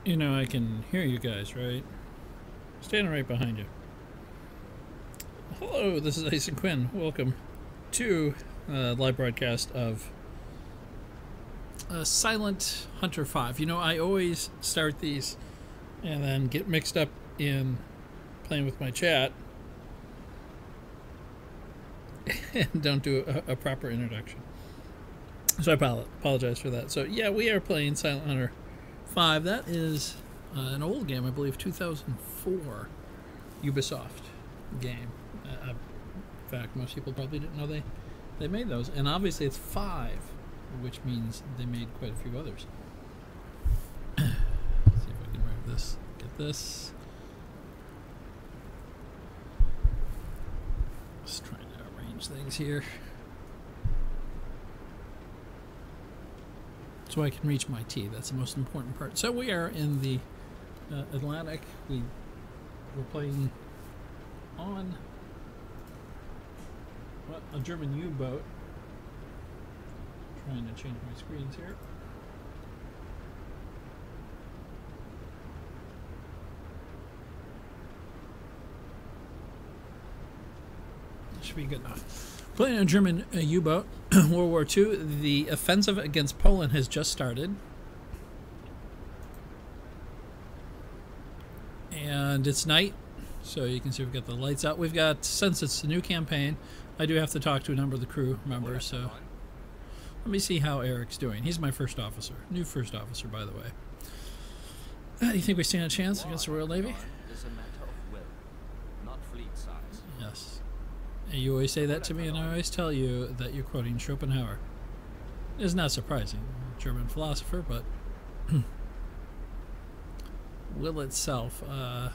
You know, I can hear you guys, right? Standing right behind you. Hello, this is Ace and Quinn. Welcome to live broadcast of Silent Hunter 5. You know, I always start these and then get mixed up in playing with my chat and don't do a proper introduction. So I apologize for that. So yeah, we are playing Silent Hunter 5. That is an old game, I believe, 2004 Ubisoft game. In fact, most people probably didn't know they made those. And obviously it's 5, which means they made quite a few others. Let's see if I can grab this. Get this. Just trying to arrange things here, so I can reach my tea. That's the most important part. So we are in the Atlantic. We're playing on a German U-boat. Trying to change my screens here. That should be good enough. Playing a German U-boat, World War II. The offensive against Poland has just started. And it's night, so you can see we've got the lights out. We've got, since it's a new campaign, I do have to talk to a number of the crew members, so let me see how Eric's doing. He's my first officer. New first officer, by the way. Do you think we stand a chance against the Royal Navy? Yes. You always say that to me, and I always tell you that you're quoting Schopenhauer. It's not surprising, German philosopher, but will itself. Well,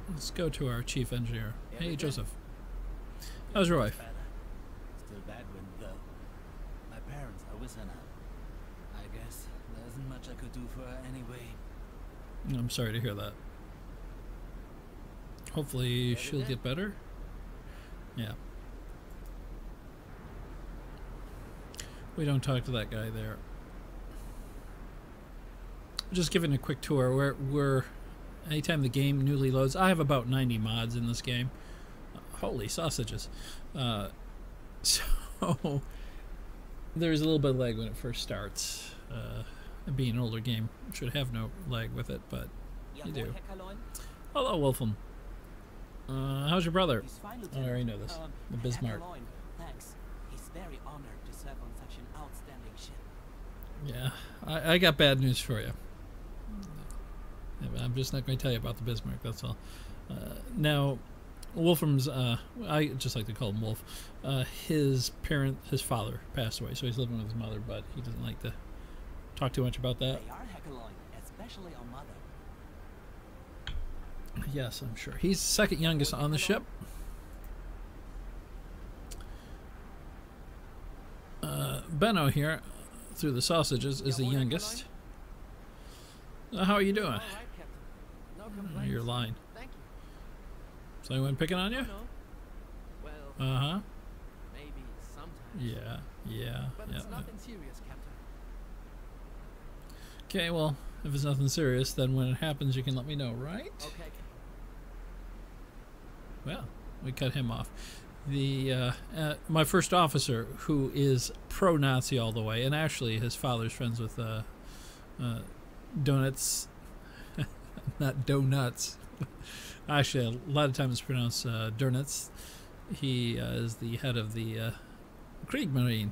let's go to our chief engineer. Hey, Joseph. How's your wife? Still bad wind, though. My parents are with her now. I guess there isn't much I could do for her anyway. I'm sorry to hear that. Hopefully she'll get better. Yeah. We don't talk to that guy there. Just giving a quick tour. We're anytime the game newly loads, I have about 90 mods in this game. Holy sausages. So there's a little bit of lag when it first starts. Being an older game should have no lag with it, but you do. Hello, Wolfram. How's your brother? I already know this. The Bismarck. Thanks. He's very honored to serve on such an outstanding ship. Yeah, I got bad news for you. I'm just not going to tell you about the Bismarck, that's all. Now, Wolfram's, I just like to call him Wolf, his father passed away, so he's living with his mother, but he doesn't like to talk too much about that. They are Hecaloin, especially our mother. Yes, I'm sure. He's second youngest on the ship. Benno here, through the sausages, is the youngest. How are you doing? You're lying. Thank you. Is anyone picking on you? Well, Uh-huh. maybe sometimes. Yeah. But it's nothing serious, Captain. Okay, well, if it's nothing serious, then when it happens, you can let me know, right? Okay. Well, we cut him off. The my first officer, who is pro-Nazi all the way, and actually his father's friends with donuts, not donuts. Actually, a lot of times it's pronounced donuts. He is the head of the Kriegsmarine,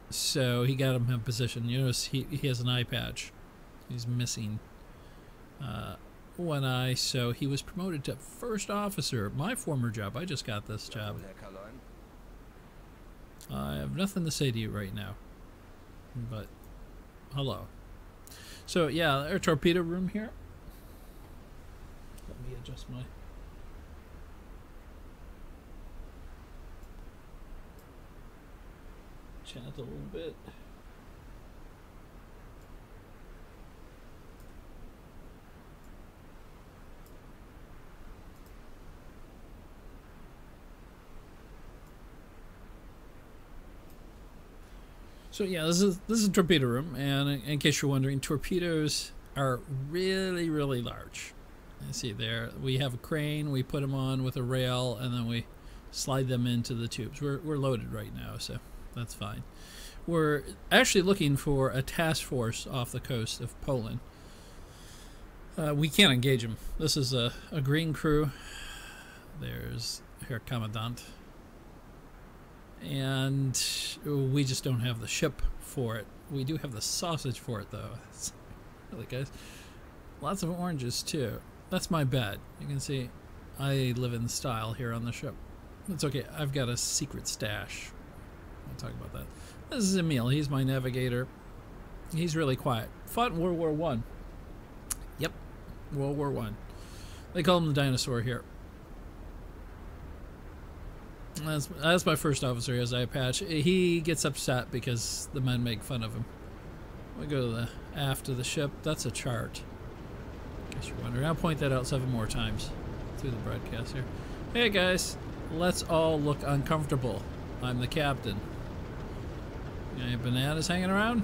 so he got him in position. You notice he has an eye patch. He's missing one eye, so he was promoted to first officer. My former job, I just got this job. I have nothing to say to you right now, but hello. So yeah, our torpedo room here. Let me adjust my chat a little bit. So yeah, this is a torpedo room, and in case you're wondering, torpedoes are really, really large. You see there, we have a crane, we put them on with a rail, and then we slide them into the tubes. We're loaded right now, so that's fine. We're actually looking for a task force off the coast of Poland. We can't engage them. This is a green crew. There's Herr Commandant. And we just don't have the ship for it. We do have the sausage for it, though. Really, guys. Lots of oranges, too. That's my bed. You can see I live in style here on the ship. It's okay. I've got a secret stash. I'll talk about that. This is Emil. He's my navigator. He's really quiet. Fought in World War I. Yep. World War I. They call him the dinosaur here. That's my first officer. He has eye patch. He gets upset because the men make fun of him. We go to the aft of the ship. That's a chart. In case you're wondering. I'll point that out 7 more times through the broadcast here. Hey guys, let's all look uncomfortable. I'm the captain. Any bananas hanging around?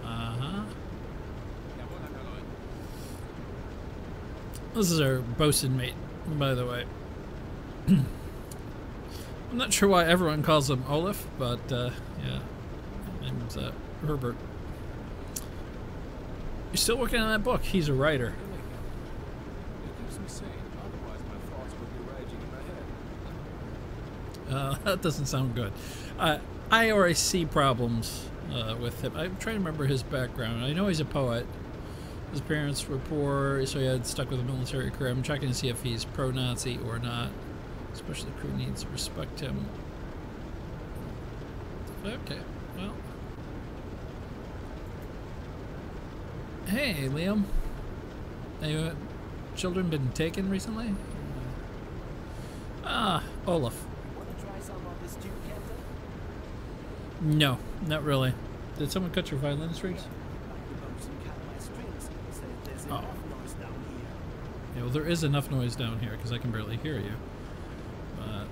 Uh-huh. This is our bosun mate, by the way. I'm not sure why everyone calls him Olaf, but yeah, his name's Herbert. You're still working on that book? He's a writer. It keeps me sane, otherwise my thoughts would be raging in my head. That doesn't sound good. I already see problems with him. I'm trying to remember his background. I know he's a poet. His parents were poor, so he had stuck with a military career. I'm checking to see if he's pro-Nazi or not. Especially the crew needs to respect him. Okay, well. Hey, Liam. Any children been taken recently? Ah, Olaf. Want to try some of this tube, Captain? No, not really. Did someone cut your violin strings? The bosun cut my strings. Said there's enough noise down here. Yeah, well, there is enough noise down here because I can barely hear you.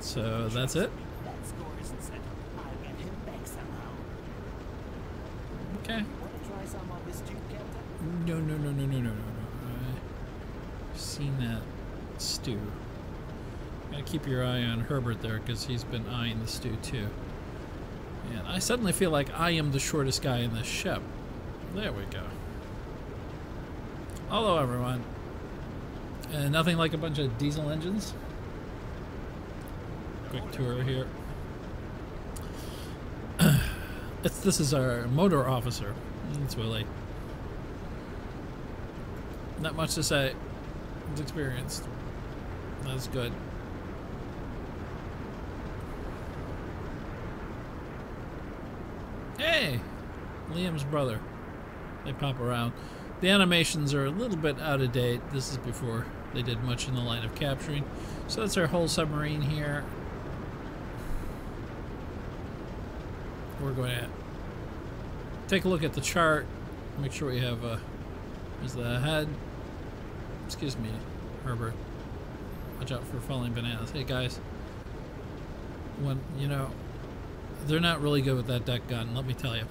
So that's it. That score isn't set. I'll get him back somehow. Okay. Want to try some of this tube, Captain? No. I've seen that stew. Gotta keep your eye on Herbert there because he's been eyeing the stew too. And I suddenly feel like I am the shortest guy in this ship. There we go. Hello, everyone. Nothing like a bunch of diesel engines. Quick tour here. This is our motor officer. It's Willie. Not much to say. He's experienced. That's good. Hey! Liam's brother. They pop around. The animations are a little bit out of date. This is before they did much in the line of capturing. So that's our whole submarine here. We're going to take a look at the chart. Make sure we have there's the head. Excuse me, Herbert. Watch out for falling bananas. Hey guys, when they're not really good with that deck gun, let me tell you.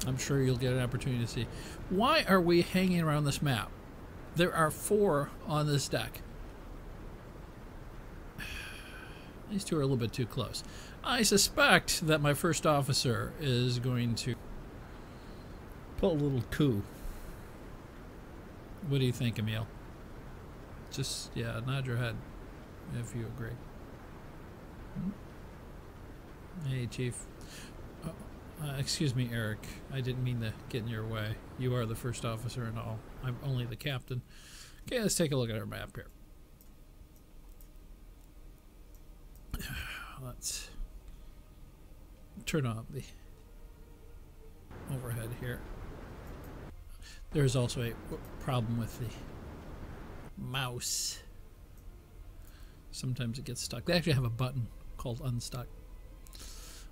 I'm sure you'll get an opportunity to see. Why are we hanging around this map? There are 4 on this deck. These 2 are a little bit too close. I suspect that my first officer is going to pull a little coup. What do you think, Emil? Just, yeah, nod your head if you agree. Hey, Chief. Excuse me, Eric. I didn't mean to get in your way. You are the first officer and all. I'm only the captain. Okay, let's take a look at our map here. Let's turn off the overhead here. There's also a problem with the mouse. Sometimes it gets stuck. They actually have a button called unstuck.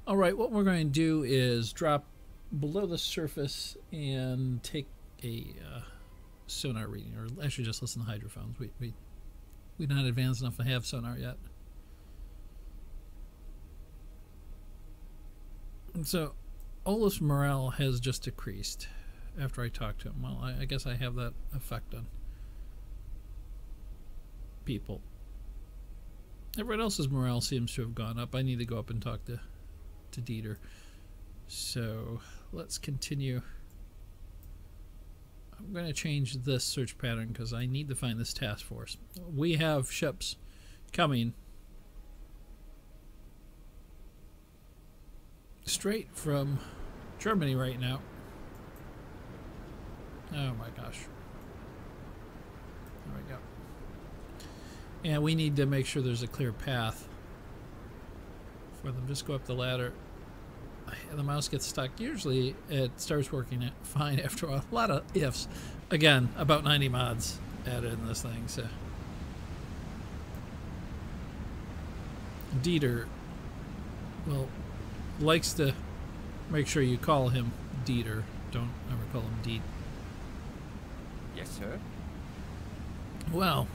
Alright, what we're going to do is drop below the surface and take a sonar reading, or actually just listen to hydrophones. We're not advanced enough to have sonar yet. So, Olaf's morale has just decreased after I talked to him. Well, I guess I have that effect on people. Everyone else's morale seems to have gone up. I need to go up and talk to Dieter. So, let's continue. I'm going to change this search pattern because I need to find this task force. We have ships coming straight from Germany right now. Oh my gosh. There we go. And we need to make sure there's a clear path for them. Just go up the ladder. The mouse gets stuck. Usually it starts working fine after a lot of ifs. Again, about 90 mods added in this thing. So Dieter, well, likes to make sure you call him Dieter. Don't ever call him Deet. Yes, sir. Well,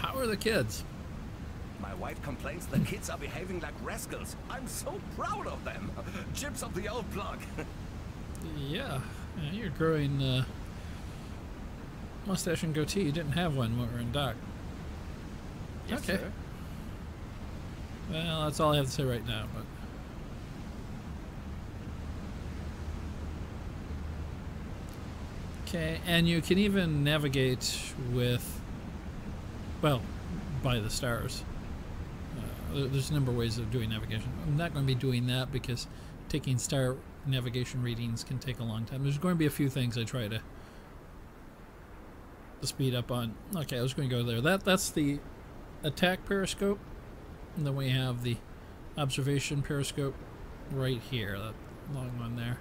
how are the kids? My wife complains the kids are behaving like rascals. I'm so proud of them. Chips of the old block. Yeah, you're growing mustache and goatee. You didn't have one when we were in dock. Yes, Okay. sir. Well, that's all I have to say right now. But okay, and you can even navigate with, well, by the stars. There's a number of ways of doing navigation. I'm not going to be doing that because taking star navigation readings can take a long time. There's going to be a few things I try to speed up on. Okay, I was going to go there. That's the attack periscope. And then we have the observation periscope right here. That long one there.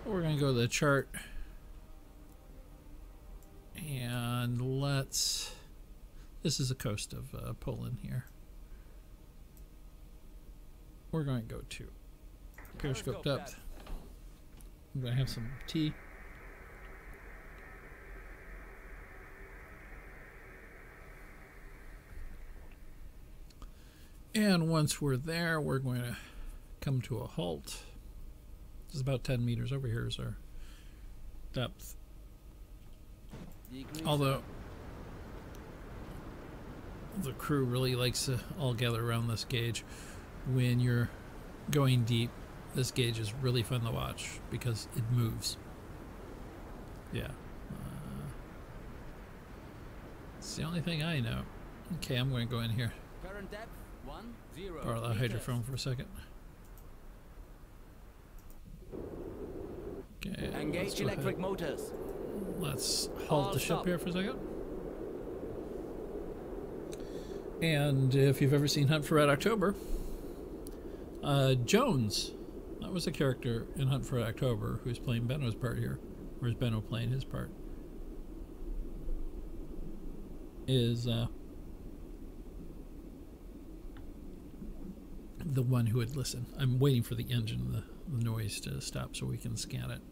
We're going to go to the chart. And let's... This is the coast of Poland here. We're going to go to periscope depth. I'm going to have some tea. And once we're there, we're going to come to a halt. It's about 10 meters over here is our depth. Although the crew really likes to all gather around this gauge. When you're going deep, this gauge is really fun to watch because it moves. Yeah. It's the only thing I know. Okay, I'm going to go in here. Current depth 10 Borrow the hydrophone for a second. Okay. Engage electric motors. Let's halt All the ship stop. here for a second. And if you've ever seen Hunt for Red October, Jones, that was a character in Hunt for Red October who's playing Benno's part here, or is Benno playing his part, is the one who would listen. I'm waiting for the engine, the noise to stop so we can scan it.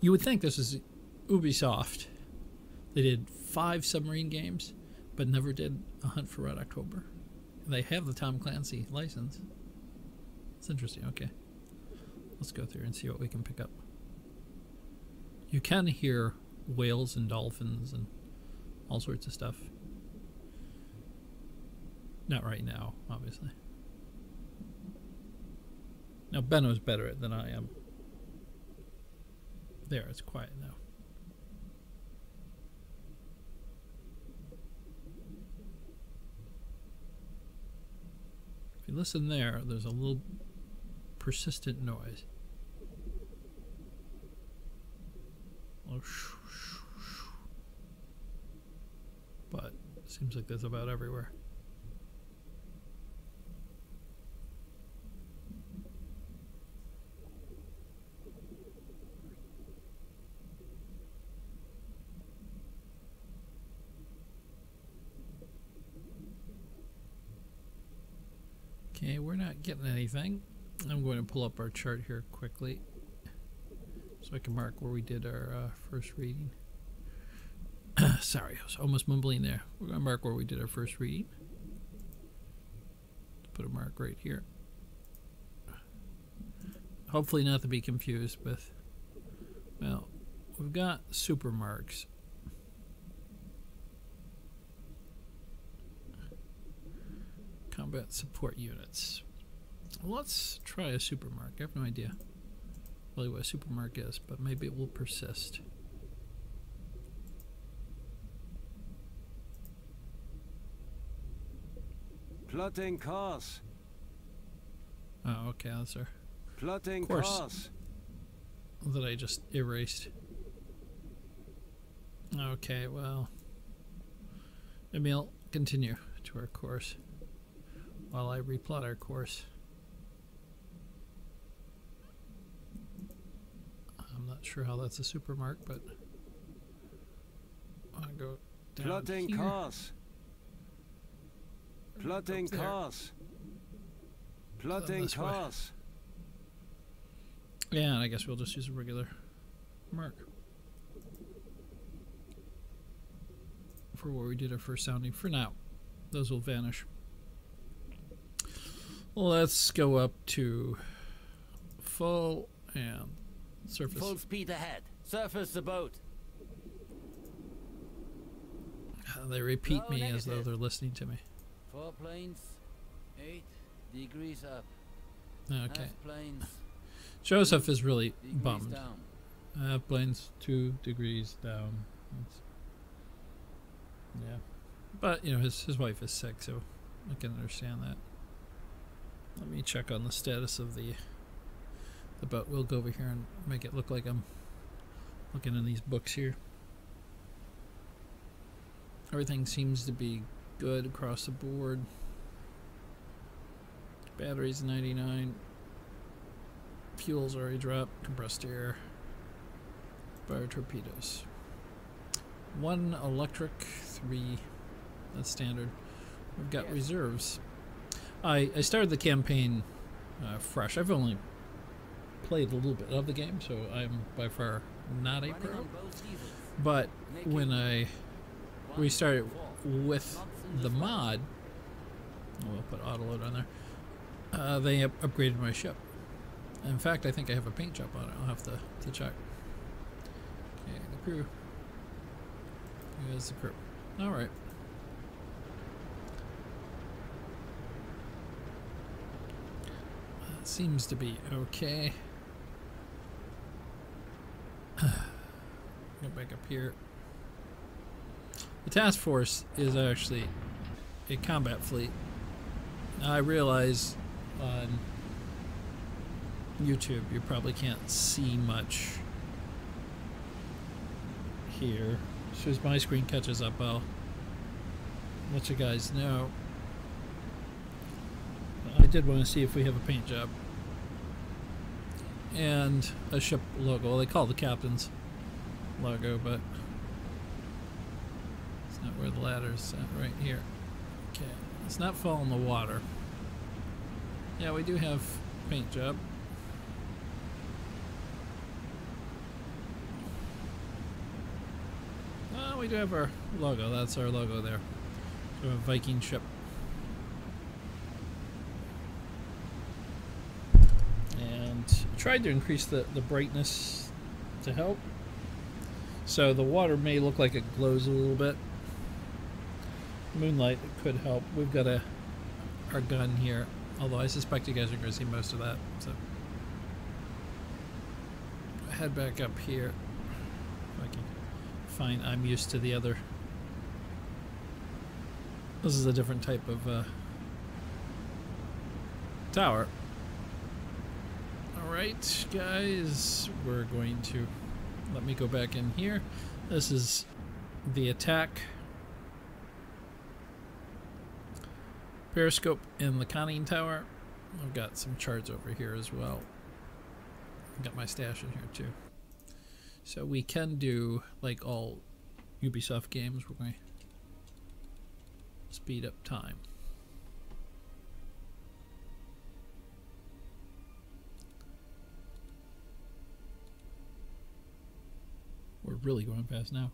You would think this is Ubisoft. They did 5 Submarine games, but never did a Hunt for Red October. They have the Tom Clancy license. It's interesting. Okay. Let's go through and see what we can pick up. You can hear whales and dolphins and all sorts of stuff. Not right now, obviously. Now, Benno's better than I am. There, it's quiet now. If you listen there, there's a little persistent noise. Oh, but it seems like that's about everywhere. Okay, we're not getting anything. I'm going to pull up our chart here quickly so I can mark where we did our first reading. Sorry, I was almost mumbling there. We're going to mark where we did our first reading. Put a mark right here. Hopefully not to be confused with, well, we've got super marks. Combat support units. Let's try a super mark. I have no idea really what a super mark is, but maybe it will persist. Plotting course. Oh, okay, that's our Plotting course course. that I just erased. Okay, well, maybe I'll continue to our course while I replot our course. I'm not sure how that's a super mark, but I'll go down Plotting here. course. Plotting Up there. course. Plotting this way. course. Yeah, and I guess we'll just use a regular mark for where we did our first sounding. For now, those will vanish. Let's go up to full and surface. Full speed ahead. Surface the boat. They repeat Low me as though negative. they're listening to me. 4 planes, 8 degrees up. Okay. Half planes, Joseph is really degrees bummed. down. Planes 2 degrees down. That's, yeah. But, you know, his wife is sick, so I can understand that. Let me check on the status of the boat. We'll go over here and make it look like I'm looking in these books here. Everything seems to be good across the board. Batteries 99. Fuel's already dropped. Compressed air. Fire torpedoes. 1 electric, 3 that's standard. We've got reserves. I started the campaign fresh. I've only played a little bit of the game, so I'm by far not a Running pro. on both diesels. But Making when I 1, restarted 4. with Knots in the front. mod, we'll put autoload on there, they upgraded my ship. In fact, I think I have a paint job on it. I'll have to check. Okay, the crew. Here's the crew. Alright. Seems to be okay. Go back up here. The task force is actually a combat fleet. Now, I realize on YouTube you probably can't see much here. As soon as my screen catches up, I'll let you guys know. I did want to see if we have a paint job and a ship logo. Well, they call it the captain's logo, but it's not where the ladder's at. Right here. Okay, it's not fall in the water. Yeah, we do have paint job. Oh, we do have our logo. That's our logo there. So a Viking ship. Tried to increase the brightness to help, so the water may look like it glows a little bit. Moonlight could help. We've got our gun here, although I suspect you guys are going to see most of that, so head back up here if I can find. I'm used to the other. This is a different type of tower. Alright, guys, we're going to let me go back in here. This is the attack. Periscope in the conning tower. I've got some charts over here as well. I've got my stash in here too. So we can do, like all Ubisoft games, we're going to speed up time. We're really going fast now.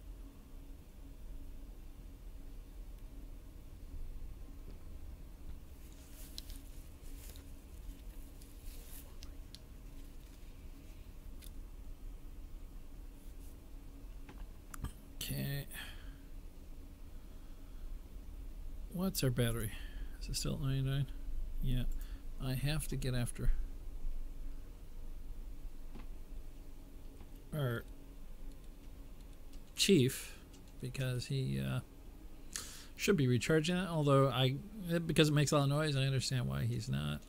Okay. What's our battery? Is it still at 99? Yeah. I have to get after our chief because he should be recharging it, although because it makes a lot of noise, I understand why he's not.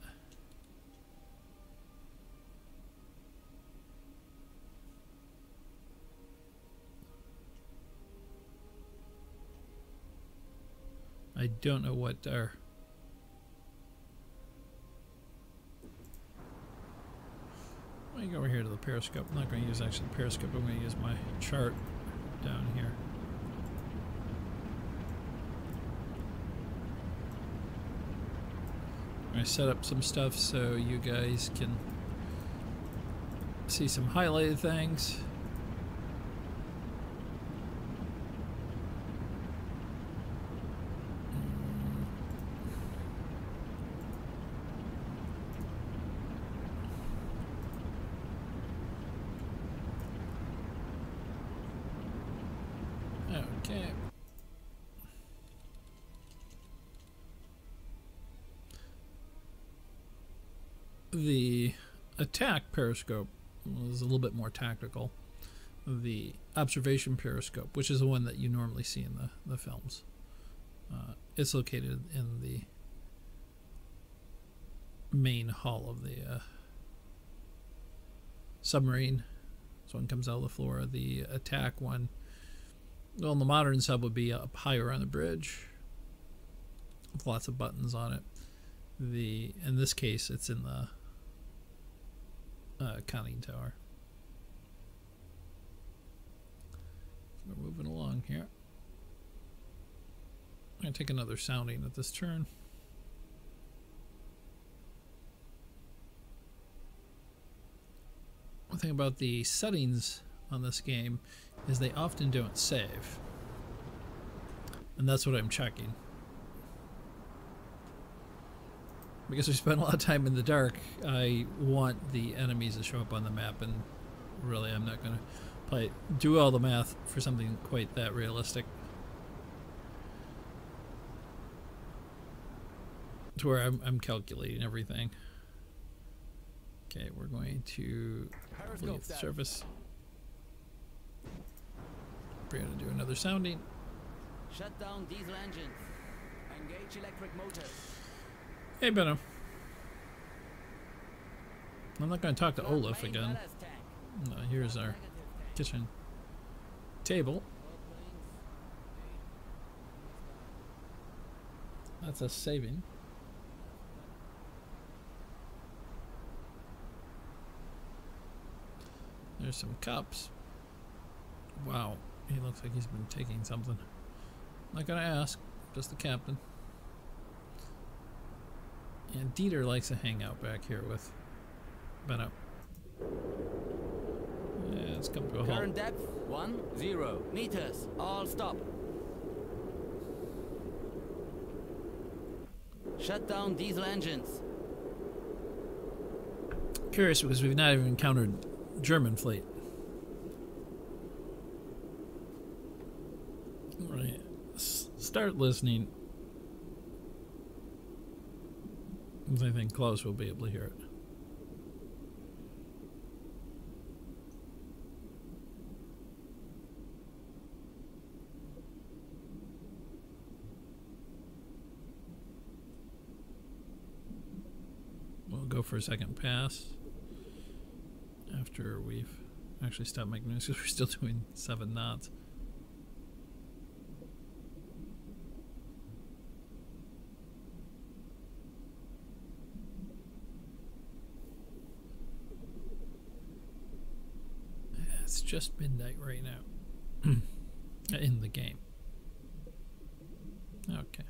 I don't know what our... I'm going to go over here to the periscope. I'm not going to use actually the periscope. I'm going to use my chart down here. I'm going to set up some stuff so you guys can see some highlighted things. Okay. The attack periscope is a little bit more tactical. The observation periscope, which is the one that you normally see in the films, it's located in the main hull of the submarine. This one comes out of the floor. The attack one, well, the modern sub would be up higher on the bridge with lots of buttons on it. In this case, it's in the conning tower. We're moving along here. I'm going to take another sounding at this turn. One thing about the settings on this game is they often don't save. And that's what I'm checking. Because we spend a lot of time in the dark, I want the enemies to show up on the map, and really I'm not going to do all the math for something quite that realistic. To where I'm calculating everything. Okay, we're going to leave the surface. We're going to do another sounding. Shut down diesel engines. Engage electric motors. Hey, Benno. I'm not going to talk to Olaf again. Here's our kitchen table. That's us saving. There's some cups. Wow, he looks like he's been taking something. Not gonna ask, just the captain. And Dieter likes to hang out back here with Benno. Yeah, let's come to a halt. Current depth 10 meters. All stop. Shut down diesel engines. Curious because we've not even encountered German fleet. Right. Start listening. I think Klaus will be able to hear it. We'll go for a second pass after we've actually stopped making noise because we're still doing 7 knots. It's just midnight right now in the game. Okay.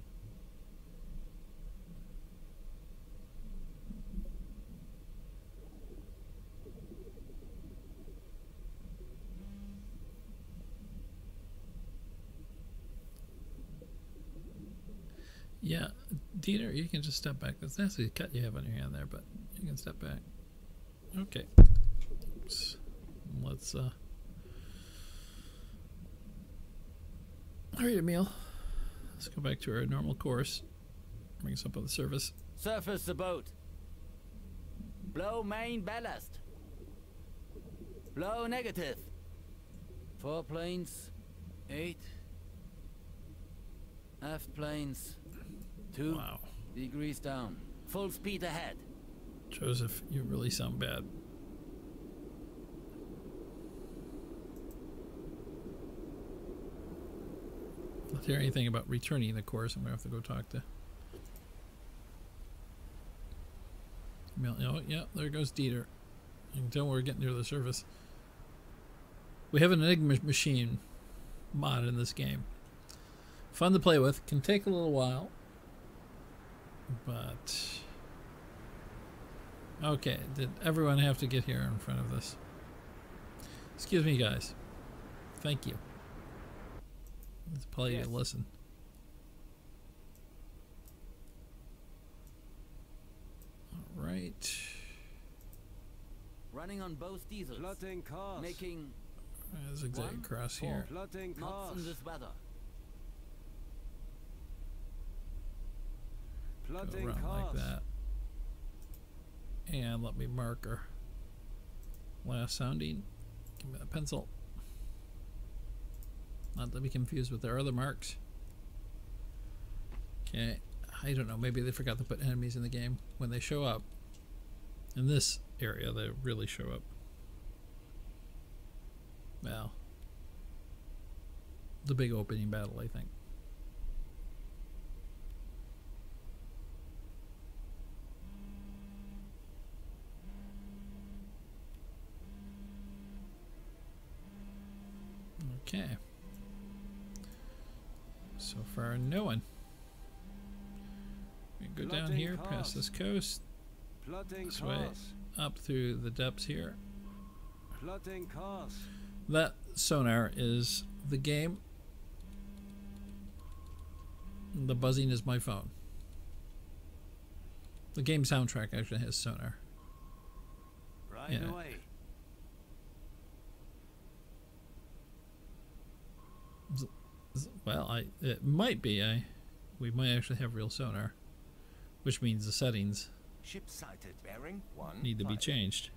Yeah, Dieter, you can just step back. That's nasty cut you have on your hand there, but you can step back. Okay. Let's Alright, Emil. Let's go back to our normal course. Bring us up on the surface. Surface the boat. Blow main ballast. Blow negative. 4 planes. 8. Aft planes. 2 Wow. degrees down. Full speed ahead. Joseph, you really sound bad. Not hear anything about returning the course. I'm going to have to go talk to... Oh, yeah, there goes Dieter. You can tell we're getting near the surface. We have an Enigma machine mod in this game. Fun to play with. Can take a little while. But... Okay, did everyone have to get here in front of this? Excuse me, guys. Thank you. Let's play you listen. Alright. Running on both diesels. Plotting course. Making Zigzag across here. Plotting knots course. in this weather. Go Plotting around like course. that. And let me mark our last sounding. Give me a pencil. Not to be confused with their other marks. Okay. I don't know. Maybe they forgot to put enemies in the game. When they show up in this area, they really show up. Well, the big opening battle, I think. Okay. So far, no one. We go down Plotting here, course. past this coast, Plotting this way, course. up through the depths here. Plotting course. That sonar is the game. The buzzing is my phone. The game soundtrack actually has sonar. Right Yeah. away. Well, it might be. We might actually have real sonar, which means the settings Ship sighted. Bearing 1. need to be 5. changed.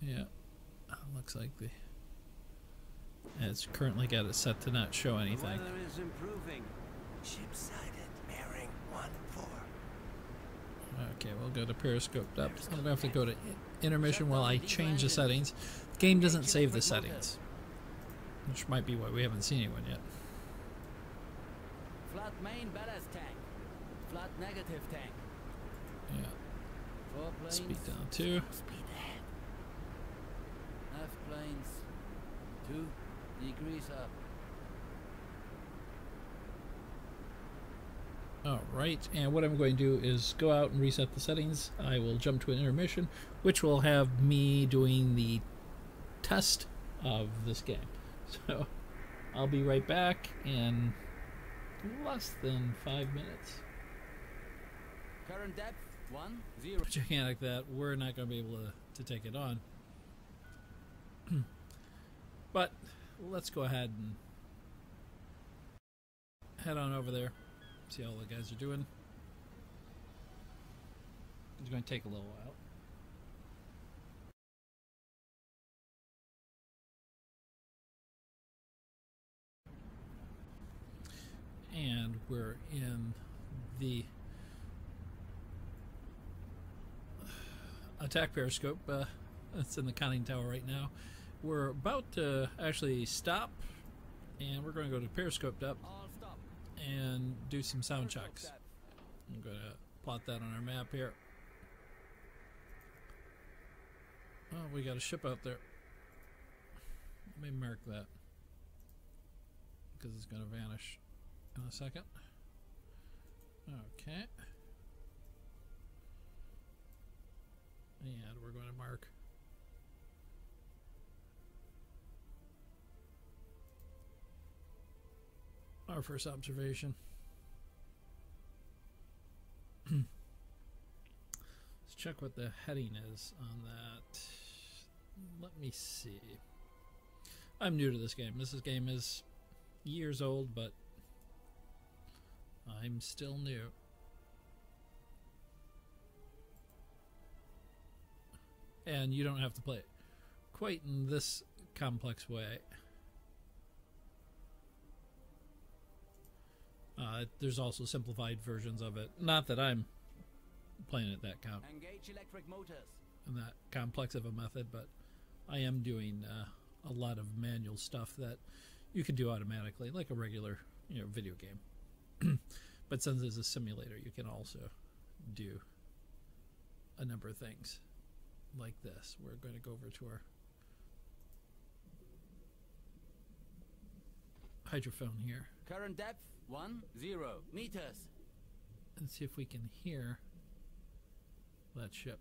Yeah, looks like it's currently got it set to not show The anything. weather is improving. Ship sighted. Bearing 1 4. Okay, we'll go to periscoped up. I'm gonna have to go to intermission while I change the settings. The game doesn't save the settings, which might be why we haven't seen anyone yet. Flat main ballast tank. Flat negative tank. Yeah, 4 planes. speed down 2. Speed ahead. Aft planes. 2 degrees up. Alright, and what I'm going to do is go out and reset the settings. I will jump to an intermission, which will have me doing the test of this game. So, I'll be right back in less than 5 minutes. Current depth 1 0. Checking like that, we're not going to be able to take it on. But, let's go ahead and head on over there. See how all the guys are doing. It's going to take a little while. And we're in the attack periscope. It's in the conning tower right now. We're about to actually stop, and we're going to go to periscope depth All stop. and do some sound Periscope checks. depth. I'm going to plot that on our map here. Oh, we got a ship out there. Let me mark that, because it's going to vanish in a second. Okay. And we're going to mark our first observation. Let's check what the heading is on that. Let me see. I'm new to this game. This game is years old, but I'm still new. And you don't have to play it quite in this complex way. There's also simplified versions of it. Not that I'm playing it Engage electric motors. in that complex of a method, but I am doing a lot of manual stuff that you can do automatically, like a regular, video game. But since it's a simulator, you can also do a number of things like this. We're going to go over to our hydrophone here Current depth 10 meters. and see if we can hear that ship.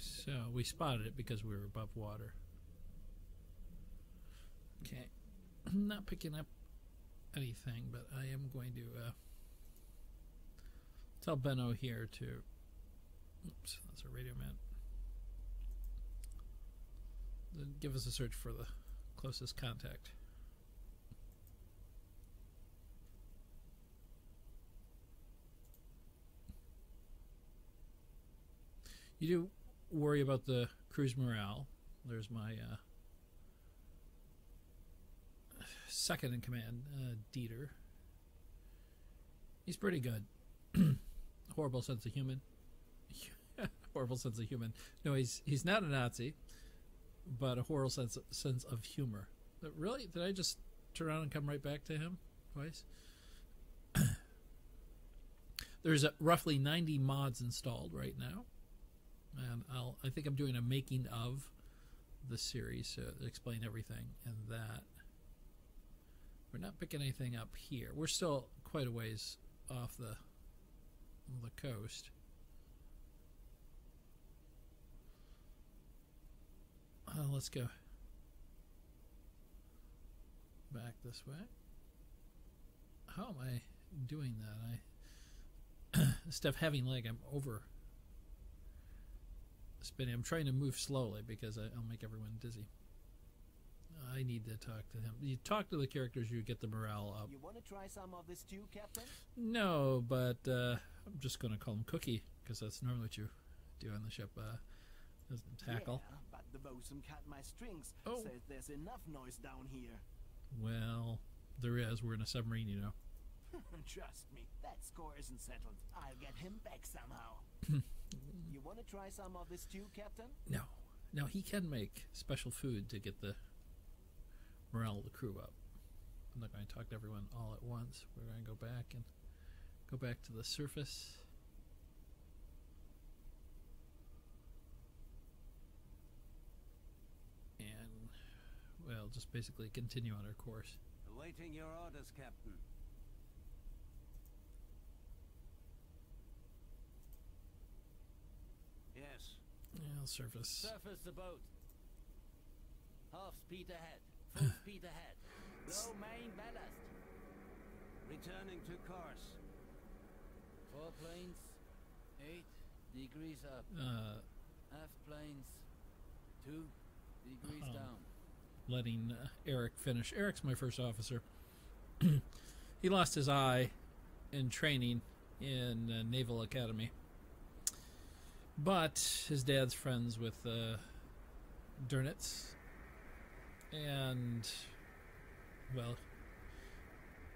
So we spotted it because we were above water. Okay, I'm not picking up anything, but I am going to tell Benno here to, oops, that's a radio man, then give us a search for the closest contact. You do worry about the crew's morale. There's my second in command, Dieter. He's pretty good. Horrible sense of human. Horrible sense of human. No, he's not a Nazi, but a horrible sense of humor. But really, did I just turn around and come right back to him twice? There's roughly 90 mods installed right now. And I think I'm doing a making of the series to explain everything in that. We're not picking anything up here. We're still quite a ways off the coast. Let's go back this way. How am I doing that? Instead of having leg, I'm over spinning. I'm trying to move slowly because I'll make everyone dizzy. I need to talk to him. You talk to the characters, you get the morale up. You want to try some of this too, Captain? No, but I'm just going to call him Cookie because that's normally what you do on the ship. Tackle. Yeah, but the bosun cut my strings. Oh. Says there's enough noise down here. Well, there is. We're in a submarine, you know. Trust me, that score isn't settled. I'll get him back somehow. You want to try some of this too, Captain? No. No, he can make special food to get the morale of the crew up. I'm not going to talk to everyone all at once. We're going to go back to the surface. And, well, just basically continue on our course. Awaiting your orders, Captain. Yes. Yeah, surface. Surface the boat. Half speed ahead. Full speed ahead. Low main ballast. Returning to course. 4 planes. 8 degrees up. Aft planes. 2 degrees down. Letting Eric finish. Eric's my first officer. He lost his eye in training in Naval Academy. But his dad's friends with Durnitz. And, well,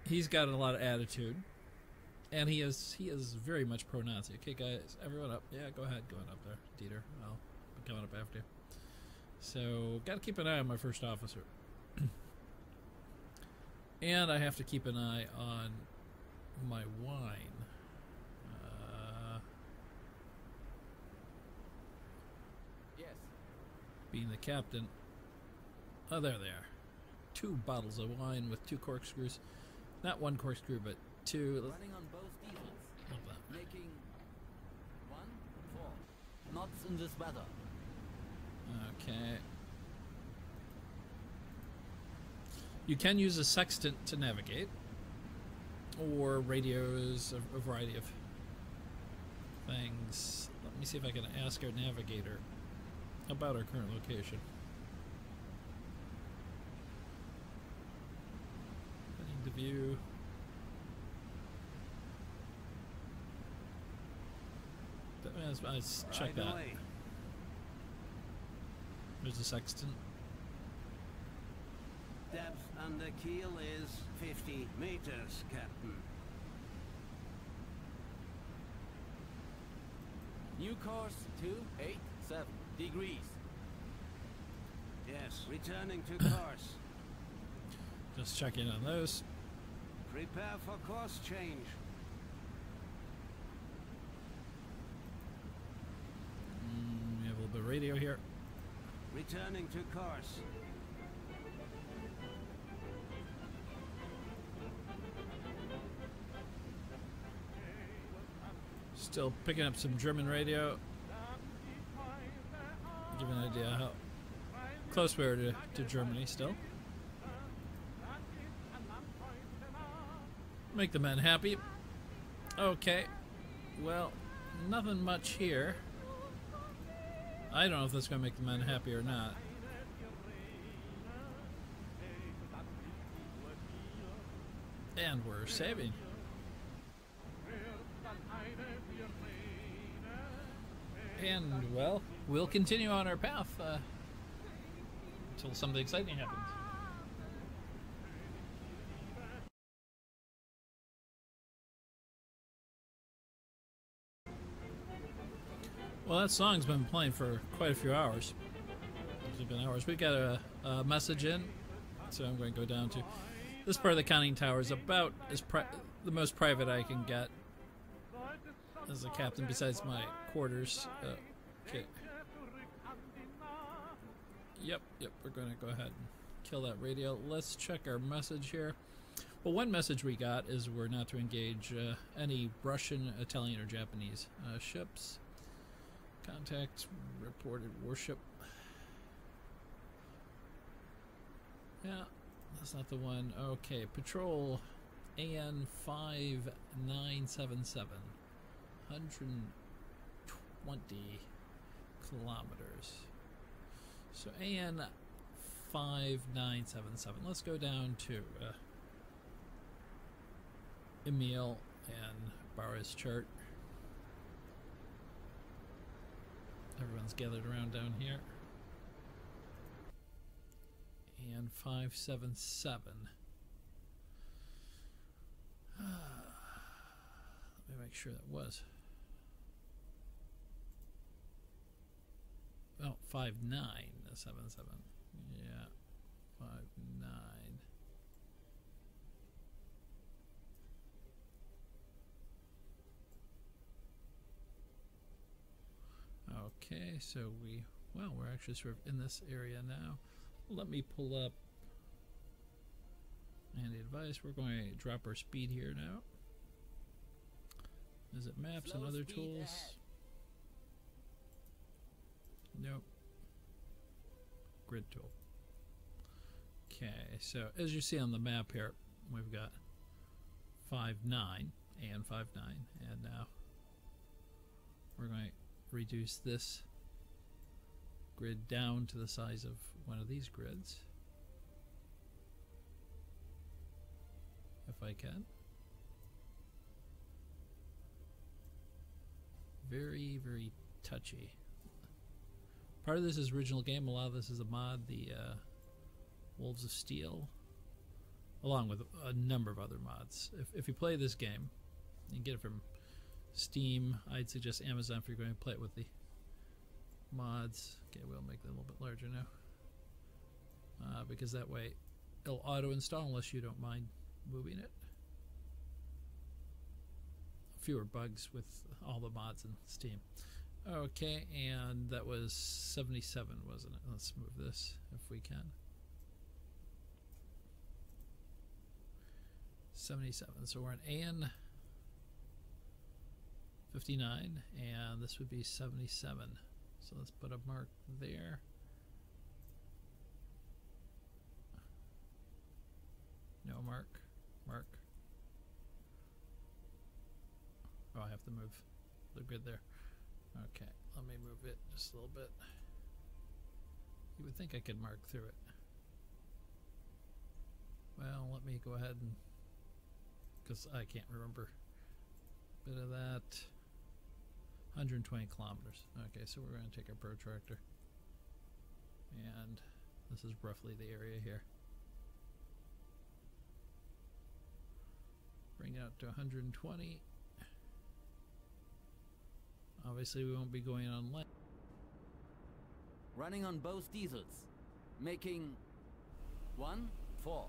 he's got a lot of attitude. And he is very much pro-Nazi. Okay, guys, everyone up. Yeah, go ahead, going up there, Dieter. I'll be coming up after you. So, got to keep an eye on my first officer. And I have to keep an eye on my wine. Yes. Being the captain. Oh, there they are. 2 bottles of wine with 2 corkscrews. Not 1 corkscrew, but 2. Running on both diesels. Love that. Making in this weather. Okay. You can use a sextant to navigate, or radios, a variety of things. Let me see if I can ask our navigator about our current location. Heading to view. Let's check that. There's a sextant. Depth under keel is 50 meters, Captain. New course 287 degrees. Yes, returning to course. Just checking on those. Prepare for course change. We have a little bit of radio here. Returning to course. Still picking up some German radio. Give you an idea how close we are to Germany still. Make the men happy. Okay. Well, nothing much here. I don't know if that's going to make the men happy or not. And we're saving. And, well, we'll continue on our path until something exciting happens. Well, that song's been playing for quite a few hours. It's been hours. We got a message in, so I'm going to go down to this part of the conning tower. Is about as the most private I can get as a captain, besides my quarters. Okay. Yep. We're going to go ahead and kill that radio. Let's check our message here. Well, one message we got is we're not to engage any Russian, Italian, or Japanese ships. Contact reported warship. Yeah, that's not the one. Okay, patrol AN5977. 120 kilometers. So AN5977. Let's go down to Emil and borrow his chart. Everyone's gathered around down here. And 577. Let me make sure that was. Oh, 5977. Yeah, 59. Okay, so we're actually sort of in this area now. Let me pull up handy advice. We're going to drop our speed here now. Is it maps and other tools? Nope. Grid tool. Okay, so as you see on the map here, we've got 59 and 59, and now we're going to reduce this grid down to the size of one of these grids, if I can. Very, very touchy. Part of this is original game, a lot of this is a mod, the Wolves of Steel, along with a number of other mods. If you play this game, you can get it from Steam. I'd suggest Amazon if you're going to play it with the mods. Okay, we'll make that a little bit larger now, because that way it'll auto install unless you don't mind moving it. Fewer bugs with all the mods in Steam. Okay, and that was 77, wasn't it? Let's move this if we can. 77. So we're in AN 59, and this would be 77. So let's put a mark there. No mark. Mark. Oh, I have to move the grid there. Okay, let me move it just a little bit. You would think I could mark through it. Well, let me go ahead and, because I can't remember. Bit of that. 120 kilometers. Okay, so we're going to take our protractor. And this is roughly the area here. Bring it out to 120. Obviously, we won't be going on land. Running on both diesels. Making 1-4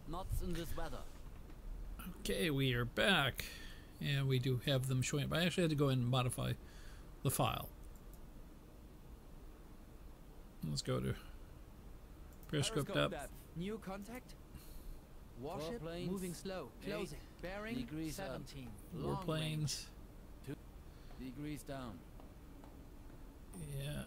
knots in this weather. Okay, we are back. And we do have them showing up. I actually had to go in and modify the file. Let's go to periscope depth. New contact. Warship planes, moving slow. Closing. Bearing degrees 17. War planes. 2 degrees down. Yeah.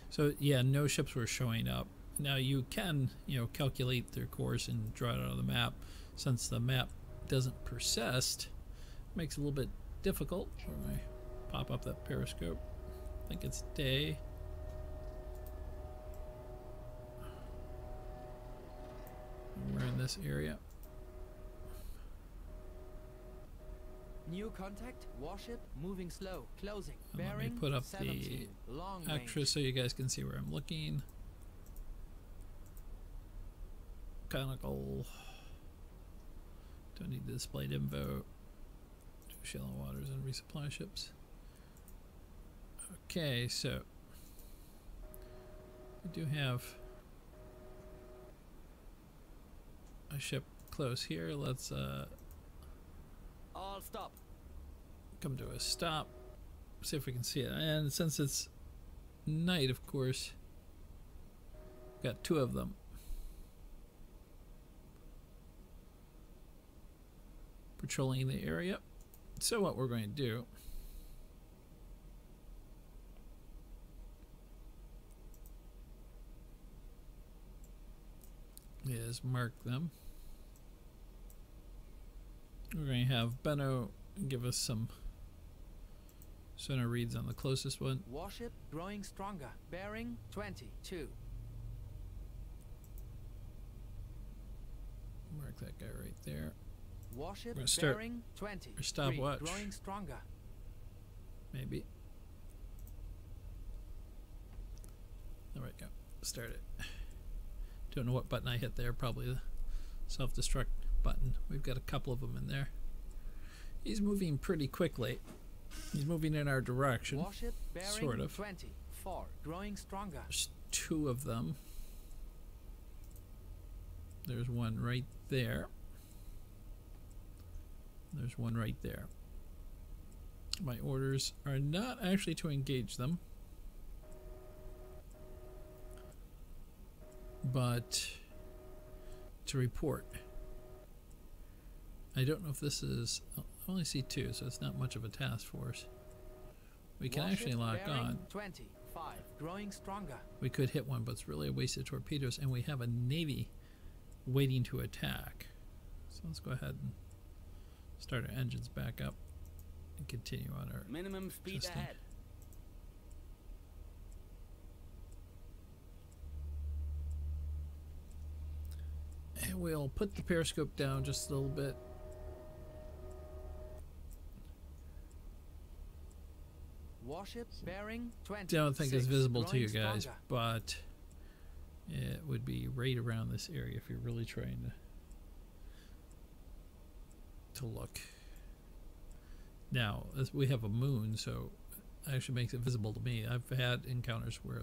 So yeah, no ships were showing up. Now you can, calculate their course and draw it out of the map. Since the map doesn't persist, it makes it a little bit difficult. Let me pop up that periscope. I think it's day. We're in this area. New contact. Warship moving slow. Closing. And Bearing let me put up 17. the Long extra range. so you guys can see where I'm looking. Conical. Don't need the displayed info. Do shallow waters and resupply ships. Okay, so we do have a ship close here. Let's All stop. come to a stop. See if we can see it. And since it's night, of course, got two of them. Patrolling the area. So what we're going to do is mark them. We're going to have Benno give us some sonar reads on the closest one. Warship growing stronger. Bearing 22. Mark that guy right there. Warship We're gonna start bearing 20. our stopwatch. Growing stronger. Maybe. There we go. Start it. Don't know what button I hit there. Probably the self-destruct button. We've got a couple of them in there. He's moving pretty quickly. He's moving in our direction. Warship bearing Sort of. 24. Growing stronger. There's two of them. There's one right there. There's one right there. My orders are not actually to engage them, but to report. I don't know if this is... I only see two, so it's not much of a task force. We can Warship actually lock bearing on. 25. Growing stronger. We could hit one, but it's really a waste of torpedoes, and we have a Navy waiting to attack. So let's go ahead and start our engines back up and continue on our Minimum speed testing. ahead. And we'll put the periscope down just a little bit. Warship bearing 20. Don't think it's visible to you Growing guys, stronger. but it would be right around this area if you're really trying to look. Now, as we have a moon, so it actually makes it visible to me. I've had encounters where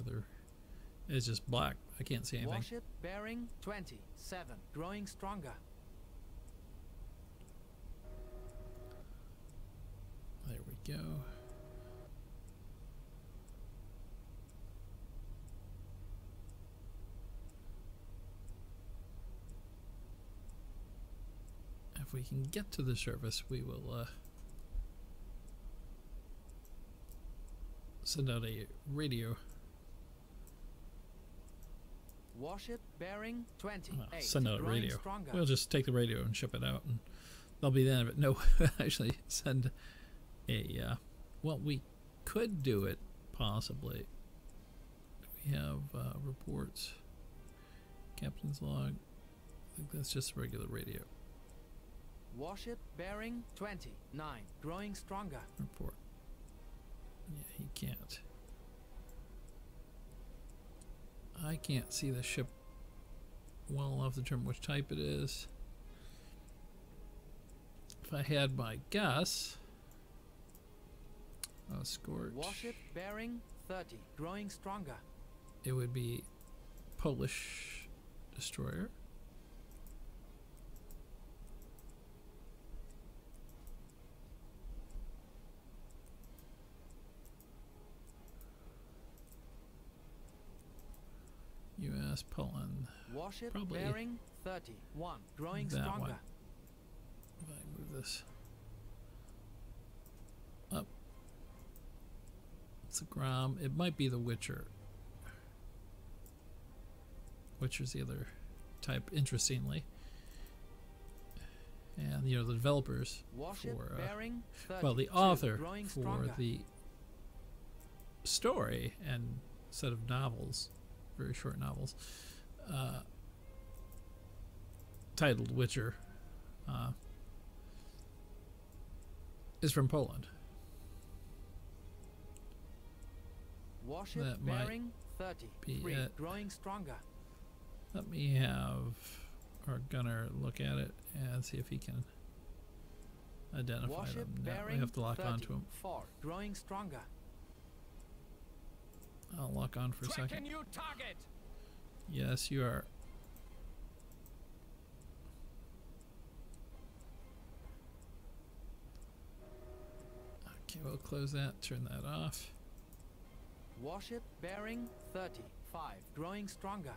it's just black. I can't see anything. Warship bearing 27. Growing stronger. There we go. If we can get to the surface, we will send out a radio. Warship bearing 28. Send out a growing radio. stronger. We'll just take the radio and ship it out, and that'll be the end of it. No, actually send a. Well, we could do it possibly. We have reports, captain's log. I think that's just regular radio. Warship bearing 29. Growing stronger. Report. Yeah, he can't. I can't see the ship well enough to determine which type it is. If I had my guess, Scorch, Warship bearing 30. Growing stronger. it would be Polish destroyer. U.S. Poland. Warship Probably bearing 31. Growing that stronger. one. If I move this up, it's a Grom. It might be the Witcher. Witcher's the other type, interestingly. And you know the developers Warship for bearing 30. well, the author growing for stronger. the story and set of novels, very short novels, titled Witcher, is from Poland. Warship that might bearing 30. be 3. it. Growing stronger. Let me have our gunner look at it and see if he can identify Warship them. No, bearing we have to lock 30. onto him. 4. Growing stronger. I'll lock on for a second. New target. Yes, you are. Okay, we'll close that, turn that off. Warship bearing 30. 5. Growing stronger.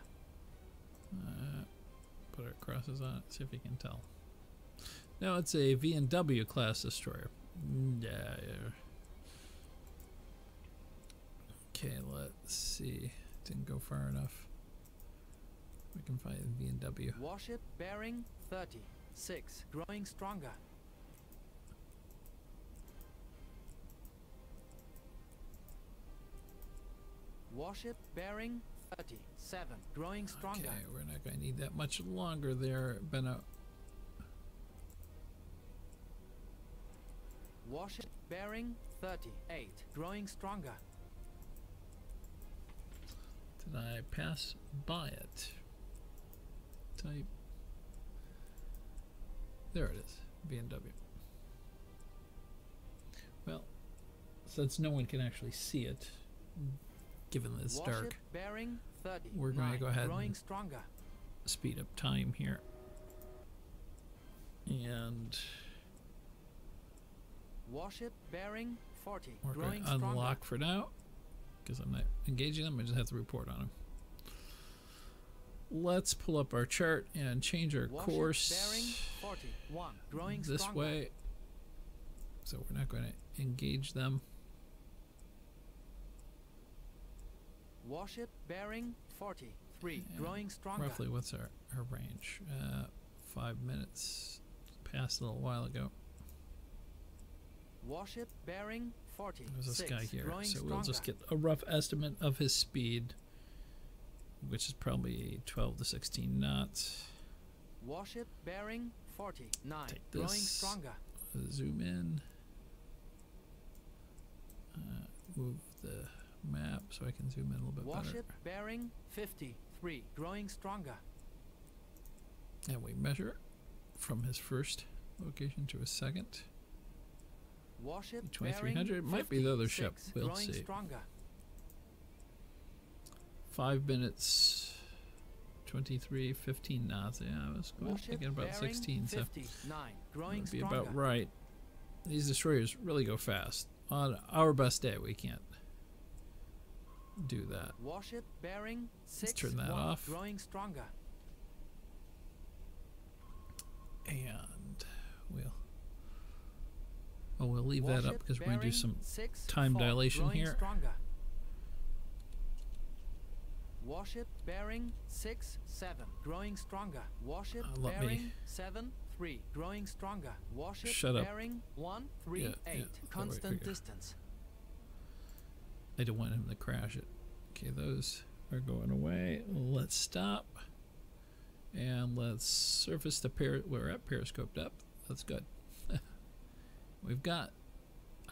Put our crosses on it, see if we can tell. No, it's a V&W class destroyer. Yeah. Okay, let's see. Didn't go far enough. We can find V&W. Warship bearing 30. 6. Growing stronger. Warship bearing 30. 7. Growing stronger. Okay, we're not going to need that much longer there, Benno. Warship bearing 38. Growing stronger. Did I pass by it? Type. There it is, V&W. Well, since no one can actually see it, given that it's Warship dark, bearing 30. we're going to go ahead Growing and stronger. speed up time here. And Warship bearing 40. we're going Growing to unlock stronger. for now, because I'm not engaging them, I just have to report on them. Let's pull up our chart and change our Warship course bearing 41. Growing this stronger. way. So we're not going to engage them. Warship bearing 43. And Growing stronger. roughly, what's our range? 5 minutes. Passed a little while ago. Warship bearing 40. There's this guy here, Growing so stronger. we'll just get a rough estimate of his speed, which is probably 12 to 16 knots. Warship bearing 49. Take Growing this. stronger. Zoom in. Move the map so I can zoom in a little bit Warship bearing 53. Growing stronger. better. And we measure it from his first location to his second. Warship 2300. bearing It might be the other 56. ship. We'll Growing see. stronger. 5 minutes. 23, 15 knots. Yeah, I was Warship thinking about bearing 16, so 59. Growing would be stronger. about right. These destroyers really go fast. On our best day, we can't do that. Warship bearing 6. turn that off. Growing stronger. And we'll... Oh, we'll leave that up because we're going to do some 6, time 4, dilation growing here. Stronger. Warship bearing 6, 7, growing stronger. Warship Let bearing me 7, 3, growing stronger. Warship shut up. bearing 1, 3, Yeah, 8, yeah, constant figure. distance. I don't want him to crash it. Okay, those are going away. Let's stop. And let's surface the we're at periscoped up. That's good. We've got,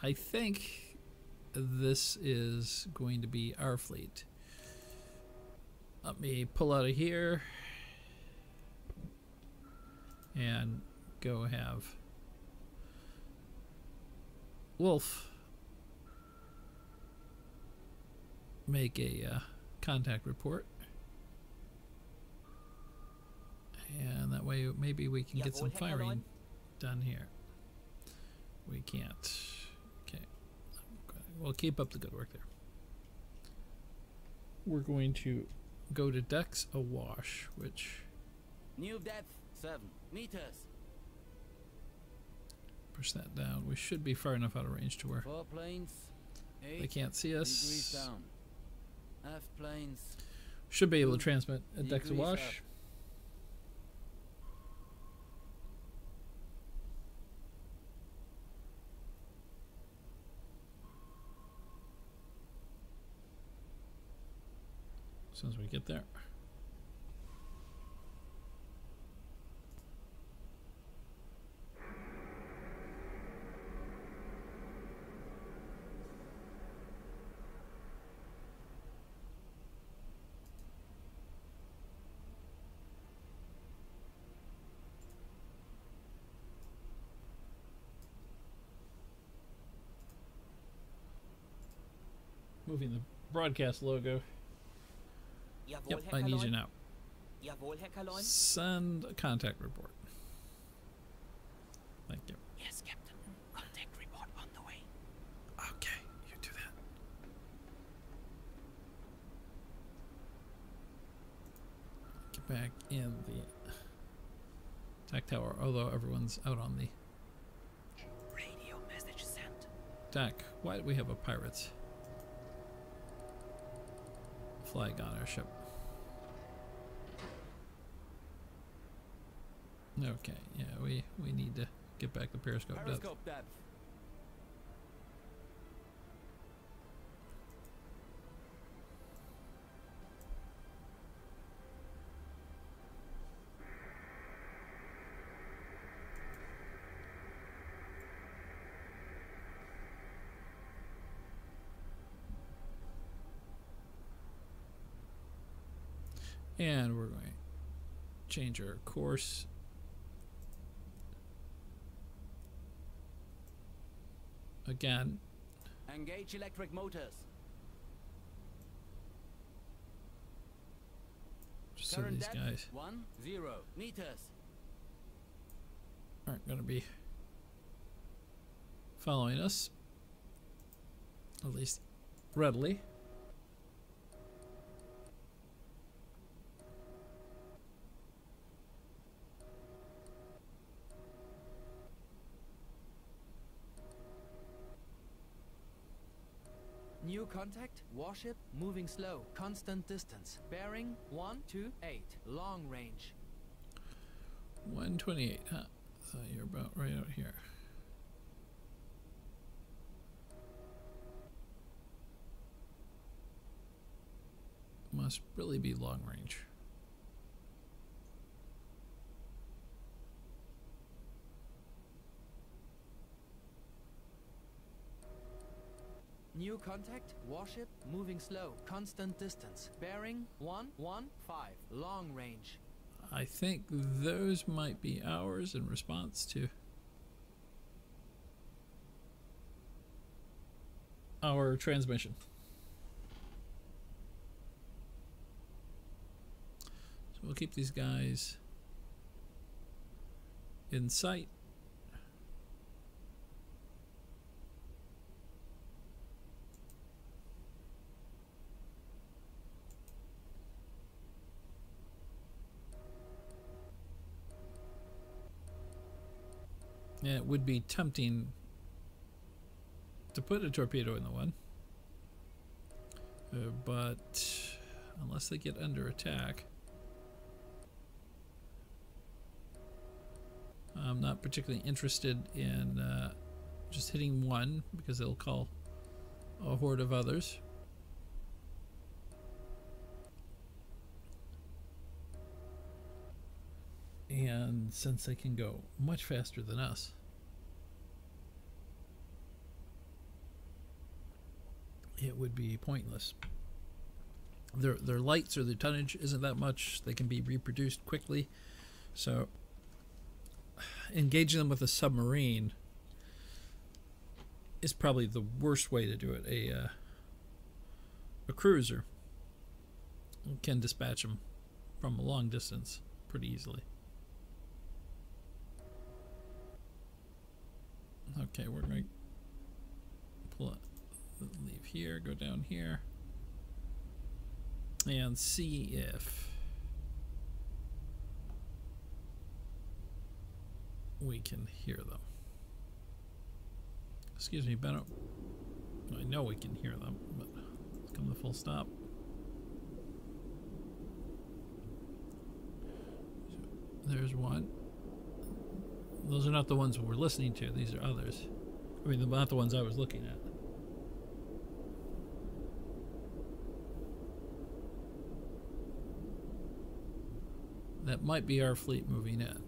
I think this is going to be our fleet. Let me pull out of here and go have Wolf make a contact report. And that way maybe we can get some firing done here. We can't. Okay. We'll keep up the good work there. We're going to go to decks awash, which... New depth 7 meters. Push that down. We should be far enough out of range to where 4 planes. 8 they can't see degrees us. down. Aft planes. Should be able to transmit at decks Degrees awash. up. As soon as we get there. Moving the broadcast logo. Yep, I need you now. Send a contact report. Thank you. Yes, Captain. Contact report on the way. Okay, you do that. Get back in the attack tower, although everyone's out on the Radio message sent. deck. Why do we have a pirate's flag on our ship? Okay, yeah, we need to get back the periscope depth. Periscope depth. And we're going to change our course. Again, Engage electric motors. just so Current these depth guys 10 meters. aren't going to be following us, at least readily. New contact. Warship moving slow. Constant distance. Bearing 128. Long range. 128, huh? So you're about right out here. Must really be long range. New contact. Warship moving slow. Constant distance. Bearing 115. Long range. I think those might be ours in response to our transmission. So we'll keep these guys in sight. Yeah, it would be tempting to put a torpedo in the one. But unless they get under attack, I'm not particularly interested in just hitting one, because it'll call a horde of others. And since they can go much faster than us, it would be pointless. Their lights or their tonnage isn't that much. They can be reproduced quickly. So engaging them with a submarine is probably the worst way to do it. A cruiser can dispatch them from a long distance pretty easily. Okay, we're going to pull it, leave here, go down here, and see if we can hear them. Excuse me, Benno. I know we can hear them, but let's come to full stop. So there's one. Those are not the ones we're listening to. These are others. I mean, not the ones I was looking at. That might be our fleet moving in.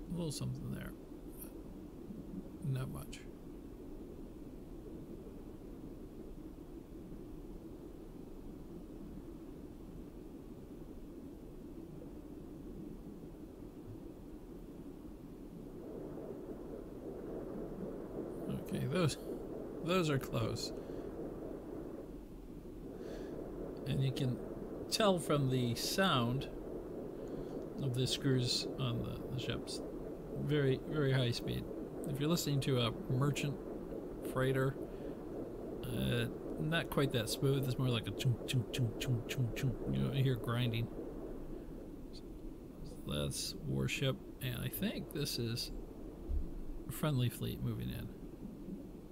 A little something there, but not much. Okay, those are close. And you can tell from the sound of the screws on the ships. Very, very high speed. If you're listening to a merchant freighter, not quite that smooth. It's more like a chung chung chung chung chung chung. You hear grinding. So that's warship, and I think this is a friendly fleet moving in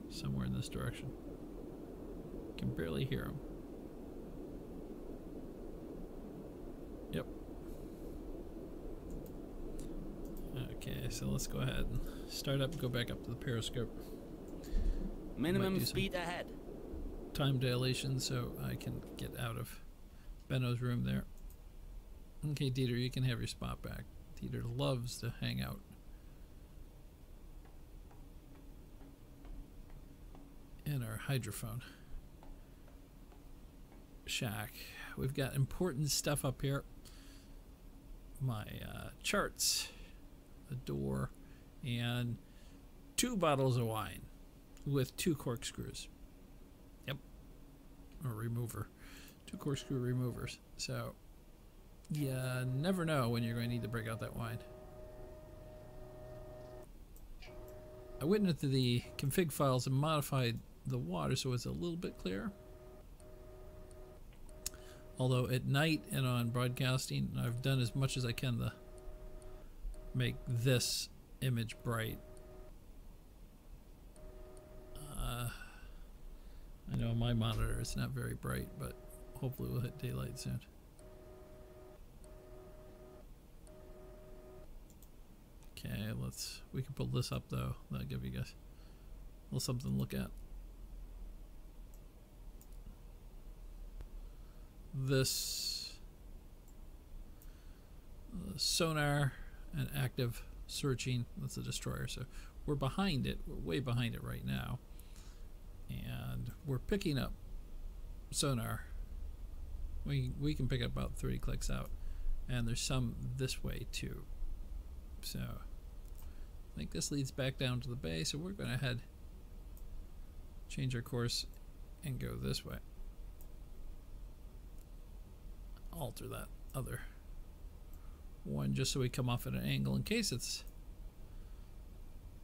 somewhere in this direction. Can barely hear them. Yep. Okay, so let's go ahead and start up and go back up to the periscope. Minimum speed ahead. Time dilation so I can get out of Benno's room there. Okay, Dieter, you can have your spot back. Dieter loves to hang out in our hydrophone shack. We've got important stuff up here. My charts, a door, and 2 bottles of wine with 2 corkscrews. Yep. Or remover. 2 corkscrew removers. So you never know when you're going to need to break out that wine. I went into the config files and modified the water so it's a little bit clearer. Although at night and on broadcasting, I've done as much as I can to make this image bright. I know my monitor is not very bright, but hopefully we'll hit daylight soon. Okay, we can pull this up though. That'll give you guys a little something to look at. This sonar and active searching, that's a destroyer, so we're behind it, we're way behind it right now, and we're picking up sonar. We can pick up about 30 clicks out, and there's some this way too, so I think this leads back down to the bay, so we're going to head change our course and go this way. Alter that other one just so we come off at an angle in case it's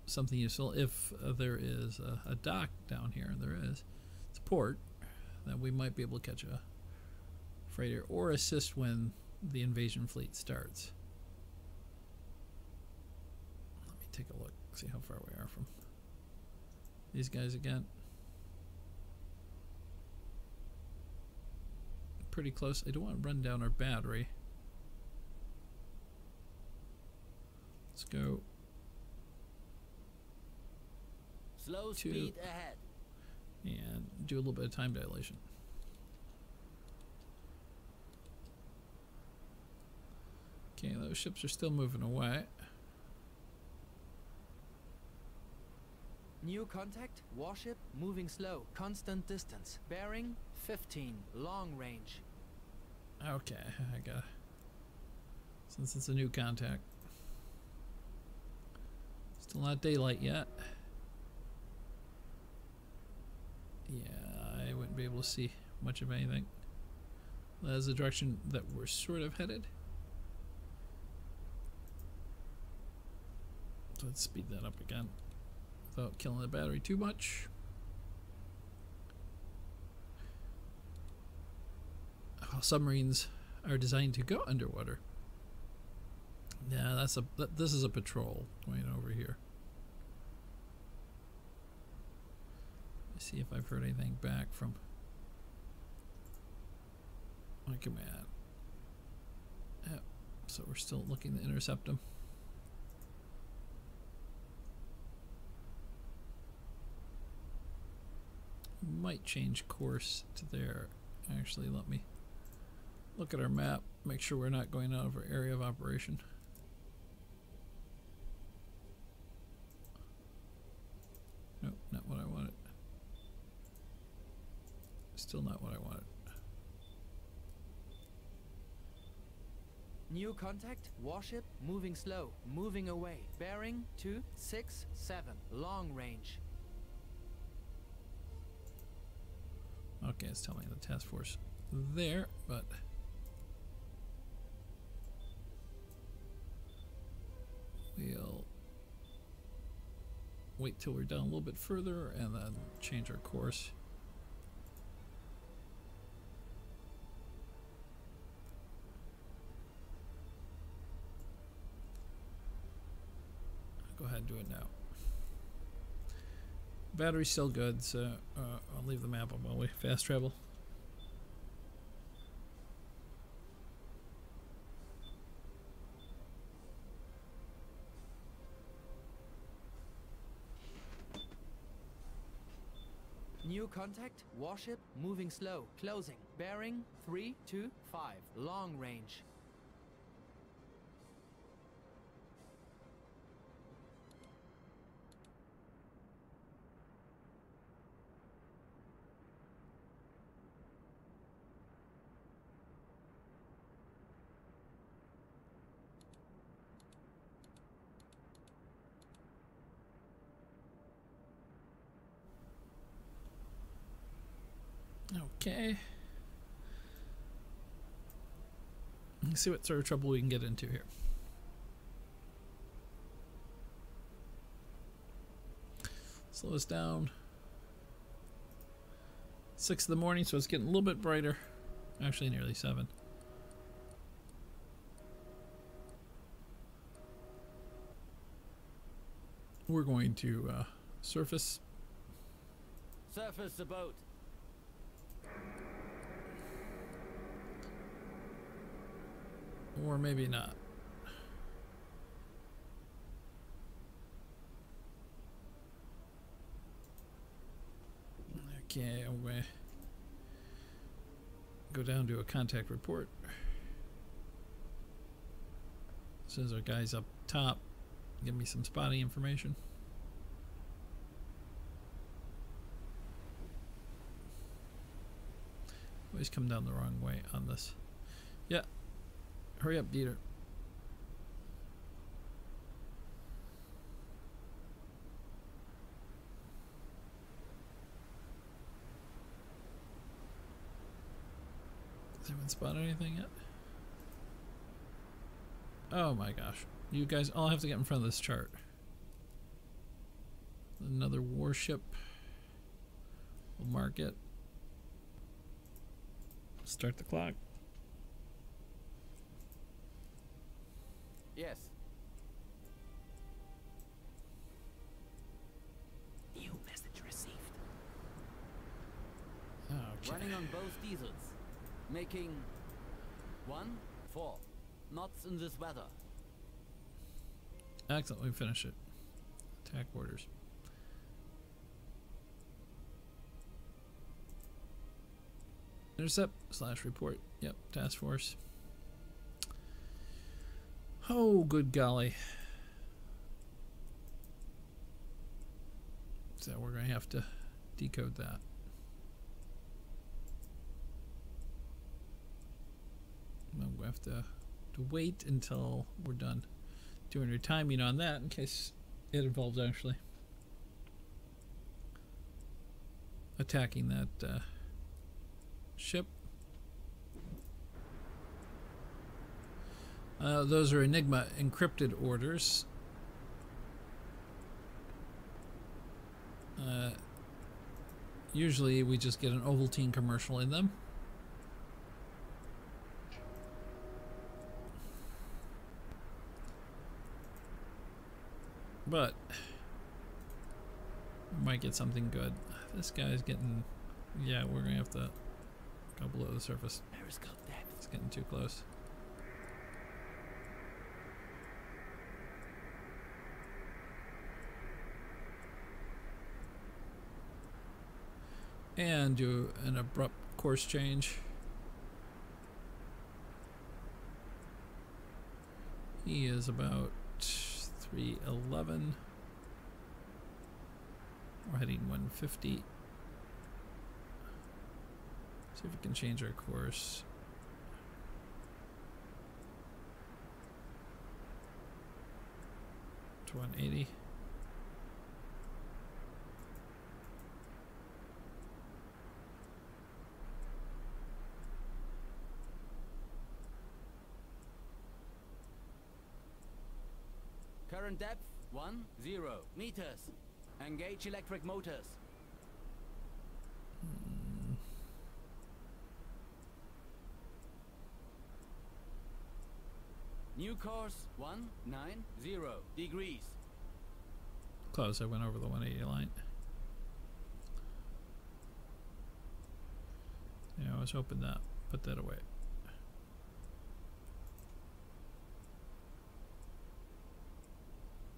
something useful. If there is a dock down here, and there is, it's a port, then we might be able to catch a freighter or assist when the invasion fleet starts. Let me take a look, see how far we are from these guys again. Pretty close. I don't want to run down our battery. Let's go. Slow speed ahead. And do a little bit of time dilation. Okay, those ships are still moving away. New contact, warship, moving slow, constant distance, bearing 15, long range. Okay, I got, since it's a new contact. Still not daylight yet. Yeah, I wouldn't be able to see much of anything. That is the direction that we're sort of headed. So let's speed that up again without killing the battery too much. How submarines are designed to go underwater. Yeah, this is a patrol going over here. Let's see if I've heard anything back from my command. Yep, so we're still looking to intercept them. Might change course to there. Actually, let me look at our map, make sure we're not going out of our area of operation. Nope, not what I wanted. Still not what I wanted. New contact, warship, moving slow, moving away, bearing 267, long range. Okay, it's telling me the task force there, but we'll wait till we're down a little bit further and then change our course. Go ahead and do it now. Battery's still good, so I'll leave the map up while we fast travel. New contact, warship, moving slow, closing, bearing 325, long range. Okay. Let's see what sort of trouble we can get into here. Slow us down. 6 in the morning, so it's getting a little bit brighter. Actually, nearly 7. We're going to surface. Surface the boat. Or maybe not. Okay, I'm going to go down to a contact report. As soon as our guy's up top, give me some spotting information. Always come down the wrong way on this. Yeah. Hurry up, Dieter. Has anyone spotted anything yet? Oh my gosh. You guys all have to get in front of this chart. Another warship. We'll mark it. Start the clock. Yes. New message received. Okay. Running on both diesels. Making 4 knots in this weather. Excellent, we finish it. Attack orders. Intercept / report. Yep, task force. Oh, good golly. So we're going to have to decode that. I'm going to have to wait until we're done doing your timing on that in case it involves actually attacking that ship. Those are Enigma encrypted orders. Usually we just get an Ovaltine commercial in them. But we might get something good. This guy's getting, yeah, we're gonna have to go below the surface. Periscope depth. It's getting too close. And do an abrupt course change. He is about 311. We're heading 150. See if we can change our course. To 180. Current depth 10 meters. Engage electric motors. New course 190 degrees. Close, I went over the 180 line. Yeah, I was hoping that. Put that away.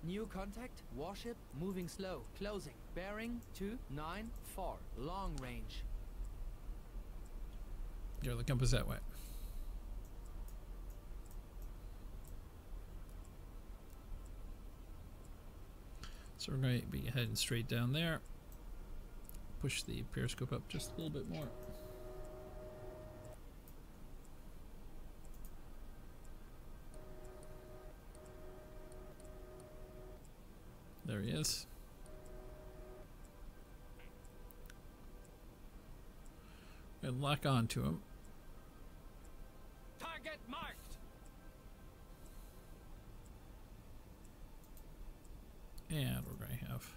New contact. Warship moving slow. Closing. Bearing 294. Long range. Gear the compass that way. So we're going to be heading straight down there. Push the periscope up just a little bit more. There he is. And lock on to him. Target marked. And we're going to have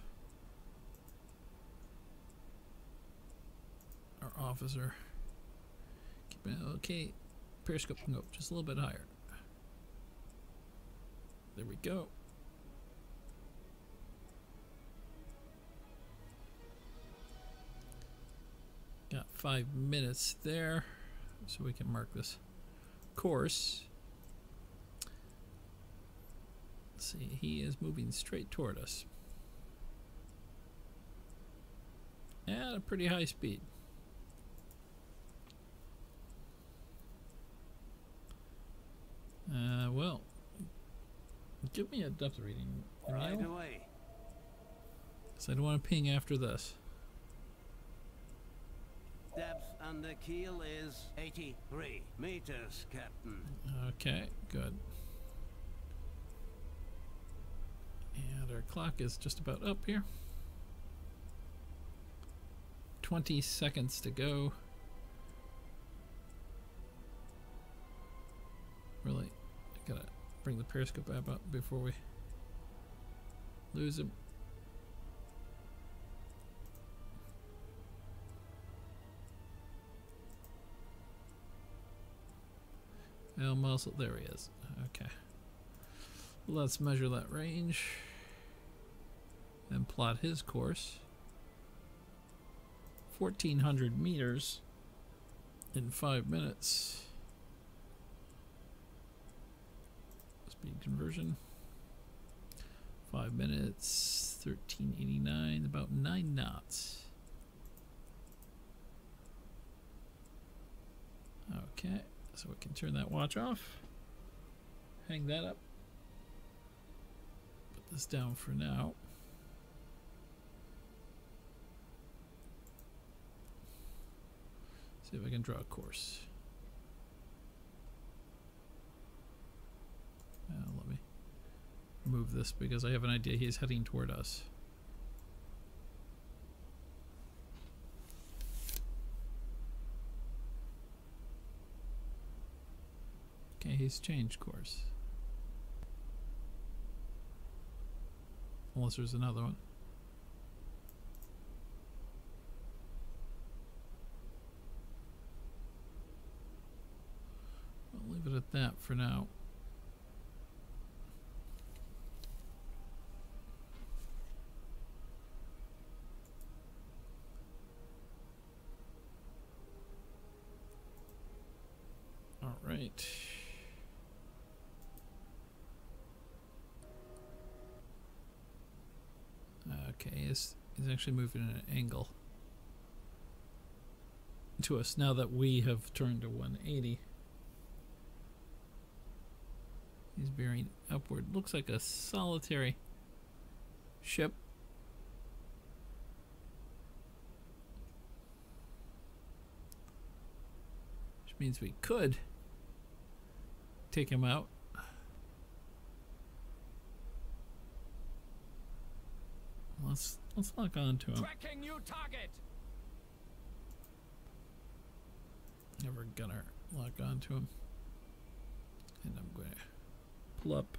our officer keep it okay. Periscope can go just a little bit higher. There we go. Got 5 minutes there, so we can mark this course. Let's see, he is moving straight toward us at a pretty high speed. Well, give me a depth reading, Right Emil, away. 'cause I don't want to ping after this. Depth under keel is 83 meters, Captain. Okay, good. And our clock is just about up here. 20 seconds to go. bring the periscope app up before we lose him. Well, muscle, there he is. Okay. Let's measure that range and plot his course. 1,400 meters in 5 minutes. Speed conversion. 5 minutes, 1389, about 9 knots. Okay, so we can turn that watch off. Hang that up. Put this down for now. See if I can draw a course. Let me move this because I have an idea he's heading toward us. Okay, he's changed course. Unless there's another one. I'll leave it at that for now. All right. Okay, he's actually moving at an angle to us now that we have turned to 180. He's bearing upward. Looks like a solitary ship. Which means we could take him out. Let's lock on to him. Tracking new target. Never gonna lock on to him. And I'm going to pull up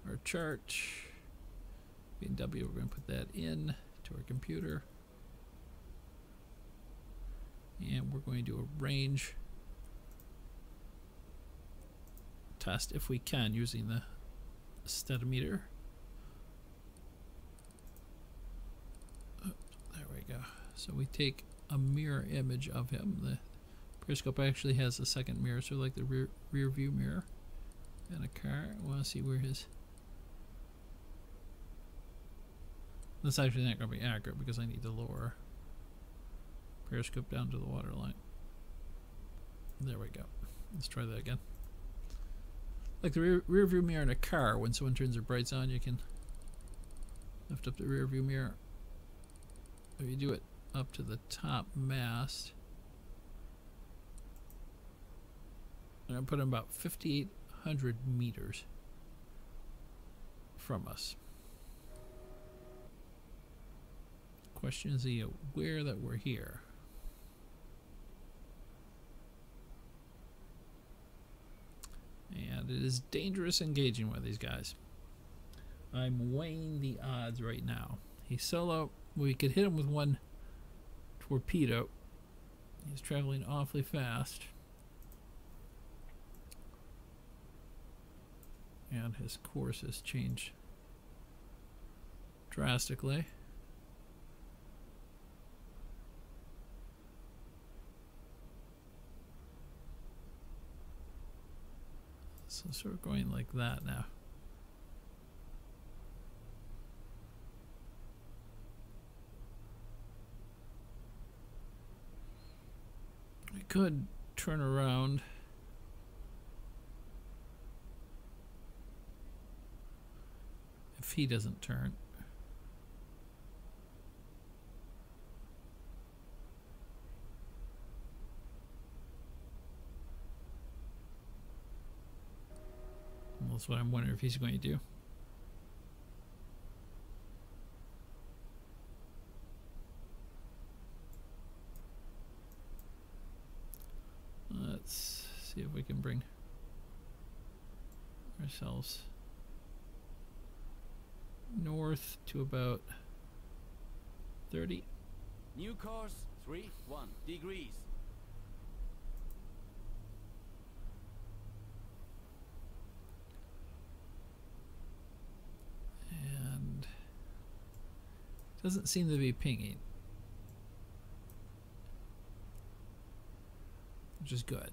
our chart. B&W, we're going to put that in to our computer. And we're going to do a range test if we can using the steadometer. Oh, there we go. So we take a mirror image of him. The periscope actually has a second mirror, so like the rear view mirror in a car. I want to see where his... That's actually not going to be accurate because I need to lower periscope down to the waterline. There we go. Let's try that again. Like the rear view mirror in a car, when someone turns their brights on, you can lift up the rear view mirror. If you do it up to the top mast, I'm going to put him about 5,800 meters from us. Question, is he aware that we're here? And it is dangerous engaging with these guys. I'm weighing the odds right now. He's solo. We could hit him with one torpedo. He's traveling awfully fast. And his course has changed drastically. So sort of going like that now. We could turn around. If he doesn't turn. Well, that's what I'm wondering if he's going to do. Let's see if we can bring ourselves north to about 30. New course 31 degrees. And doesn't seem to be pinging, which is good.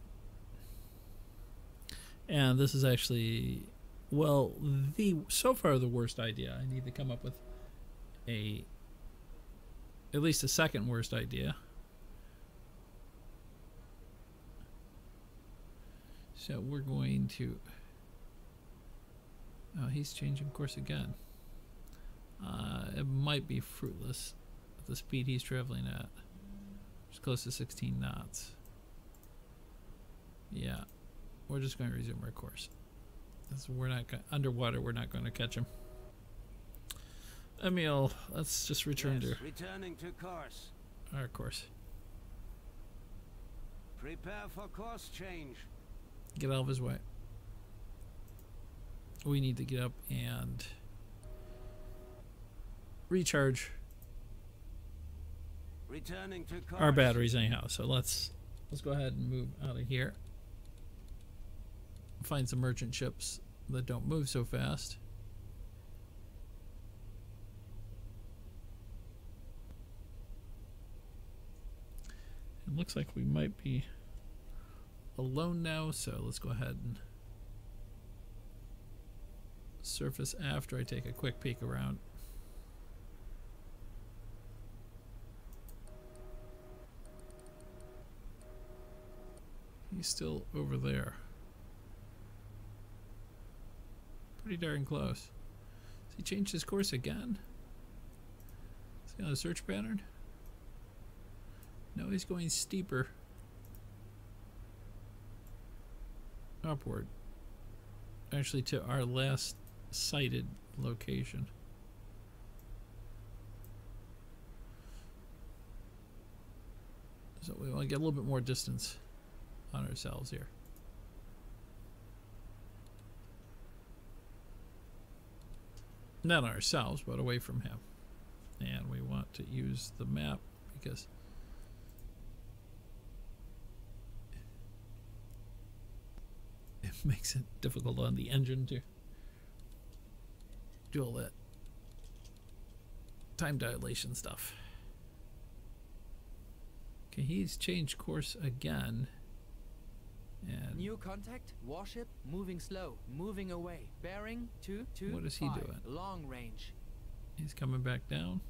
And this is actually, well, so far the worst idea. I need to come up with at least a second worst idea. So we're going to, oh, he's changing course again. It might be fruitless at the speed he's traveling at. It's close to 16 knots. Yeah, we're just going to resume our course. We're not underwater. We're not going to catch him. Emil, let's just return to returning to course. our course. Prepare for course change. Get out of his way. We need to get up and recharge Returning to course. our batteries anyhow. So let's go ahead and move out of here. Find some merchant ships that don't move so fast. It looks like we might be alone now, so let's go ahead and surface after I take a quick peek around. He's still over there. Pretty darn close. Has he changed his course again? Is he on a search pattern? No, he's going steeper upward. Actually, to our last sighted location. So we want to get a little bit more distance on ourselves here. Not on ourselves, but away from him. And we want to use the map because it makes it difficult on the engine to do all that time dilation stuff. Okay, he's changed course again. And New contact, warship, moving slow, moving away, bearing 225. What is he doing? Long range. he's coming back down.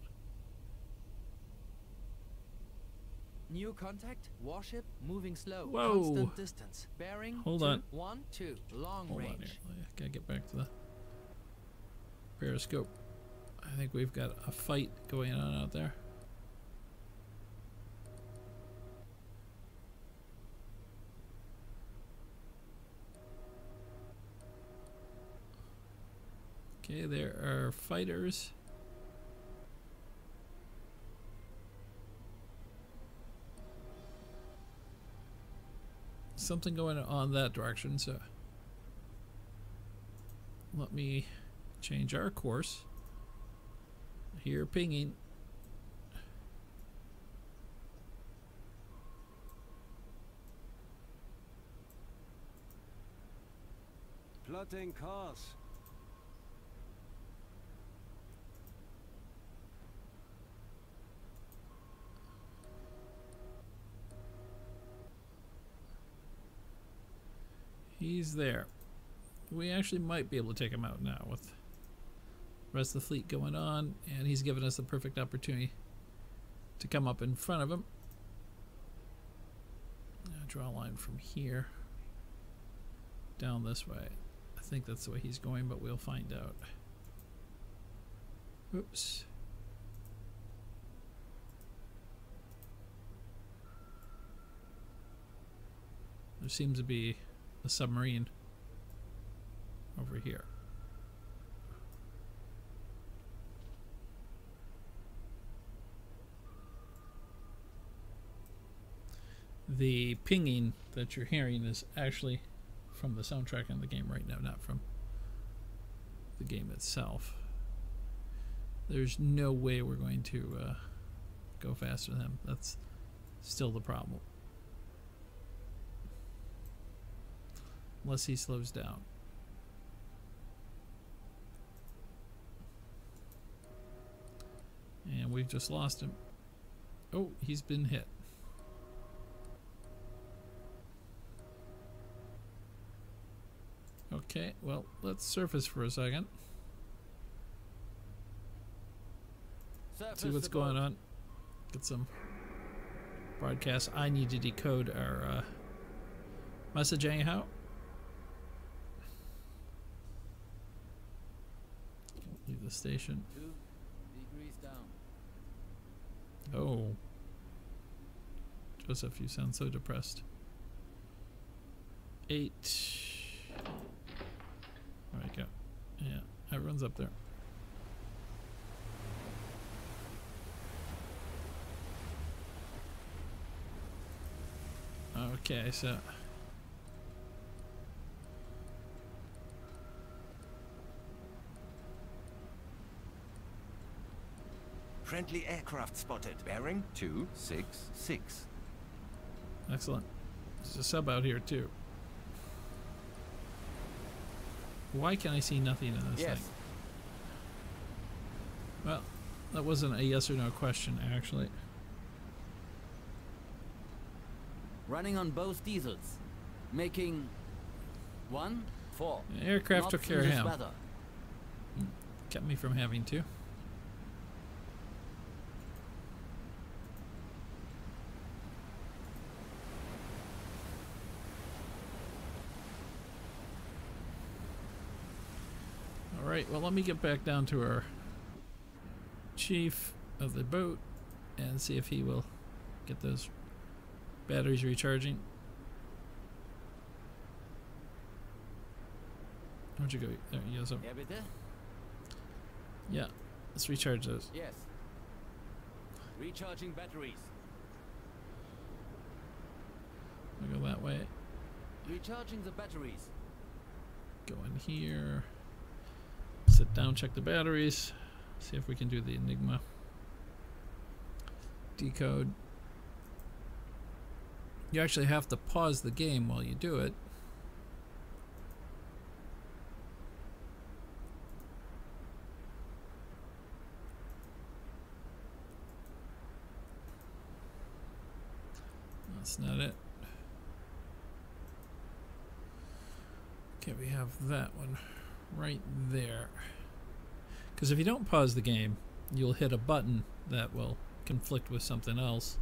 New contact, warship, moving slow, Whoa. constant distance, bearing Hold on. 212, long Hold on range. here. I gotta get back to the periscope. I think we've got a fight going on out there. Okay, there are fighters. Something going on that direction, so let me change our course. Here, pinging. Plotting course. He's there. We actually might be able to take him out now with the rest of the fleet going on, and he's given us the perfect opportunity to come up in front of him. I'll draw a line from here down this way. I think that's the way he's going, but we'll find out. Oops. There seems to be a submarine over here. The pinging that you're hearing is actually from the soundtrack in the game right now, not from the game itself. There's no way we're going to go faster than him. That's still the problem. Unless he slows down. And we've just lost him. Oh, he's been hit. Okay, well, let's surface for a second. See what's going on. Get some broadcast. I need to decode our message anyhow. Leave the station. 2 degrees down. Oh. Joseph, you sound so depressed. 8. There we go. Yeah, everyone's up there. Okay, so Friendly aircraft spotted. Bearing 266. excellent. There's a sub out here too. Why can I see nothing in this Yes. thing? Well, that wasn't a yes or no question, actually. Running on both diesels. Making 1, 4. The aircraft Not took through care of this him. weather. Kept me from having to. Alright, well, let me get back down to our chief of the boat and see if he will get those batteries recharging. Where'd you go? There he goes up. Ja, bitte? Yeah, let's recharge those. Yes. Recharging batteries. We'll go that way. Recharging the batteries. Go in here. Sit down, check the batteries. See if we can do the Enigma. Decode. You actually have to pause the game while you do it. That's not it. Okay, we have that one right there. Because if you don't pause the game, you'll hit a button that will conflict with something else.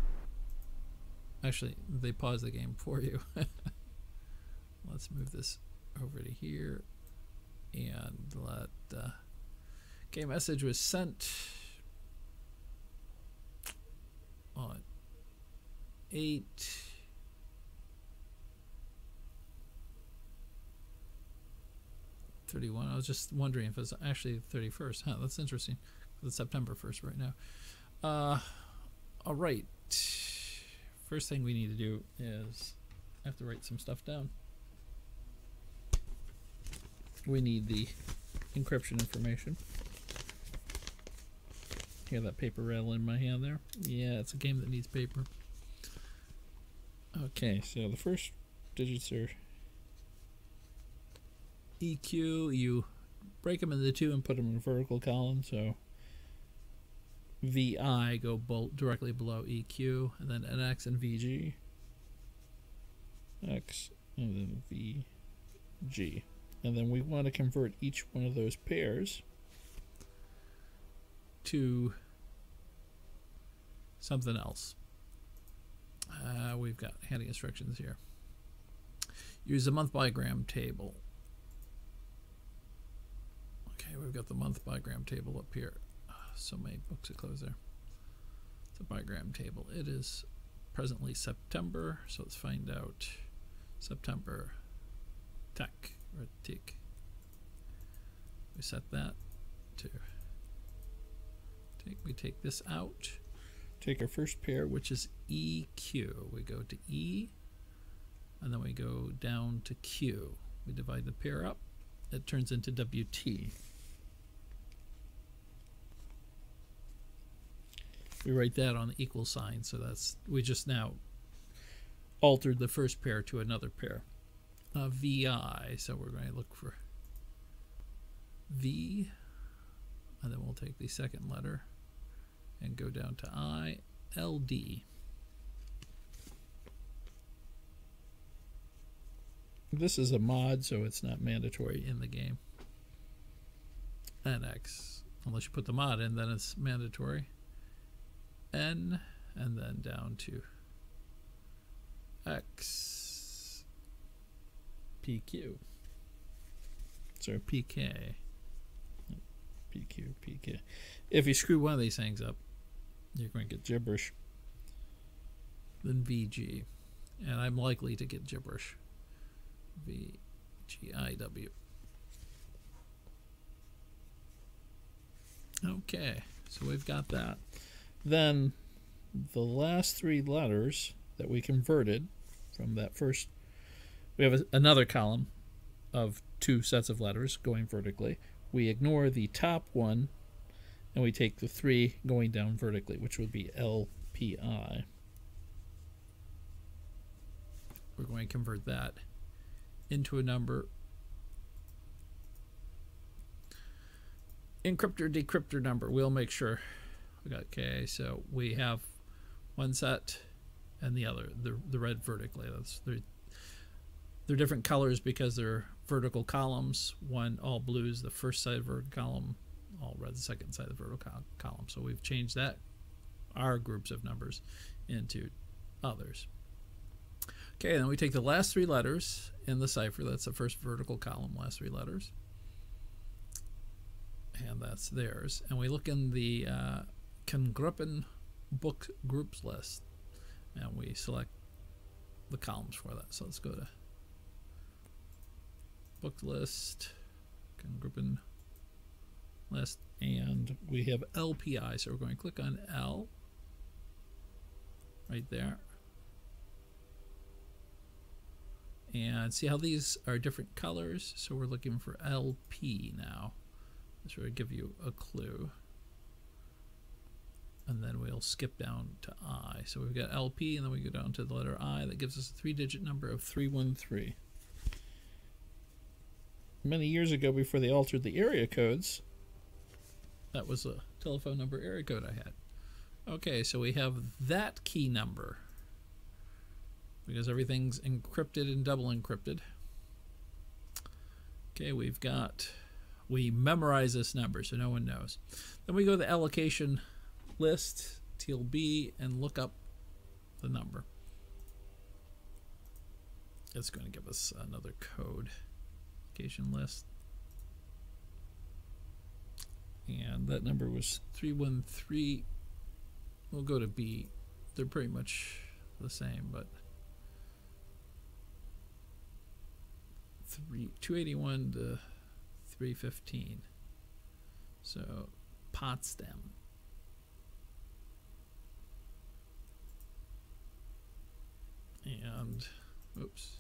Actually, they pause the game for you. Let's move this over to here. And let... okay, message was sent on 8/31. I was just wondering if it's actually the 31st. Huh, that's interesting. It's September 1st right now. All right. First thing we need to do is I have to write some stuff down. We need the encryption information. Hear that paper rattle in my hand there? Yeah, it's a game that needs paper. Okay, so the first digits are EQ. You break them into two and put them in a vertical column. So VI go directly below EQ, and then NX and VG. X and then VG. And then we want to convert each one of those pairs to something else. We've got handy instructions here. Use the month bigram table. Okay, we've got the month bigram table up here. So many books are closed there. It's a bigram table. It is presently September, so let's find out September tech or tick. We set that to take. We take this out. Take our first pair, which is EQ. We go to E, and then we go down to Q. We divide the pair up. It turns into WT. we write that on the equal sign. So that's, we just now altered the first pair to another pair. VI, so we're going to look for V, and then we'll take the second letter and go down to I, LD. This is a mod, so it's not mandatory in the game. NX, unless you put the mod in, then it's mandatory. N, and then down to X, PQ. So PK. PQ, PK. If you screw one of these things up, you're going to get gibberish. Then VG. And I'm likely to get gibberish. VGIW. Okay, so we've got that. Then the last three letters that we converted from that first, we have another column of two sets of letters going vertically. We ignore the top one and we take the three going down vertically, which would be LPI. We're going to convert that into a number. Encryptor, decryptor number. We'll make sure. We got K, so we have one set and the other, the red vertically. They're different colors because they're vertical columns. One all blue is the first side of the vertical column, all red the second side of the vertical column. So we've changed that, our groups of numbers, into others. Okay, then we take the last three letters in the cipher. That's the first vertical column, last three letters. And that's theirs. And we look in the Congruppen book groups list. And we select the columns for that. So let's go to book list, Congruppen list, and we have LPI. So we're going to click on L right there. And see how these are different colors? So we're looking for LP now. This will give you a clue. And then we'll skip down to I. So we've got LP, and then we go down to the letter I. That gives us a three-digit number of 313. Many years ago, before they altered the area codes, that was a telephone number area code I had. Okay, so we have that key number, because everything's encrypted and double encrypted. Okay, we memorize this number so no one knows. Then we go to the allocation list, TLB, and look up the number. It's going to give us another code. Allocation list. And that number was 313. We'll go to B. They're pretty much the same, but 281 to 315. So Potsdam. And oops,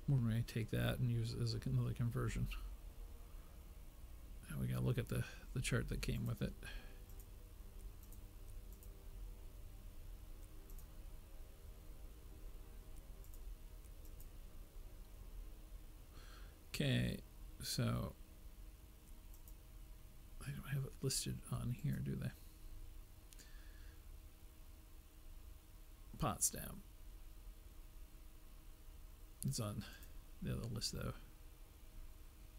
we're going to take that and use it as another conversion. And we got to look at the chart that came with it. Okay, so I don't have it listed on here, do they? Potsdam. It's on the other list though.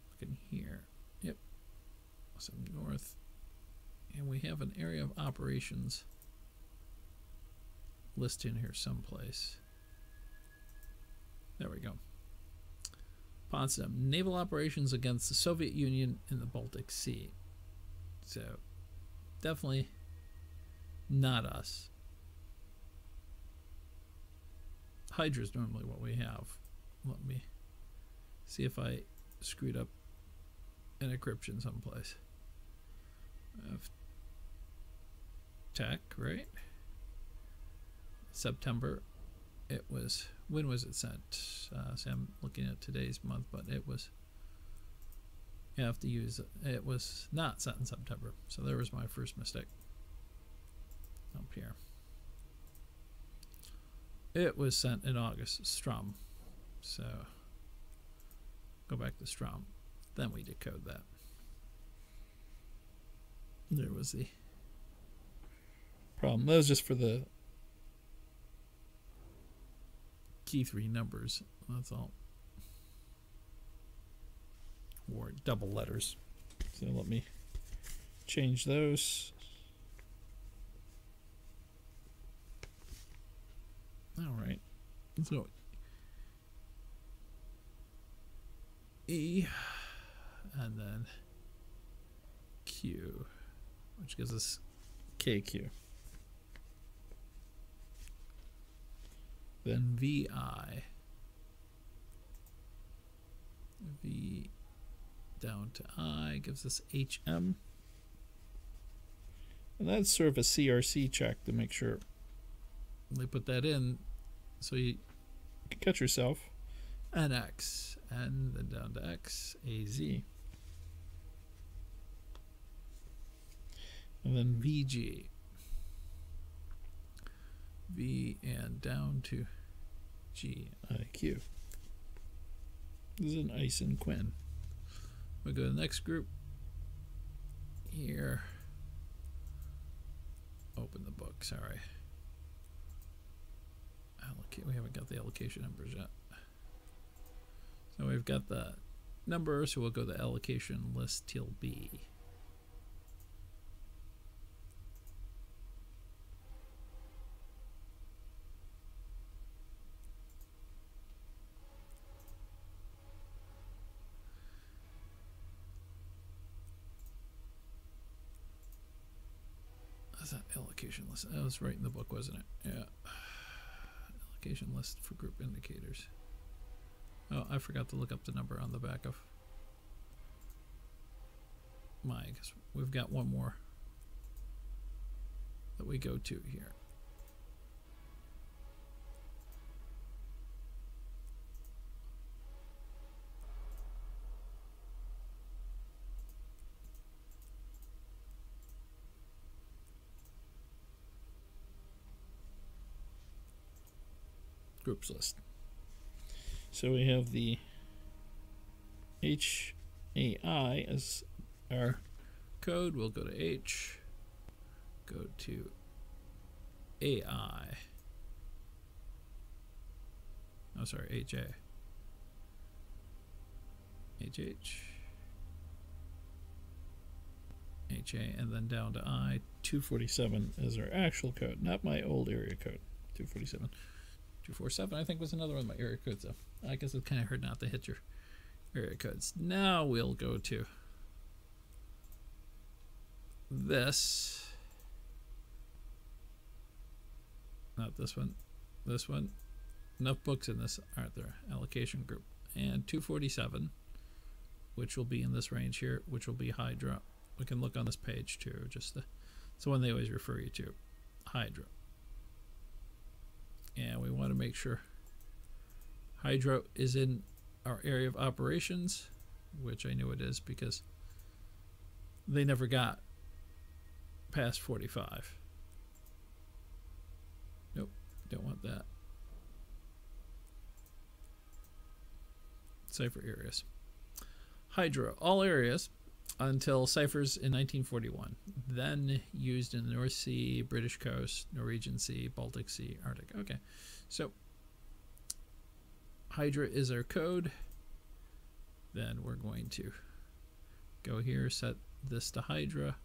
Look in here. Yep. Some north. And we have an area of operations listed in here someplace. There we go. Potsdam. Naval operations against the Soviet Union in the Baltic Sea. So definitely not us. Hydra is normally what we have. Let me see if I screwed up an encryption someplace. Tech, right? September. It was, when was it sent? So I'm looking at today's month, but it was You have to use it. It was not sent in September, so there was my first mistake. Up here. It was sent in August, Strom. So go back to Strom. Then we decode that. There was the problem. That was just for the key 3 numbers. That's all. Or double letters. So let me change those. All right. So E and then Q, which gives us KQ. Then VI. V down to I gives us HM. And that's sort of a CRC check to make sure they put that in so you can catch yourself. And X, and then down to X, AZ. And then VG. V and down to GIQ. This is an Ice and Quinn. We'll go to the next group. Here. Open the book, sorry. Allocate. We haven't got the allocation numbers yet. So we've got the number, so we'll go to allocation list till B. That's that allocation list. That was right in the book, wasn't it? Yeah. Allocation list for group indicators. Oh, I forgot to look up the number on the back of my, because we've got one more that we go to here. Groups list. So we have the HAI as our code. We'll go to H, go to AI. Oh, sorry, HA. HH. HA, and then down to I. 247 is our actual code, not my old area code. 247. 247, I think, was another one of my area codes, though. I guess it's kind of hard not to hit your area codes. Now we'll go to this. Not this one. This one. Enough books in this, aren't there? Allocation group. And 247, which will be in this range here, which will be Hydra. We can look on this page, too. Just it's the one they always refer you to. Hydra. And we want to make sure Hydro is in our area of operations, which I knew it is because they never got past 45. Nope, don't want that. Cipher areas. Hydro, all areas until ciphers in 1941, then used in the North Sea, British coast, Norwegian Sea, Baltic Sea, Arctic. Okay, so Hydra is our code. Then we're going to go here, set this to Hydra.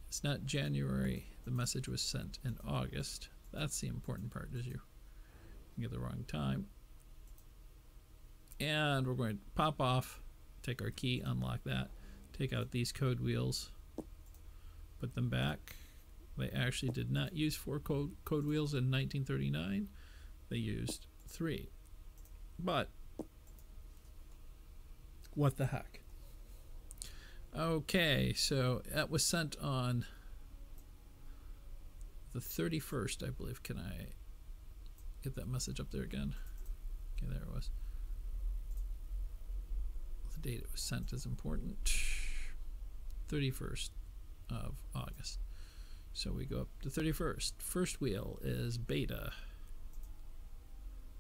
It's not January. The message was sent in August. That's the important part, is you get the wrong time. And we're going to pop off, take our key, unlock that. Take out these code wheels, put them back. They actually did not use 4 code wheels in 1939. They used 3. But what the heck? Okay, so that was sent on the 31st, I believe. Can I get that message up there again? Okay, there it was. The date it was sent is important. 31st of August. So we go up to 31st. First wheel is beta.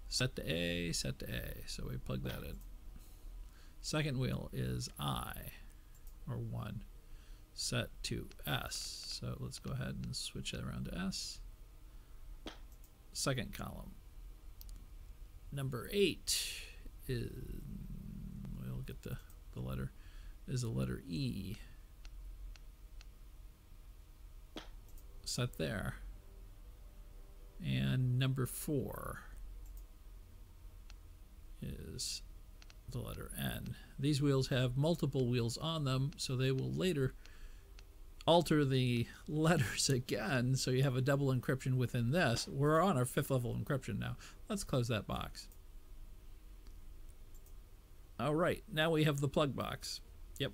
Set to A, set to A. So we plug that in. Second wheel is I, or 1. Set to S. So let's go ahead and switch that around to S. Second column. Number 8 is, we'll get the letter, is the letter E. Set there. And number 4 is the letter N. These wheels have multiple wheels on them, so they will later alter the letters again, so you have a double encryption within this. We're on our 5th level encryption now. Let's close that box. Alright, now we have the plug box. Yep,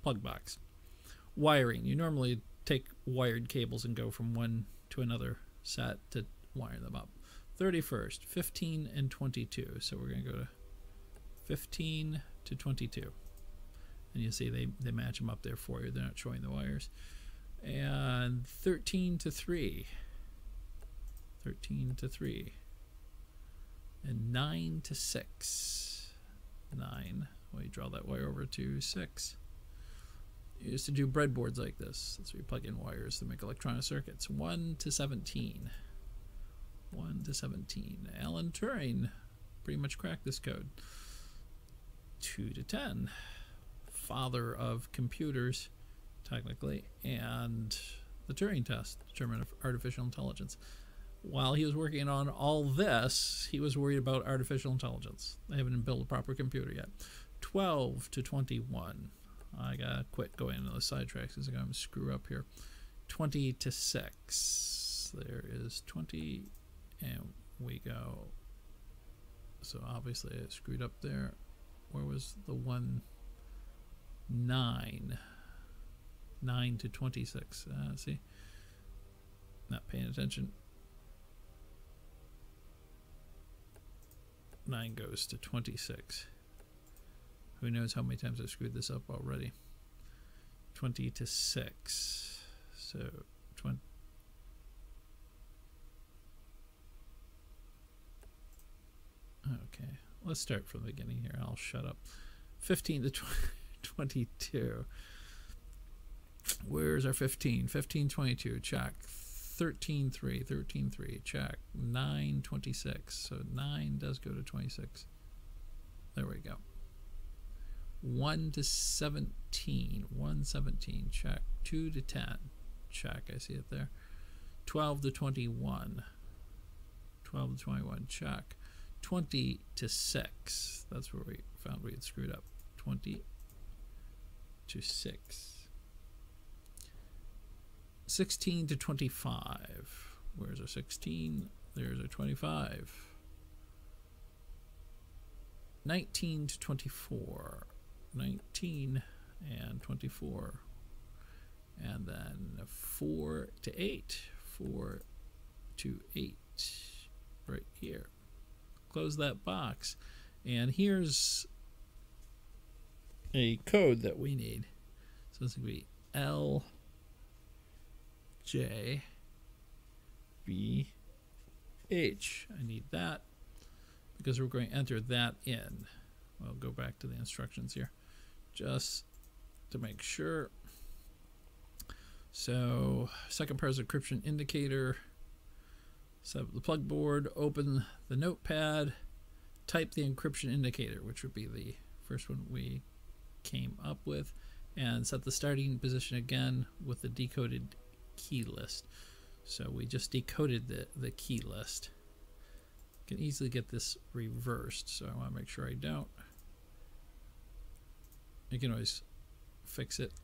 plug box. Wiring. You normally take wired cables and go from one to another set to wire them up. 31st, 15 and 22. So we're going to go to 15 to 22. And you see they match them up there for you. They're not showing the wires. And 13 to 3. 13 to 3. And 9 to 6. 9. Well, you draw that wire over to 6. You used to do breadboards like this. That's where you plug in wires to make electronic circuits. 1 to 17. 1 to 17. Alan Turing pretty much cracked this code. 2 to 10. Father of computers, technically, and the Turing test, determinant of artificial intelligence. While he was working on all this, he was worried about artificial intelligence. They haven't built a proper computer yet. 12 to 21. I gotta quit going into those sidetracks because I'm gonna screw up here. 20 to 6. There is 20, and we go. So obviously I screwed up there. Where was the 1? 9 to 26. See, not paying attention. 9 goes to 26. Who knows how many times I've screwed this up already. 20 to 6. So 20. Okay, let's start from the beginning here. I'll shut up. 15 to 22. Where's our 15? 15, 22. Check. 13, 3. 13, 3. Check. 9, 26. So 9 does go to 26. There we go. 1 to 17. 1, 17. Check. 2 to 10. Check. I see it there. 12 to 21. 12 to 21. Check. 20 to 6. That's where we found we had screwed up. 20 to 6. 16 to 25. Where's our 16? There's our 25. 19 to 24. 19 and 24. And then 4 to 8. 4 to 8. Right here. Close that box. And here's a code that we need. So it's going to be L J B H. I need that because we're going to enter that in. I'll go back to the instructions here just to make sure. So second part is encryption indicator. Set up the plug board, open the notepad, type the encryption indicator, which would be the first one we came up with, and set the starting position again with the decoded key list. So we just decoded the key list. Can easily get this reversed, so I want to make sure I don't. You can always fix it.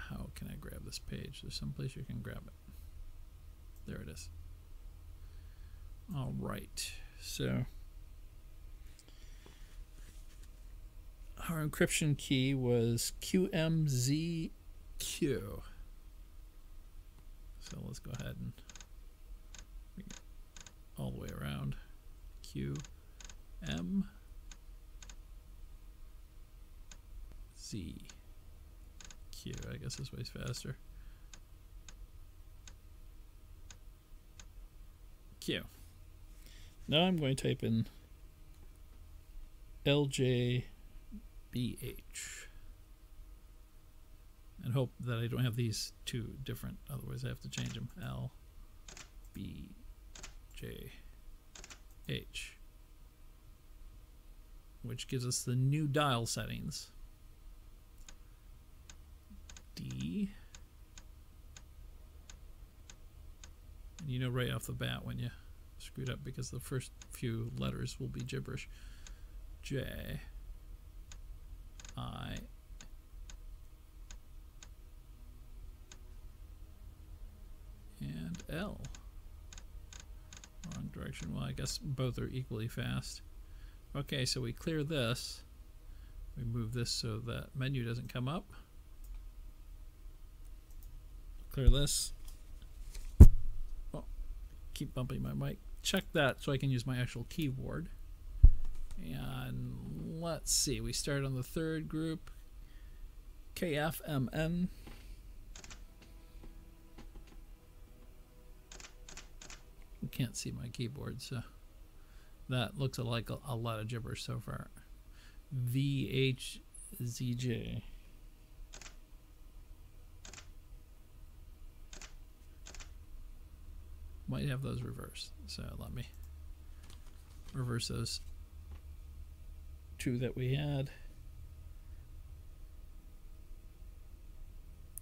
How can I grab this page? There's some place you can grab it. There it is. All right, so our encryption key was QMZQ. So let's go ahead and bring it all the way around. QMZQ. Z. Q. I guess this way's faster. Q. Now I'm going to type in LJBH and hope that I don't have these two different, otherwise I have to change them. LBJH, which gives us the new dial settings. D. And you know right off the bat when you screwed up because the first few letters will be gibberish. J. I. And L. Wrong direction. Well, I guess both are equally fast. Okay, so we clear this. We move this so that menu doesn't come up. Clear this. Oh, keep bumping my mic. Check that so I can use my actual keyboard. And let's see, we start on the third group. KFMN. You can't see my keyboard, so that looks like a lot of gibberish so far. VHZJ. Might have those reversed, so let me reverse those two that we had.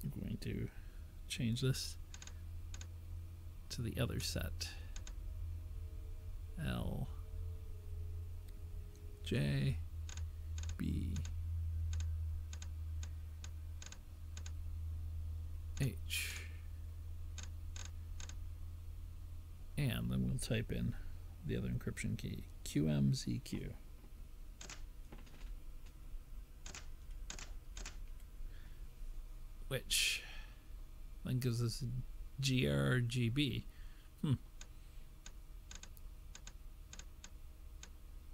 I'm going to change this to the other set. L J B H, and then we'll type in the other encryption key, QMZQ. Which then gives us GRGB.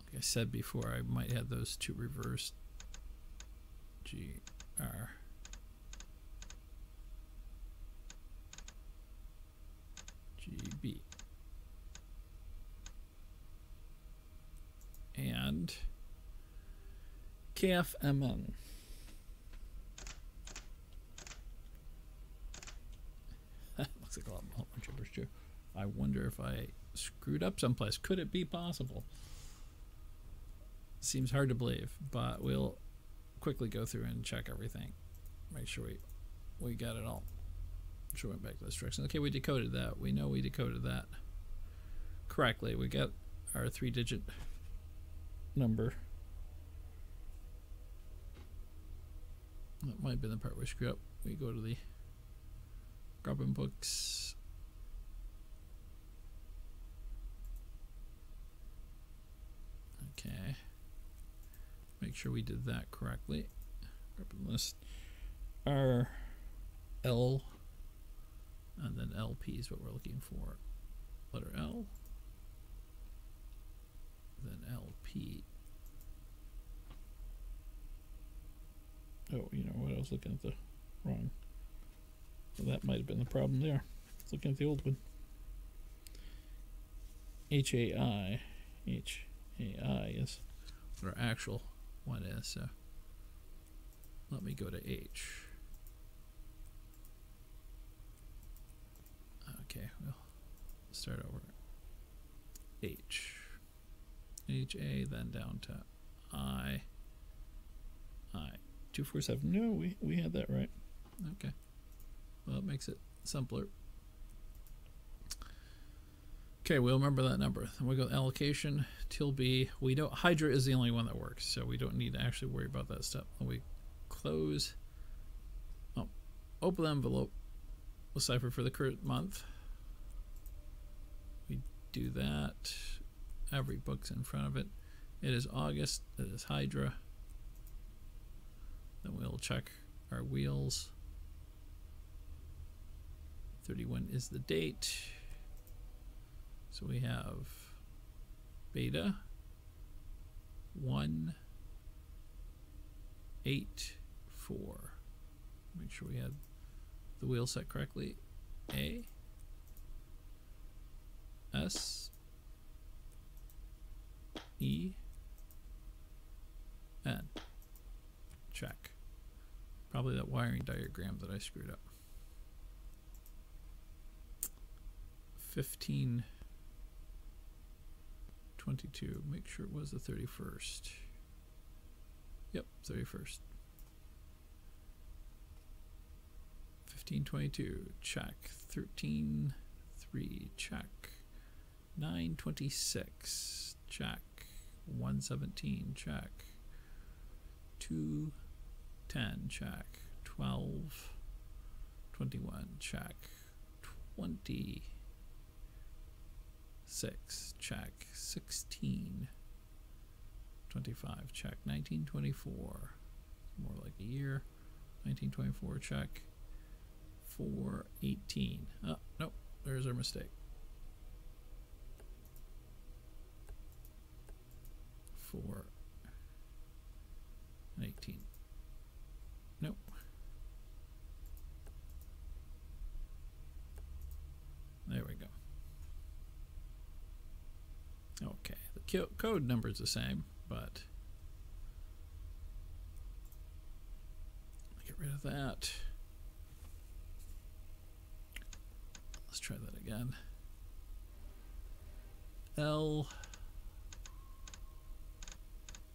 Like I said before, I might have those two reversed. GRGB. And KFMN. Looks like a lot more gibberish too. I wonder if I screwed up someplace. Could it be possible? Seems hard to believe, but we'll quickly go through and check everything. Make sure we got it all. Sure, went back to the instructions. Okay, we decoded that. We know we decoded that correctly. We got our 3-digit number. That might have been the part we screwed up. We go to the Grubbin books. Okay. Make sure we did that correctly. Grubbin list. R L and then LP is what we're looking for. Letter L. Then LP. Oh, you know what? I was looking at the wrong. Well, that might have been the problem there. I was looking at the old one. HAI. HAI is what our actual one is. So let me go to H. Okay, we'll start over. H. HA, then down to I. 247. No, we had that right. Okay. Well, it makes it simpler. Okay, we'll remember that number. Then we go allocation, TLB. We don't. Hydra is the only one that works, so we don't need to actually worry about that step. Then we close. Oh, open the envelope. We'll cipher for the current month. We do that. Every book's in front of it. It is August. It is Hydra. Then we'll check our wheels. 31 is the date. So we have beta 1 8 4. Make sure we had the wheel set correctly. A, S, E, N. Check. Probably that wiring diagram that I screwed up. 1522. Make sure it was the 31st. Yep, 31st. 1522. Check. 13:3. Check. 9:26. Check. 1:17. Check. 2:10. Check. 12:21. Check. 26. Check. 16:25. Check. 1924. More like a year. 1924. Check. 4:18. Oh, nope. There's our mistake. 4:18. Nope. There we go. Okay, the code number is the same, but get rid of that. Let's try that again. L.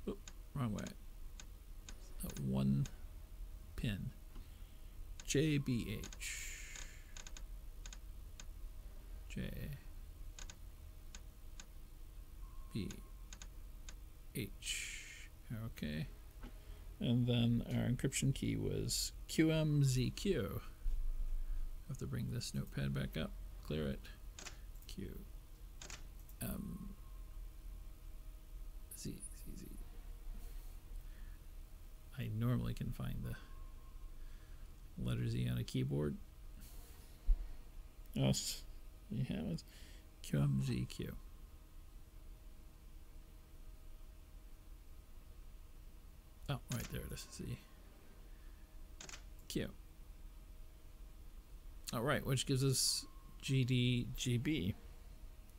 Oop, wrong way. One pin. JBH. JBH. Okay. And then our encryption key was QMZQ. Have to bring this notepad back up. Clear it. QMZZ. I normally can find the letter Z on a keyboard. Oh, yeah, it's QMZQ. Oh, right there it is. Z. Q. All right, which gives us GDGB.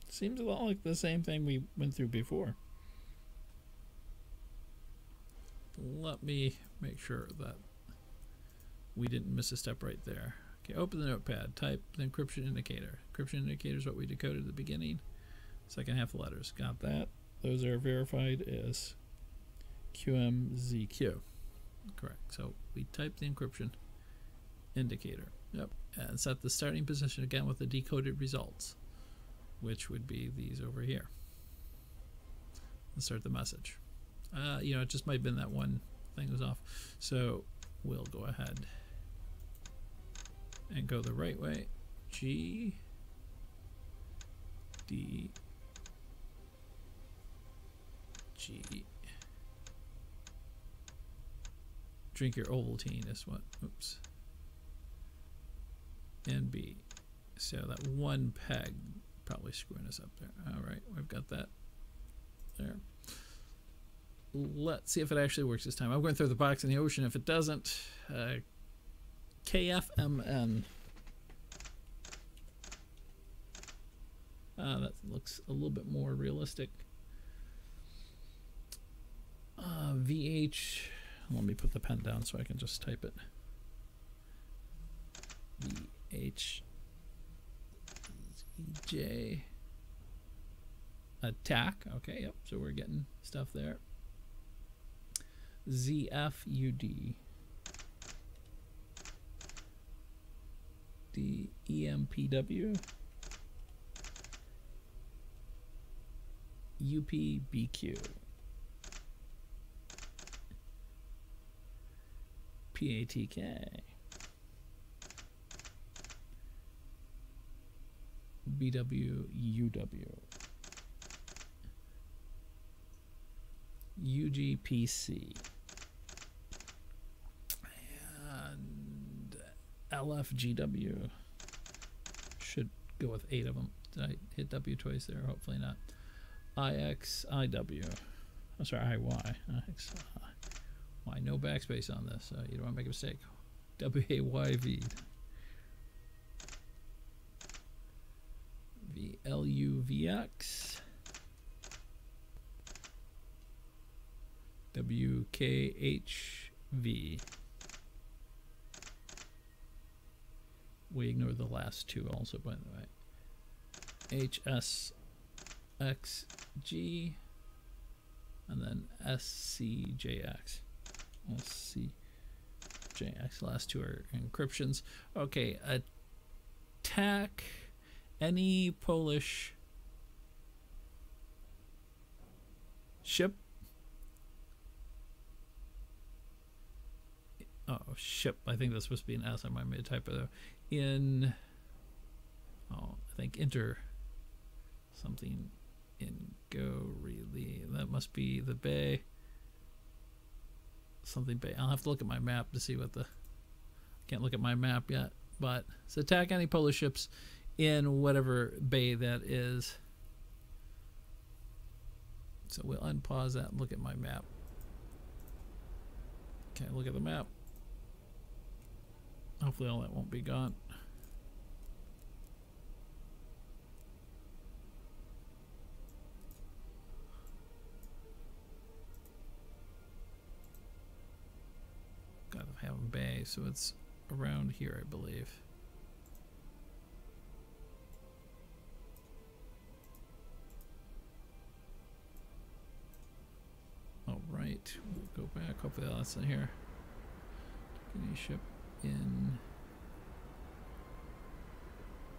Seems a lot like the same thing we went through before. Let me make sure that we didn't miss a step right there. Okay, open the notepad, type the encryption indicator. Encryption indicator is what we decoded at the beginning. Second half of letters. Got that. Those are verified as QMZQ. Correct. So we type the encryption indicator. Yep. And set the starting position again with the decoded results, which would be these over here. Let's start the message. You know, it just might have been that one thing was off. So we'll go ahead and go the right way. G D G. Drink your Ovaltine is what. Oops. And B. So that one peg probably screwing us up there. All right, we've got that there. Let's see if it actually works this time. I'm going to throw the box in the ocean. If it doesn't, KFMN. That looks a little bit more realistic. VH. Let me put the pen down so I can just type it. VH. J. Attack. Okay, yep. So we're getting stuff there. ZFUD. DEMPW. UPBQ. PATK. BWUW. UGPC. And LFGW. Should go with 8 of them. Did I hit W twice there? Hopefully not. IXIW. I'm sorry, IY. IXI. Why no backspace on this? You don't want to make a mistake. WAYV. VLUVX. WKHV. We ignore the last two also, by the way. HSXG. And then SCJX. SCJX. Last two are encryptions. Okay, attack any Polish ship. Oh, ship. I think that's supposed to be an S. I might have made a typo though. In, oh, I think enter something in go really. That must be the bay. Something bay. I'll have to look at my map to see what the. Can't look at my map yet, but it's attack any Polish ships in whatever bay that is. So we'll unpause that and look at my map. Okay, look at the map. Hopefully all that won't be gone. Gotta have a bay, so it's around here, I believe. All right, we'll go back. Hopefully that's in here. Any ship in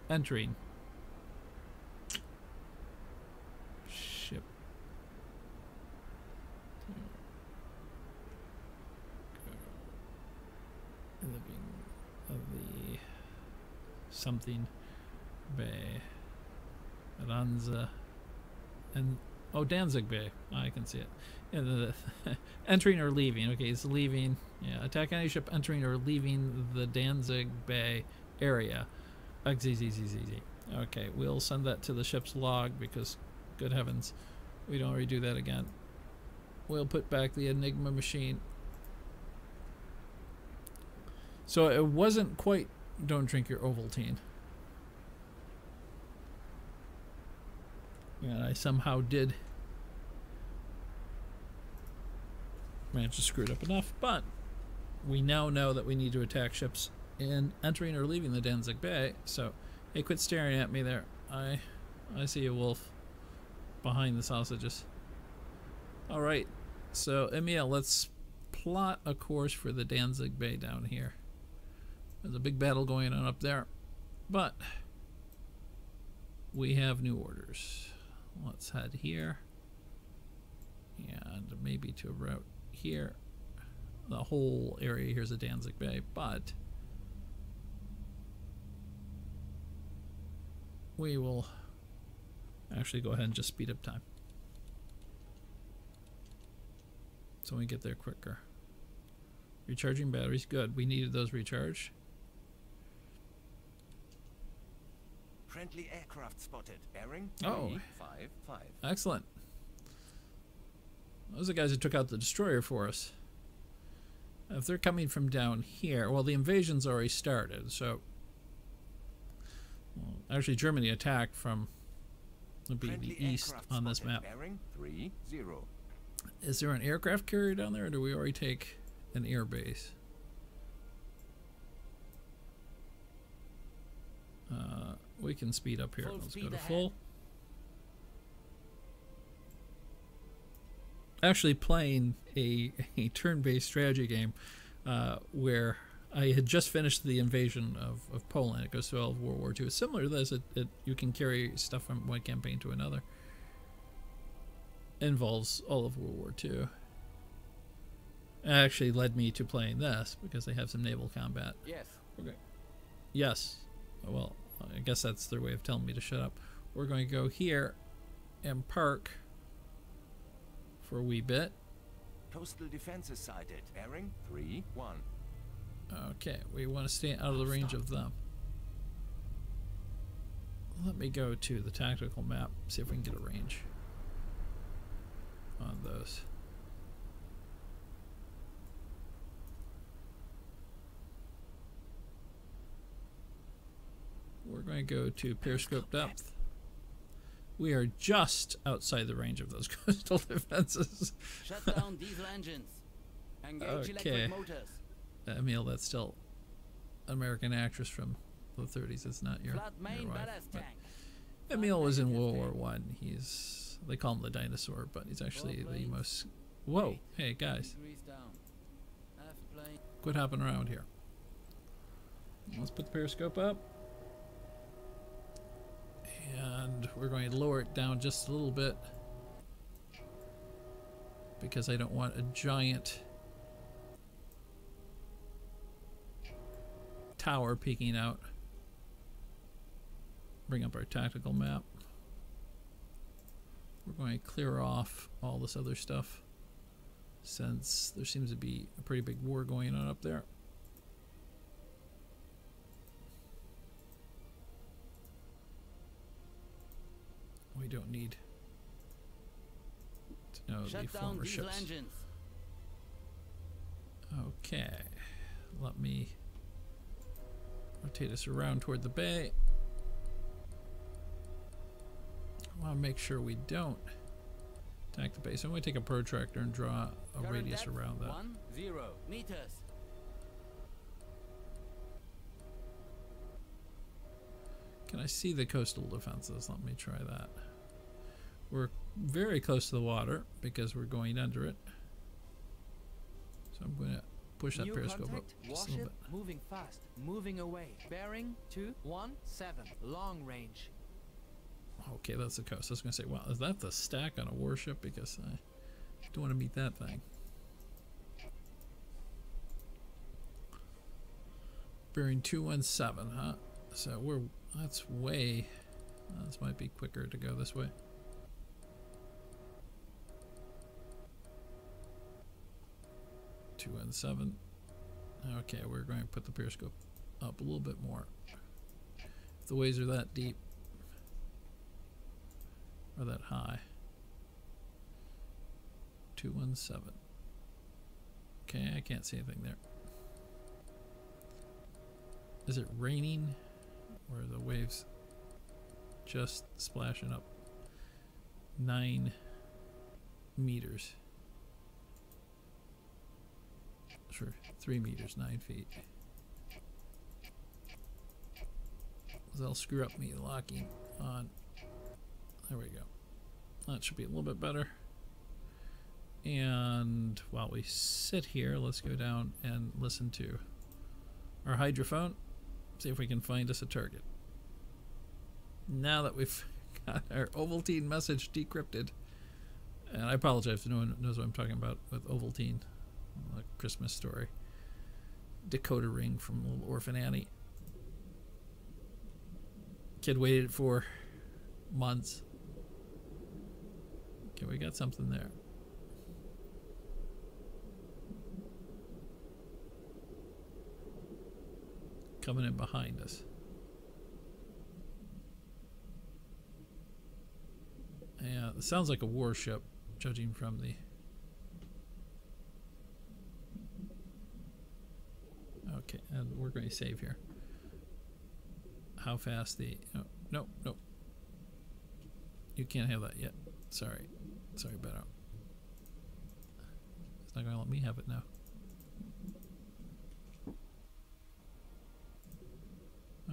entering ship living of the something bay Ranza and oh, Danzig Bay. I can see it. Yeah, the entering or leaving. Okay, it's leaving. Yeah, attack any ship entering or leaving the Danzig Bay area. Okay, we'll send that to the ship's log because, good heavens, we don't redo that again. We'll put back the Enigma machine. So it wasn't quite don't drink your Ovaltine. And I somehow did manage to screw it up enough, but we now know that we need to attack ships in entering or leaving the Danzig Bay. So, hey, quit staring at me there. I see a wolf behind the sausages. All right, so Emil, let's plot a course for the Danzig Bay down here. There's a big battle going on up there, but we have new orders. Let's head here and maybe to a route here. The whole area here is a Danzig Bay, but we will actually go ahead and just speed up time so we get there quicker. Recharging batteries, good. We needed those recharged. Friendly aircraft spotted. Bearing 355. Excellent. Those are the guys who took out the destroyer for us. If they're coming from down here, well, the invasion's already started, so well, actually Germany attacked from would be the east on this map. Bearing 30. Is there an aircraft carrier down there, or do we already take an air base? We can speed up here. Let's go to full. Actually playing a turn-based strategy game where I had just finished the invasion of Poland. It goes through all of World War II. It's similar to this. You can carry stuff from one campaign to another. It involves all of World War II. It actually led me to playing this because they have some naval combat. Yes. Okay. Yes. Well, I guess that's their way of telling me to shut up. We're going to go here and park for a wee bit. Coastal defenses sighted. Bearing 31. Okay, we want to stay out of the range of them. Let me go to the tactical map, see if we can get a range on those. we're going to go to periscope depth. We are just outside the range of those coastal defenses. Shut down diesel engines. Engage Okay. electric motors. Emil, that's still an American actress from the 30s. It's not your Flood main wife. ballast But tank. Emil was in World War One. They call him the dinosaur, but he's actually the most. Whoa! Hey guys, Degrees down. F-plane. quit hopping around here. Let's put the periscope up. And we're going to lower it down just a little bit because I don't want a giant tower peeking out. Bring up our tactical map. We're going to clear off all this other stuff since there seems to be a pretty big war going on up there. We don't need to know the Shut down former diesel ships. engines. Okay, let me rotate us around toward the bay. I want to make sure we don't attack the bay, so I'm going to take a protractor and draw a Current radius depth, around that. 10 meters. Can I see the coastal defenses? Let me try that. We're very close to the water because we're going under it. So I'm going to push that New periscope contact. up just a little Warship bit. moving fast, moving away. Bearing 217. Long range. Okay, that's the coast. I was going to say, wow, is that the stack on a warship? Because I don't want to meet that thing. Bearing 217, huh? So that's way, this might be quicker to go this way. Two and 7. Okay, we're going to put the periscope up a little bit more. If the waves are that deep or that high. 217. Okay, I can't see anything there. Is it raining or are the waves just splashing up 9 meters? Sure, 3 meters, 9 feet. They'll screw up me locking on. There we go. That should be a little bit better. And while we sit here, let's go down and listen to our hydrophone. See if we can find us a target. Now that we've got our Ovaltine message decrypted, and I apologize if no one knows what I'm talking about with Ovaltine, a Christmas story. Decoder ring from Little Orphan Annie. Kid waited for months. Okay, we got something there. Coming in behind us. Yeah, it sounds like a warship, judging from the... Okay, and we're going to save here. How fast the... Oh, no, no. You can't have that yet. Sorry. Sorry, Beto. It's not going to let me have it now.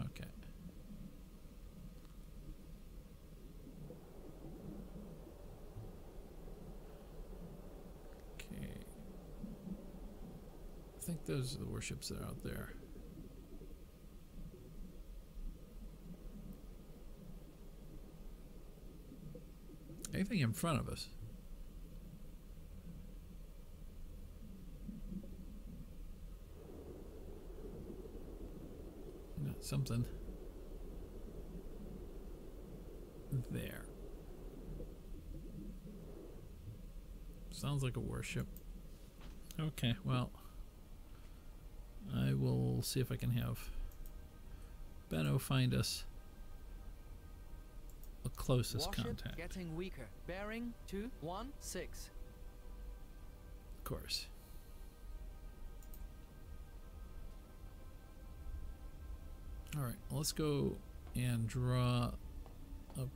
Okay. Okay. I think those are the warships that are out there. Anything in front of us? Got something there. Sounds like a warship. Okay, well, I will see if I can have Benno find us a closest Warship contact. getting weaker. Bearing 216. Of course. All right, let's go and draw up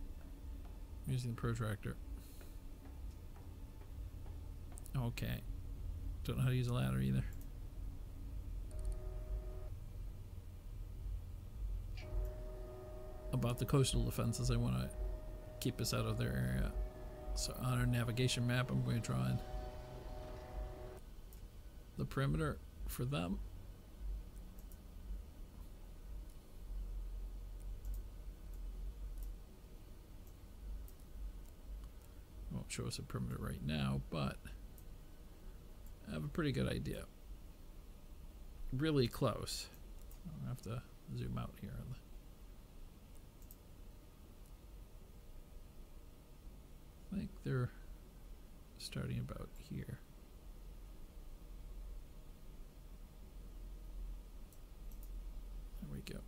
using the protractor. Okay. Don't know how to use a ladder either. About the coastal defenses, I want to keep us out of their area. So on our navigation map, I'm going to draw in the perimeter for them. Won't show us a perimeter right now, but I have a pretty good idea. Really close. I'll have to zoom out here. I think they're starting about here. There we go.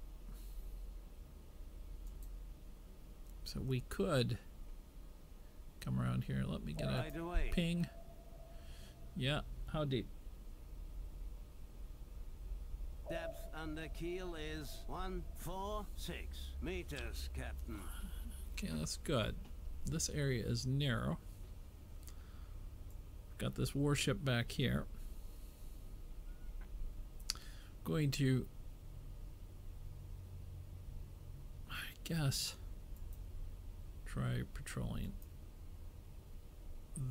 So we could come around here. Let me get a ping. Yeah, how deep? Depth under keel is 146 meters, Captain. Okay, that's good. This area is narrow. Got this warship back here. Going to, I guess, try patrolling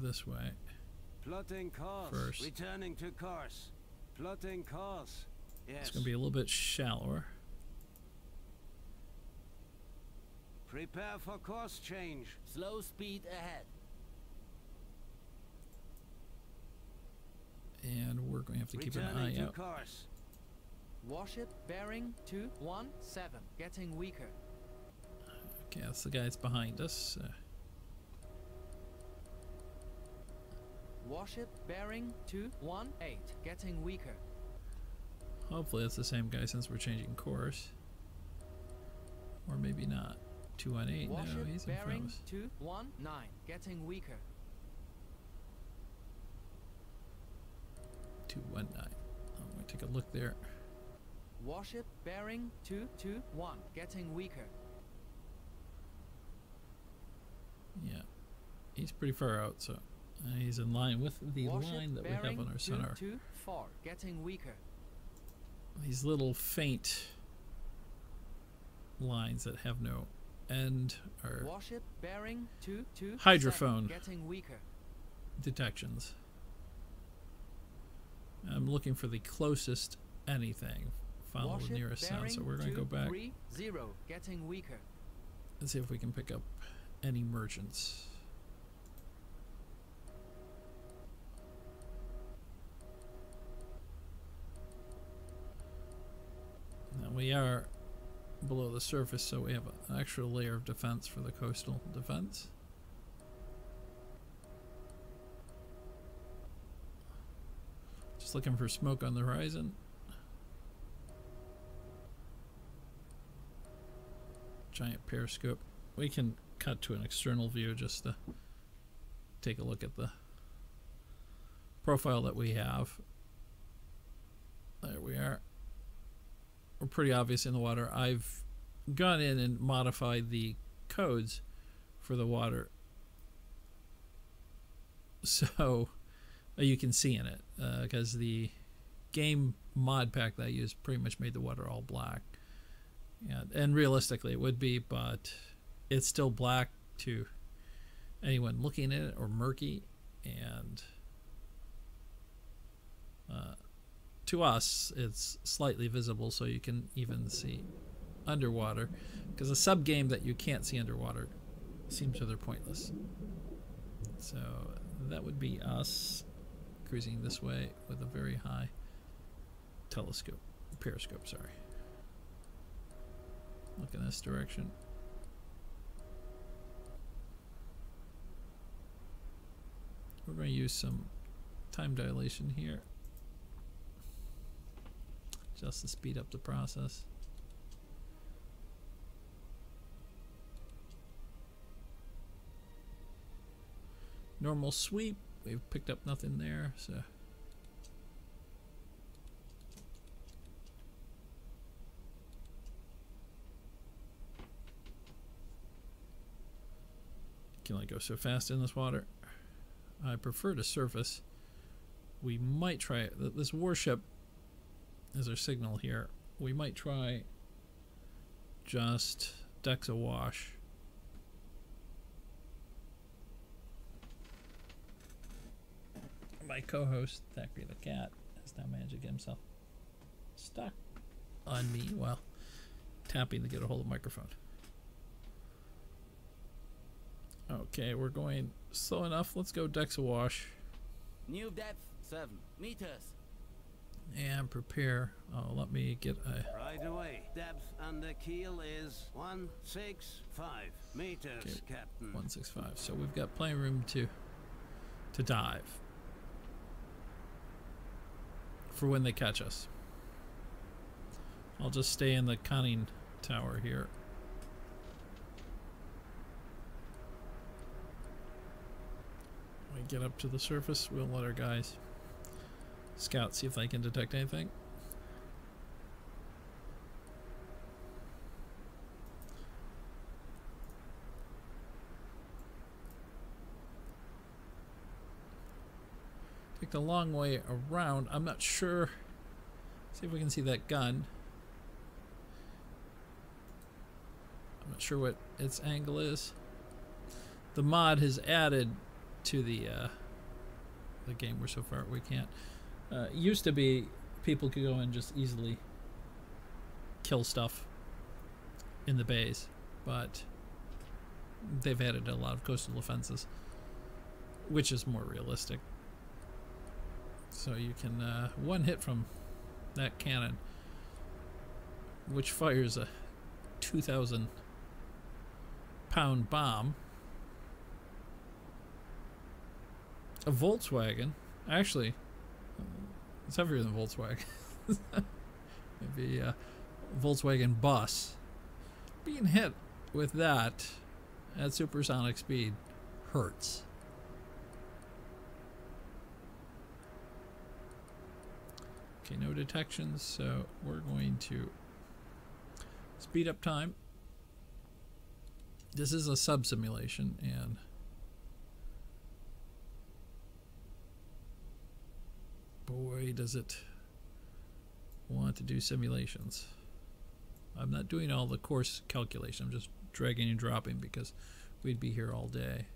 this way. Plotting course. First. Returning to course. Plotting course. Yes. It's going to be a little bit shallower. Prepare for course change. Slow speed ahead. And we're going to have to keep an Returning eye to out. course. Warship bearing 217, getting weaker. Okay, that's the guys behind us. Warship bearing 218, getting weaker. Hopefully it's the same guy since we're changing course. Or maybe not. 218, no, Warship he's in front bearing of us. 219, getting weaker. 219. I'm going to take a look there. Warship bearing 221, getting weaker. Yeah, he's pretty far out, so he's in line with the Warship line that we have on our sonar. 224, getting weaker. These little faint lines that have no end are Warship bearing 227, hydrophone getting weaker. detections. I'm looking for the closest anything. Follow Warship the nearest sound, so we're going to go back 230, getting weaker. and see if we can pick up any merchants. Now we are below the surface, so we have an extra layer of defense for the coastal defense. Just looking for smoke on the horizon. Giant periscope. We can cut to an external view just to take a look at the profile that we have. There we are. We're pretty obvious in the water. I've gone in and modified the codes for the water so you can see in it, because the game mod pack that I used pretty much made the water all black. And realistically it would be, but it's still black to anyone looking at it, or murky, and to us it's slightly visible, so you can even see underwater, because a sub game that you can't see underwater seems rather pointless. So that would be us cruising this way with a very high periscope, sorry. Look in this direction. We're going to use some time dilation here just to speed up the process. Normal sweep, we've picked up nothing there, so Can I go so fast in this water? I prefer to surface. We might try this warship as our signal here. We might try just decks awash. My co-host, Thackeray the Cat, has now managed to get himself stuck on me while tapping to get a hold of the microphone. Okay, we're going slow enough. Let's go decks awash. New depth 7 meters. And prepare. Oh, let me get a... Right away. Depth under keel is 165 meters, Okay, Captain. 165. So we've got plenty of room to dive for when they catch us. I'll just stay in the conning tower here. When we get up to the surface, we'll let our guys scout, see if they can detect anything. Take the long way around. I'm not sure. See if we can see that gun. I'm not sure what its angle is. The mod has added to the game where so far we can't. Used to be people could go and just easily kill stuff in the bays, but they've added a lot of coastal defenses, which is more realistic. So you can one hit from that cannon, which fires a 2,000-pound bomb. A Volkswagen, actually, it's heavier than Volkswagen. Maybe a Volkswagen bus. Being hit with that at supersonic speed hurts. Okay, no detections, so we're going to speed up time. This is a sub simulation, and boy, does it want to do simulations. I'm not doing all the course calculation. I'm just dragging and dropping because we'd be here all day.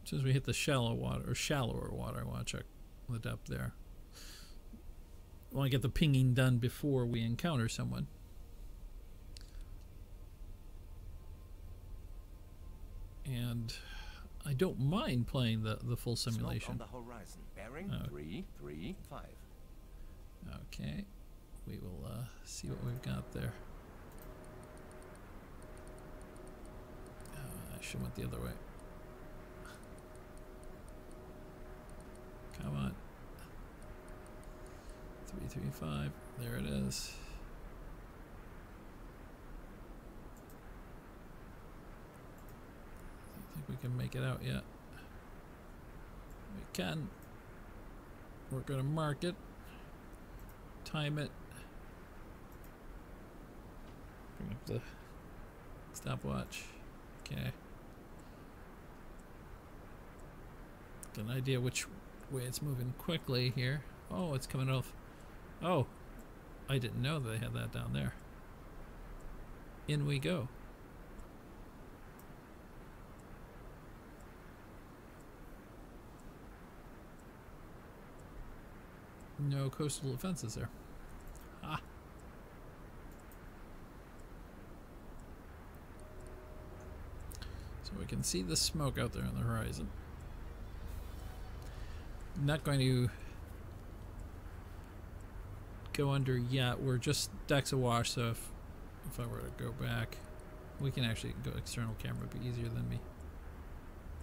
As soon as we hit the shallow water, or shallower water, I want to check the depth there. I want to get the pinging done before we encounter someone. And I don't mind playing the full simulation. Smoke on the horizon. Bearing 335. Okay, we will see what we've got there. I should have went the other way. Come on. 335. There it is. I don't think we can make it out yet. We can. We're going to mark it. Time it. Bring up the stopwatch. Okay. Get an idea which way it's moving quickly here. Oh, it's coming off. Oh, I didn't know they had that down there. In we go. No coastal defenses there. Ah. So we can see the smoke out there on the horizon. Not going to go under yet. We're just decks awash, so if I were to go back, we can actually go external camera. It'd be easier than me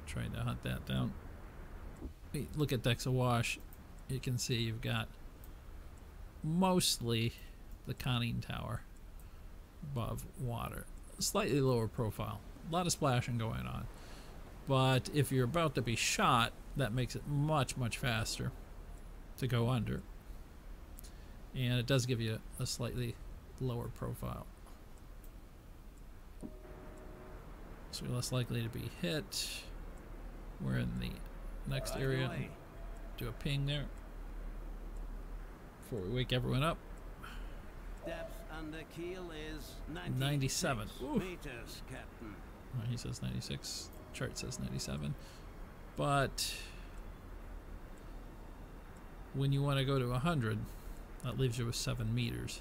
trying to hunt that down. Hey, look at decks awash. You can see you've got mostly the conning tower above water. Slightly lower profile. A lot of splashing going on. But if you're about to be shot, that makes it much, much faster to go under. And it does give you a slightly lower profile. So you're less likely to be hit. We're in the next Right area. away. Do a ping there before we wake everyone up. Depth under keel is 97. Oof. meters, Captain. Well, he says 96. Chart says 97. But when you want to go to 100, that leaves you with 7 meters.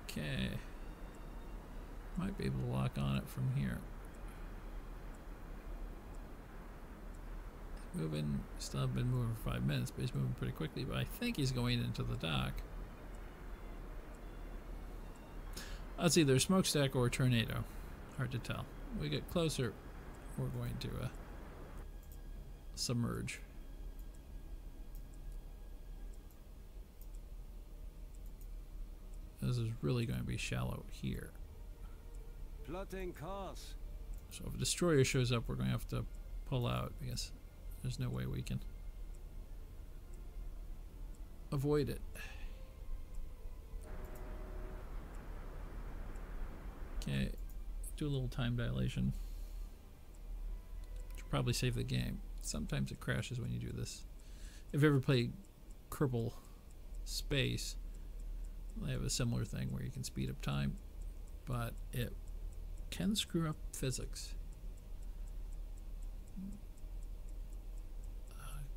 Okay. Might be able to lock on it from here. Moving, still have been moving for 5 minutes, but he's moving pretty quickly. But I think he's going into the dock. That's either a smokestack or a tornado. Hard to tell. When we get closer, we're going to submerge. This is really going to be shallow here. Plotting course. So if a destroyer shows up, we're going to have to pull out because there's no way we can avoid it. Okay, do a little time dilation. Should probably save the game. Sometimes it crashes when you do this. If you ever played Kerbal Space, they have a similar thing where you can speed up time, but it can screw up physics.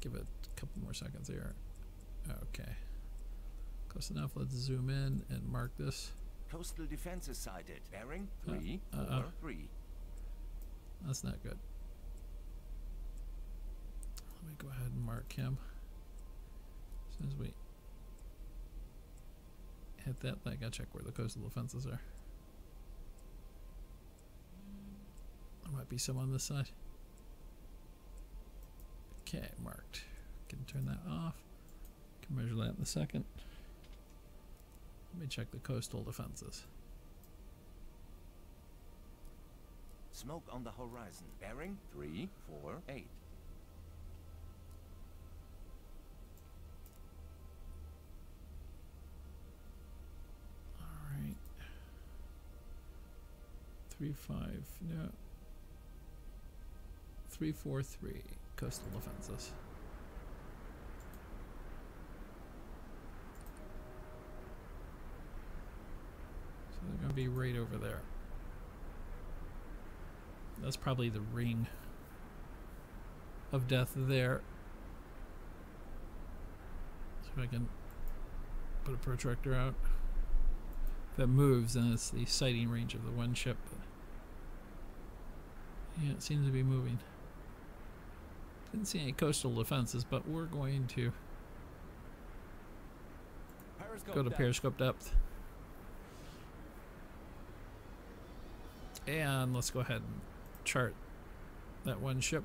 Give it a couple more seconds here. Okay. Close enough. Let's zoom in and mark this. Coastal defense is sighted. Bearing 343. That's not good. Let me go ahead and mark him. As soon as we hit that, I gotta check where the coastal defenses are. There might be some on this side. Okay, marked. Can turn that off. Can measure that in a second. Let me check the coastal defenses. Smoke on the horizon. Bearing 348. All right. 35. No. 343. Coastal defenses. So they're going to be right over there. That's probably the ring of death there. So I can put a protractor out. If that moves, then it's the sighting range of the one ship. Yeah, it seems to be moving. Didn't see any coastal defenses, but we're going to go to periscope depth. And let's go ahead and chart that one ship.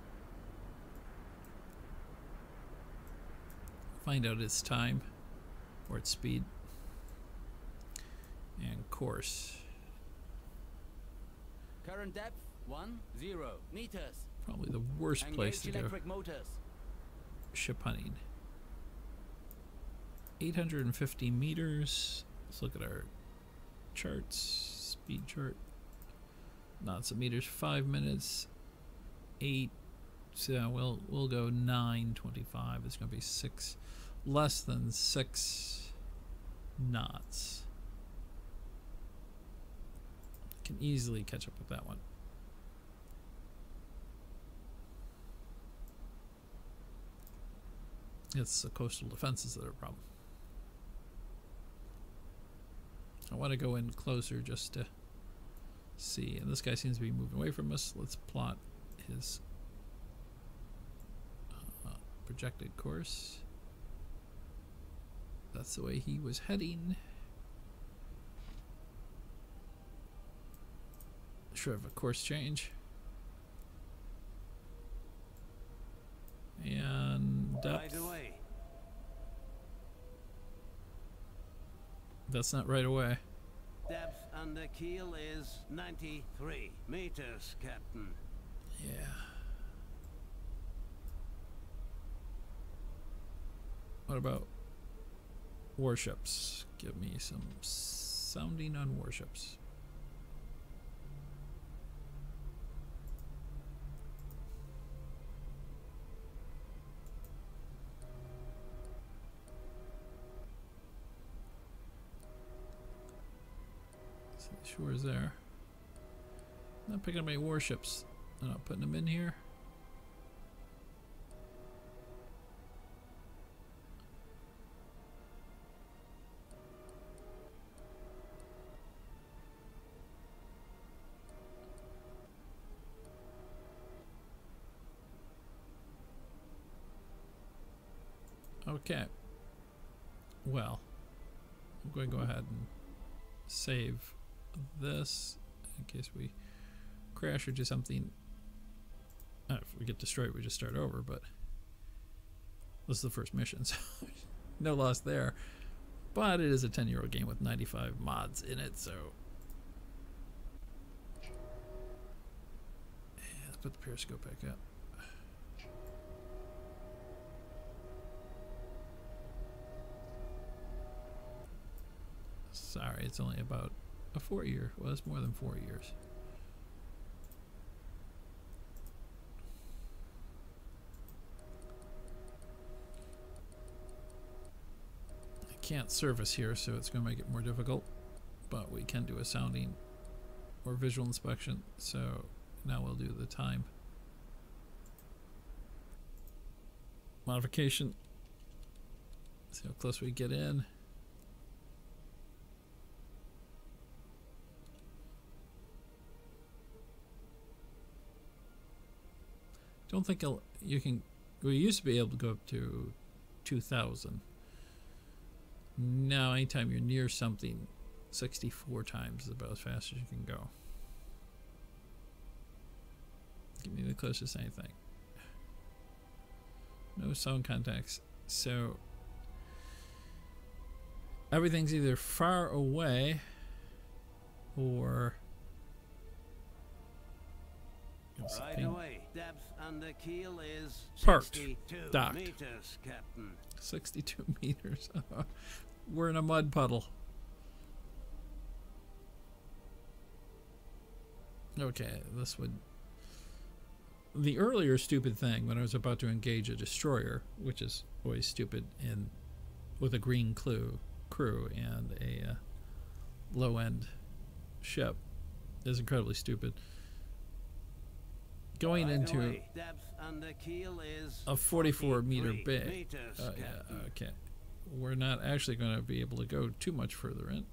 Find out its time or its speed and course. Current depth 10 meters. Probably the worst place to Engage go electric motors. ship hunting. 850 meters. Let's look at our charts. Speed chart. Knots of meters. 5 minutes. 8. So we'll go 9:25. It's going to be 6, less than 6 knots. Can easily catch up with that one. It's the coastal defenses that are a problem. I want to go in closer just to see. And this guy seems to be moving away from us. Let's plot his projected course. That's the way he was heading. Should have a course change. And depth. Right away. That's not right away. Depth under keel is 93 meters, Captain. Yeah. What about warships? Give me some sounding on warships. Shores there. Not picking up any warships. I'm not putting them in here. Okay. Well, I'm going to go ahead and save this in case we crash or do something. If we get destroyed, we just start over, but this is the first mission, so no loss there. But it is a 10-year-old game with 95 mods in it, so yeah, let's put the periscope back up. Sorry, it's only about a 4-year. Well, it's more than 4 years. I can't service here, so it's going to make it more difficult. But we can do a sounding or visual inspection. So now we'll do the time modification. See how close we get in. Don't think you can. We used to be able to go up to 2,000. Now, anytime you're near something, 64 times is about as fast as you can go. Give me the closest anything. No sound contacts. So everything's either far away or Right away. Depth under keel is Parked. 62 Docked. meters, Captain. 62 meters. We're in a mud puddle. Okay, this would... The earlier stupid thing when I was about to engage a destroyer, which is always stupid in with a green crew and a low-end ship, is incredibly stupid. Going into a 44-meter bay. Oh, yeah, okay. We're not actually going to be able to go too much further in.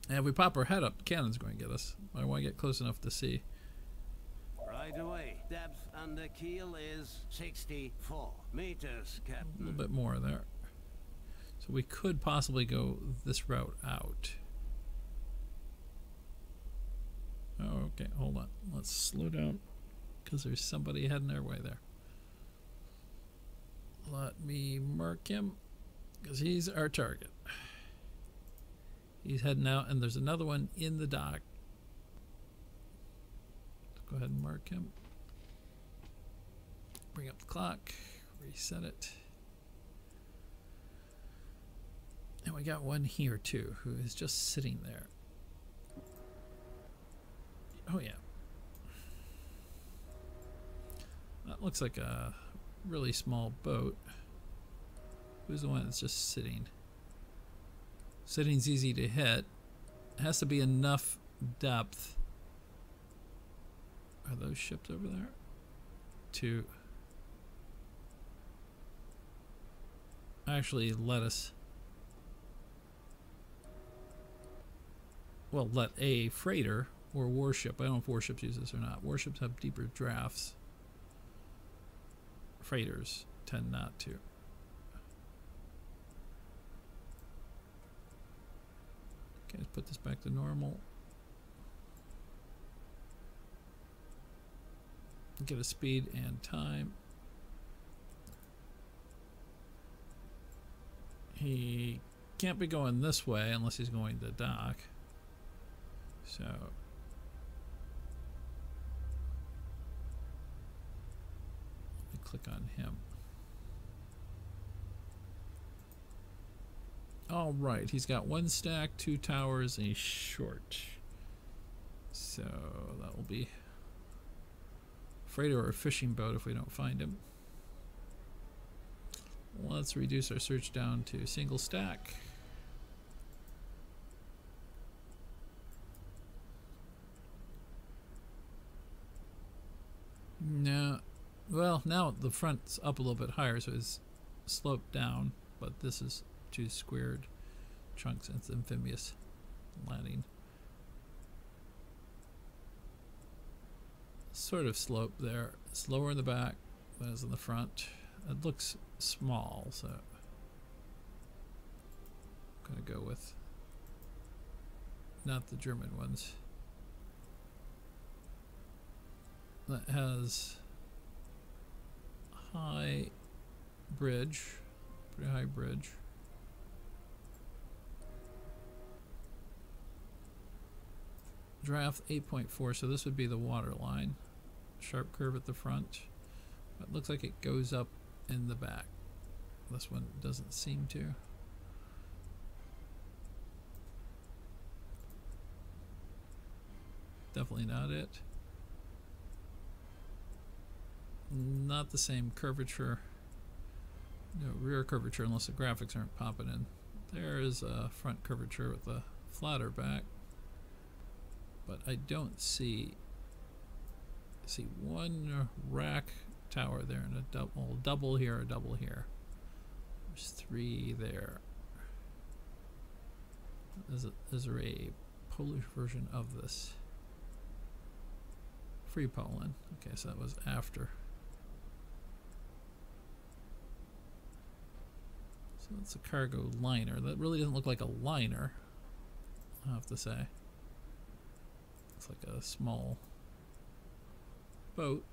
And if we pop our head up, the cannon's going to get us. I want to get close enough to see. Right away. Depth under keel is 64 meters, Captain. A little bit more there. So we could possibly go this route out. Oh, okay, hold on. Let's slow down because there's somebody heading our way there. Let me mark him because he's our target. He's heading out, and there's another one in the dock. Let's go ahead and mark him. Bring up the clock, reset it. And we got one here too who is just sitting there. Oh yeah. That looks like a really small boat. Who's the one that's just sitting? Sitting's easy to hit. It has to be enough depth. Are those ships over there? To actually let us... Well, let a freighter or warship. I don't know if warships use this or not. Warships have deeper drafts. Freighters tend not to. Okay, let's put this back to normal. Get a speed and time. He can't be going this way unless he's going to dock. So let me click on him. All right, he's got one stack, 2 towers, and he's short. So that will be a freighter or a fishing boat if we don't find him. Let's reduce our search down to single stack. No, well, now the front's up a little bit higher, so it's sloped down, but this is two squared chunks. It's amphibious landing. Sort of slope there. It's lower in the back than it is in the front. It looks small, so I'm gonna go with not the German ones. That has a high bridge, pretty high bridge. Draft 8.4, so this would be the water line. Sharp curve at the front. It looks like it goes up in the back. This one doesn't seem to. Definitely not it. Not the same curvature. No rear curvature unless the graphics aren't popping in. There is a front curvature with a flatter back. But I don't see one rack tower there and a double here, a double here. There's three there. Is there a Polish version of this? Free Poland. Okay, so that was after. So that's a cargo liner. That really doesn't look like a liner, I have to say. It's like a small boat.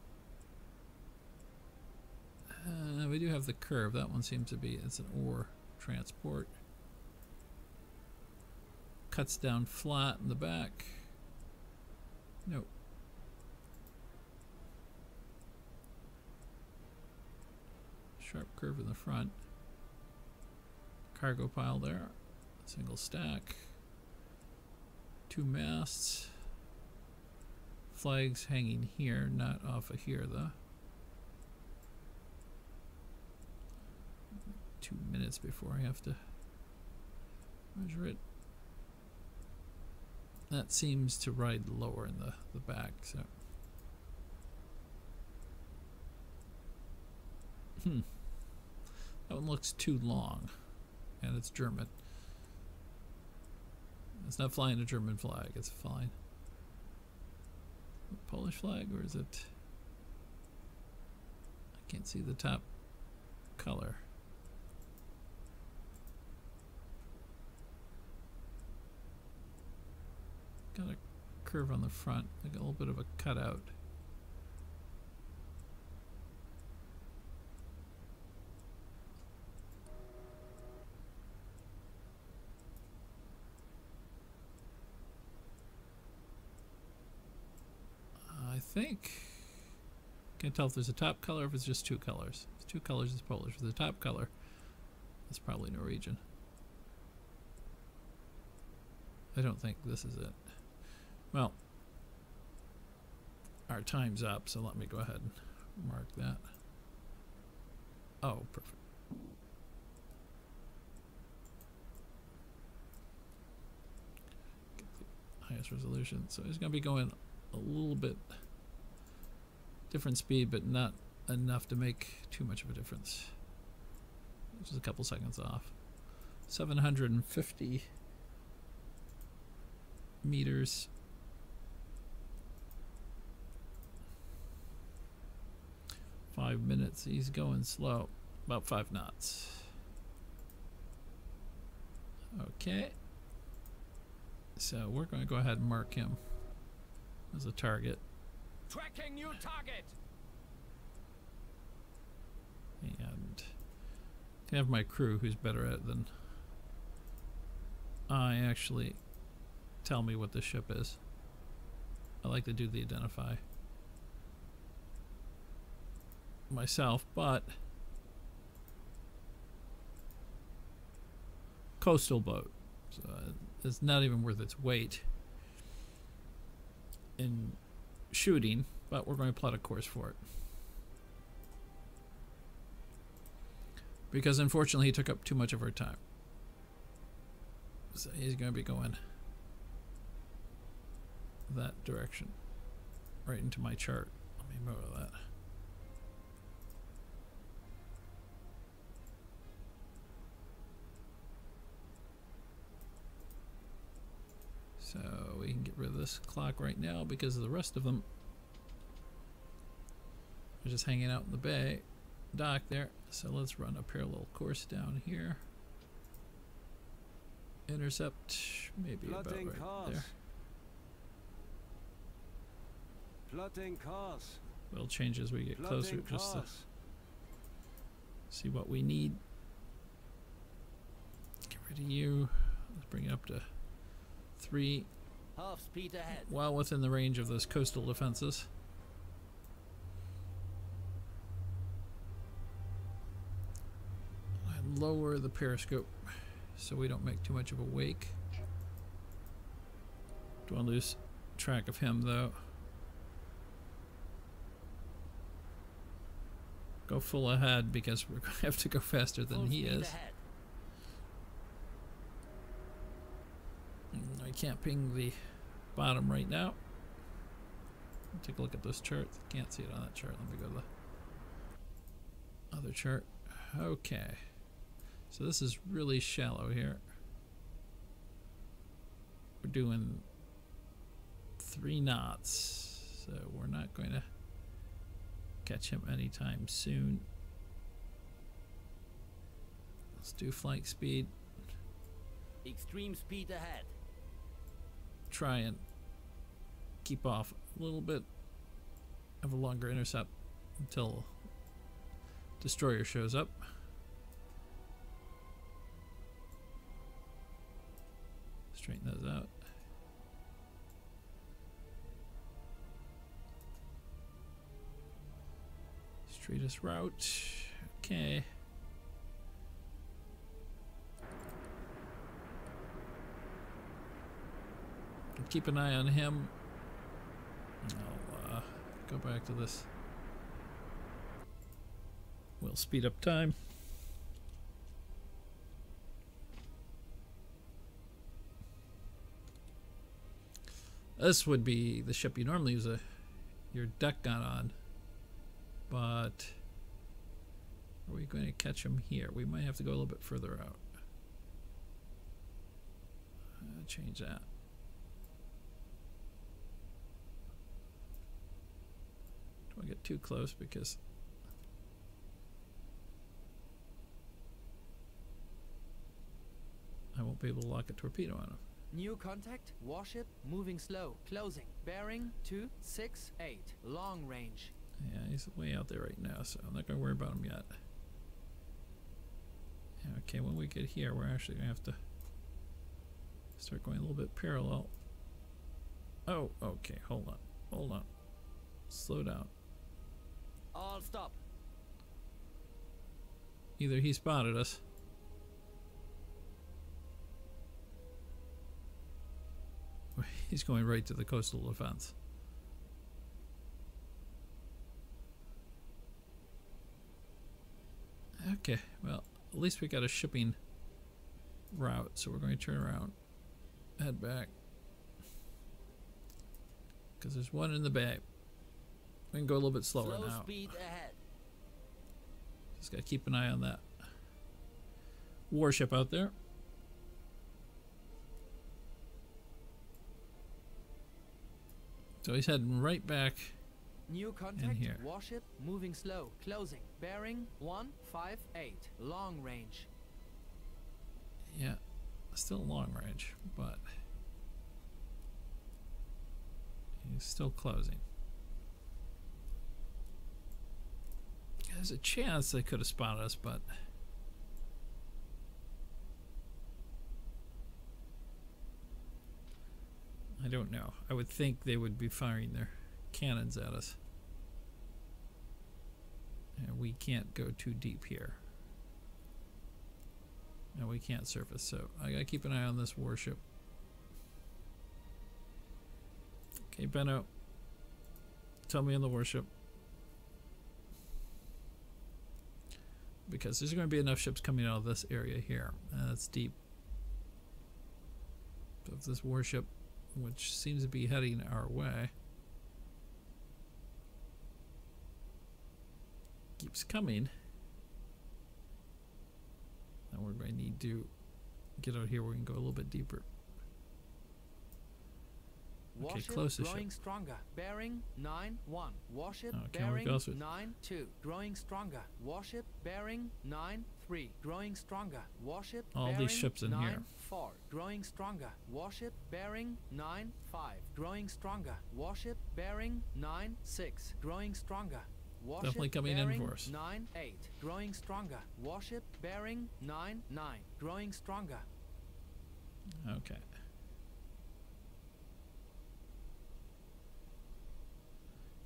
We do have the curve. That one seems to be, it's an ore transport. Cuts down flat in the back. Nope. Sharp curve in the front. Cargo pile there. Single stack. Two masts. Flags hanging here, not off of here though. 2 minutes before I have to measure it. That seems to ride lower in the back, so. That one looks too long, and it's German. It's not flying a German flag, it's flying a Polish flag, or is it? I can't see the top color. Got a curve on the front, like a little bit of a cutout. I think, can't tell if there's a top color or if it's just two colors. If it's two colors, it's Polish. If there's a top color, it's probably Norwegian. I don't think this is it. Well, our time's up, so let me go ahead and mark that. Oh, perfect. Get the highest resolution. So it's going to be going a little bit different speed, but not enough to make too much of a difference. Just a couple seconds off. 750 meters. Five minutes. He's going slow. About 5 knots. Okay. So we're going to go ahead and mark him as a target. Tracking new target. And can have my crew, who's better at it than I, actually tell me what the ship is. I like to do the identify myself, but coastal boat, so it's not even worth its weight in shooting, but we're going to plot a course for it because unfortunately he took up too much of our time, so he's going to be going that direction right into my chart. Let me move that. So we can get rid of this clock right now because the rest of them are just hanging out in the bay dock there. So let's run a parallel course down here. Intercept maybe Plotting about right course. there. Plotting course. We'll change as we get closer Plotting just to course. see what we need. Get rid of you. Let's bring it up to 3. Half speed ahead. Well within the range of those coastal defenses. And lower the periscope so we don't make too much of a wake. Don't want to lose track of him though. Go full ahead because we're going to have to go faster than Full he speed is. ahead. I can't ping the bottom right now. Take a look at this chart. Can't see it on that chart. Let me go to the other chart. Okay. So this is really shallow here. We're doing 3 knots. So we're not going to catch him anytime soon. Let's do flank speed. Extreme speed ahead. Try and keep off a little bit of a longer intercept until destroyer shows up. Straighten those out. Straightest route. Okay. Keep an eye on him. I'll go back to this. We'll speed up time. This would be the ship you normally use your deck gun on. But are we going to catch him here? We might have to go a little bit further out. Change that. Don't want to get too close because I won't be able to lock a torpedo on him. New contact. Warship moving slow. Closing. Bearing 268. Long range. Yeah, he's way out there right now, so I'm not going to worry about him yet. Okay, when we get here, we're actually going to have to start going a little bit parallel. Oh, okay, hold on. Hold on. Slow down. All stop. Either he spotted us. Or he's going right to the coastal defense. Okay, well, at least we got a shipping route, so we're going to turn around, head back, because there's one in the bay. We can go a little bit slower Slow now. speed ahead. Just got to keep an eye on that warship out there. So he's heading right back. New contact. here. Warship moving slow. Closing. Bearing 158. Long range. Yeah, still long range, but he's still closing. There's a chance they could have spotted us, but I don't know. I would think they would be firing their cannons at us. And we can't go too deep here. And we can't surface, so I gotta keep an eye on this warship. Okay, Benno, tell me on the warship. Because there's going to be enough ships coming out of this area here. That's deep. So if this warship, which seems to be heading our way, keeps coming, then we're going to need to get out here where we can go a little bit deeper. Warship closest growing ship. stronger. Bearing 9-1. Warship Oh, can we bearing go through- 9-2. Growing stronger. Warship bearing 9-3. Growing stronger. Warship All these bearing ships in here. 9-4. Growing stronger. Warship bearing 9-5. Growing stronger. Warship bearing 9-6. Growing stronger. Warship Definitely coming in bearing for us. 9-8. Growing stronger. Warship bearing 9-9. Growing stronger. Okay.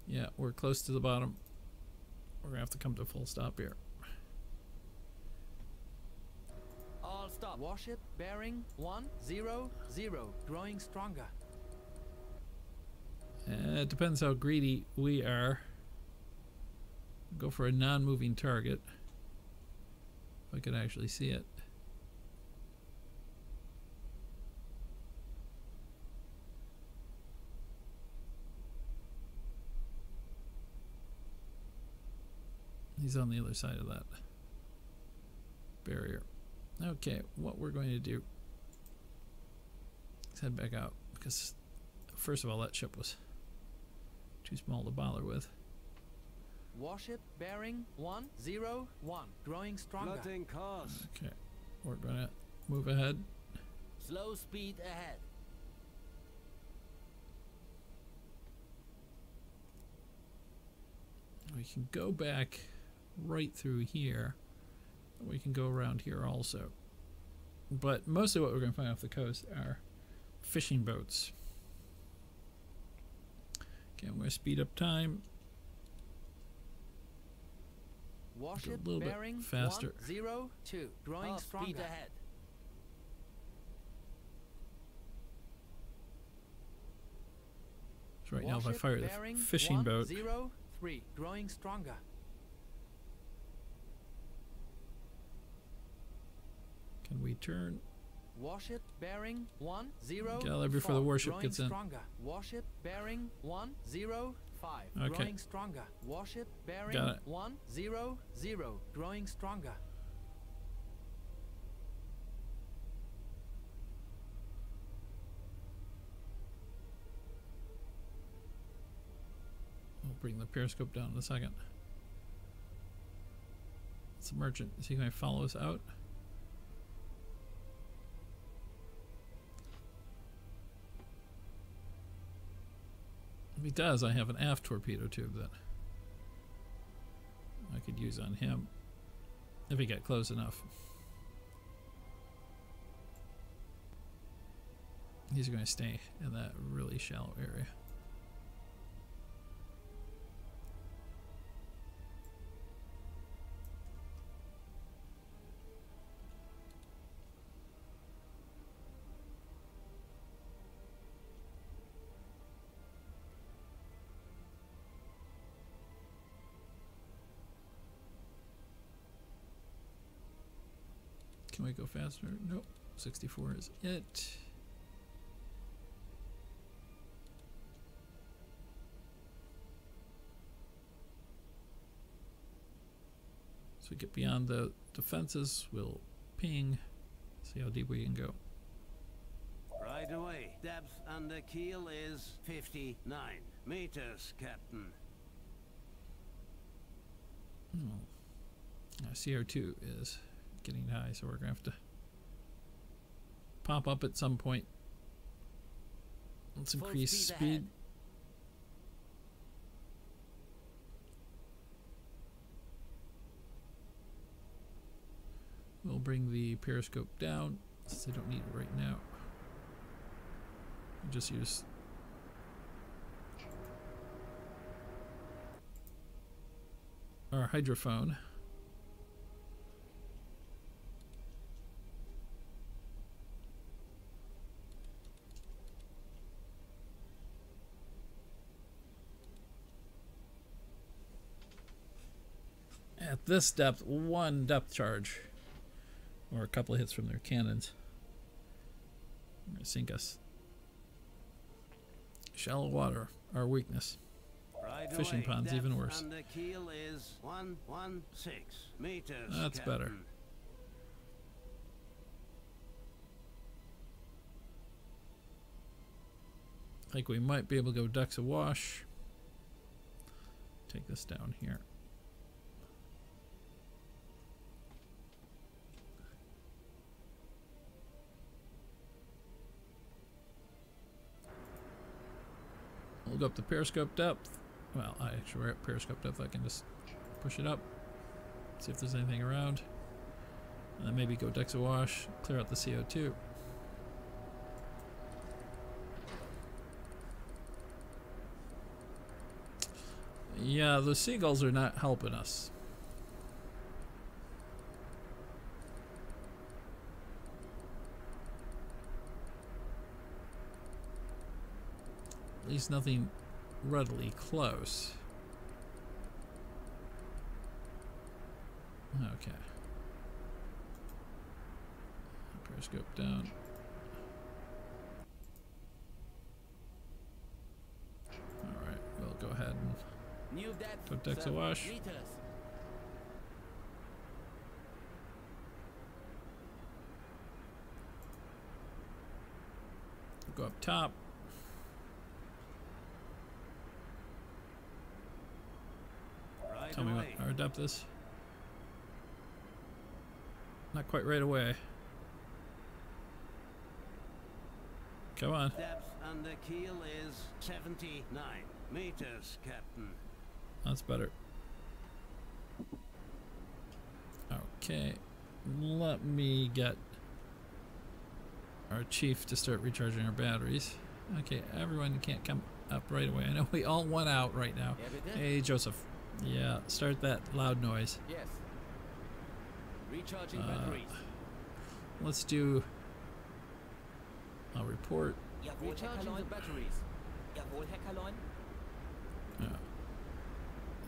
Yeah, we're close to the bottom. We're gonna have to come to a full stop here. All stop. Warship bearing 1-0-0. Growing stronger. It depends how greedy we are. Go for a non-moving target. If I could actually see it. He's on the other side of that barrier. Okay, what we're going to do is head back out, because first of all, that ship was too small to bother with. Warship bearing 1-0-1. Growing stronger. Plotting course. Okay, we're going to move ahead. Slow speed ahead. We can go back right through here. We can go around here also. But mostly what we're going to find off the coast are fishing boats. Okay, I'm going to speed up time. Warship a little bit bearing faster. 1-0-2. Growing Half speed stronger. ahead. So right now if I Warship fire the bearing fishing boat, 1-0-3. Growing stronger. can we turn? Warship bearing 1-0. Galley before the warship growing gets in. Stronger. Warship bearing 1-0-5. Okay. Growing stronger. Warship bearing Got it. 1-0-0. Growing stronger. We'll bring the periscope down in a second. It's a merchant. Is he going to follow us out? If he does, I have an aft torpedo tube that I could use on him if he got close enough. He's going to stay in that really shallow area. Can we go faster? Nope. 64 is it. So we get beyond the defenses, we'll ping, see how deep we can go. Right away. Depth under keel is 59 meters, Captain. CO2 is getting high, so we're gonna have to pop up at some point. Let's Full increase speed speed. ahead. We'll bring the periscope down since I don't need it right now. Just use our hydrophone. At this depth, one depth charge or a couple of hits from their cannons are gonna sink us. Shallow water, our weakness. Right Fishing away. ponds, Depth even worse. under keel is 116 meters. That's better. Captain. like we might be able to go ducks awash. Take this down here. We'll go up the periscope depth. Well, we're at periscope depth. I can just push it up, see if there's anything around, and then maybe go decks awash, clear out the CO2. Yeah, the seagulls are not helping us. At least nothing readily close. Okay. Periscope down. Alright, we'll go ahead and New depth. put decks awash. Meters. Go up top. Right Tell me what away. our depth is. Not quite right away. Come on. Depth under keel is 79 meters, Captain. That's better. Okay. Let me get our chief to start recharging our batteries. Okay, everyone can't come up right away. I know we all want out right now. Evident? Hey, Joseph. Yeah, start that loud noise. Yes. Recharging batteries. Let's do a report. Recharging the batteries.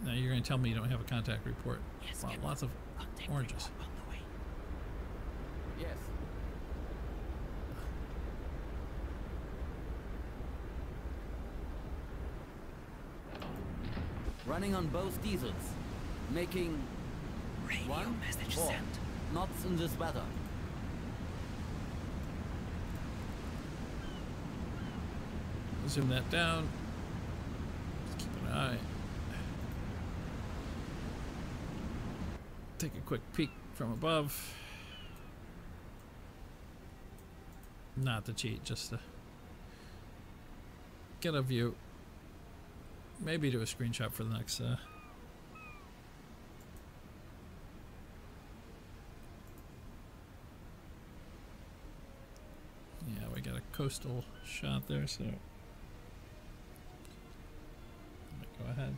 Now you're going to tell me you don't have a contact report. Wow, lots of oranges. Yes. Running on both diesels. Making one message sent. Knots in this weather. Zoom that down. Let's keep an eye. Take a quick peek from above. Not to cheat, just to get a view. Maybe do a screenshot for the next yeah, we got a coastal shot there, so go ahead.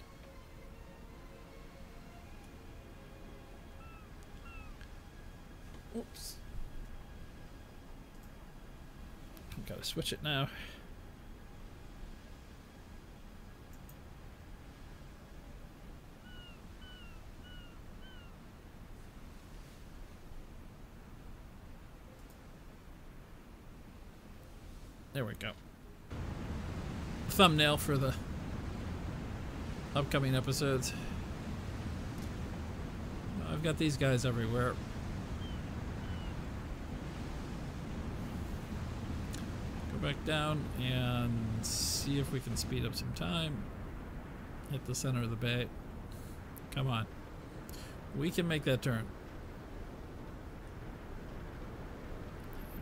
Oops. Gotta switch it now. There we go. Thumbnail for the upcoming episodes. I've got these guys everywhere. Go back down and see if we can speed up some time. Hit the center of the bay. Come on. We can make that turn.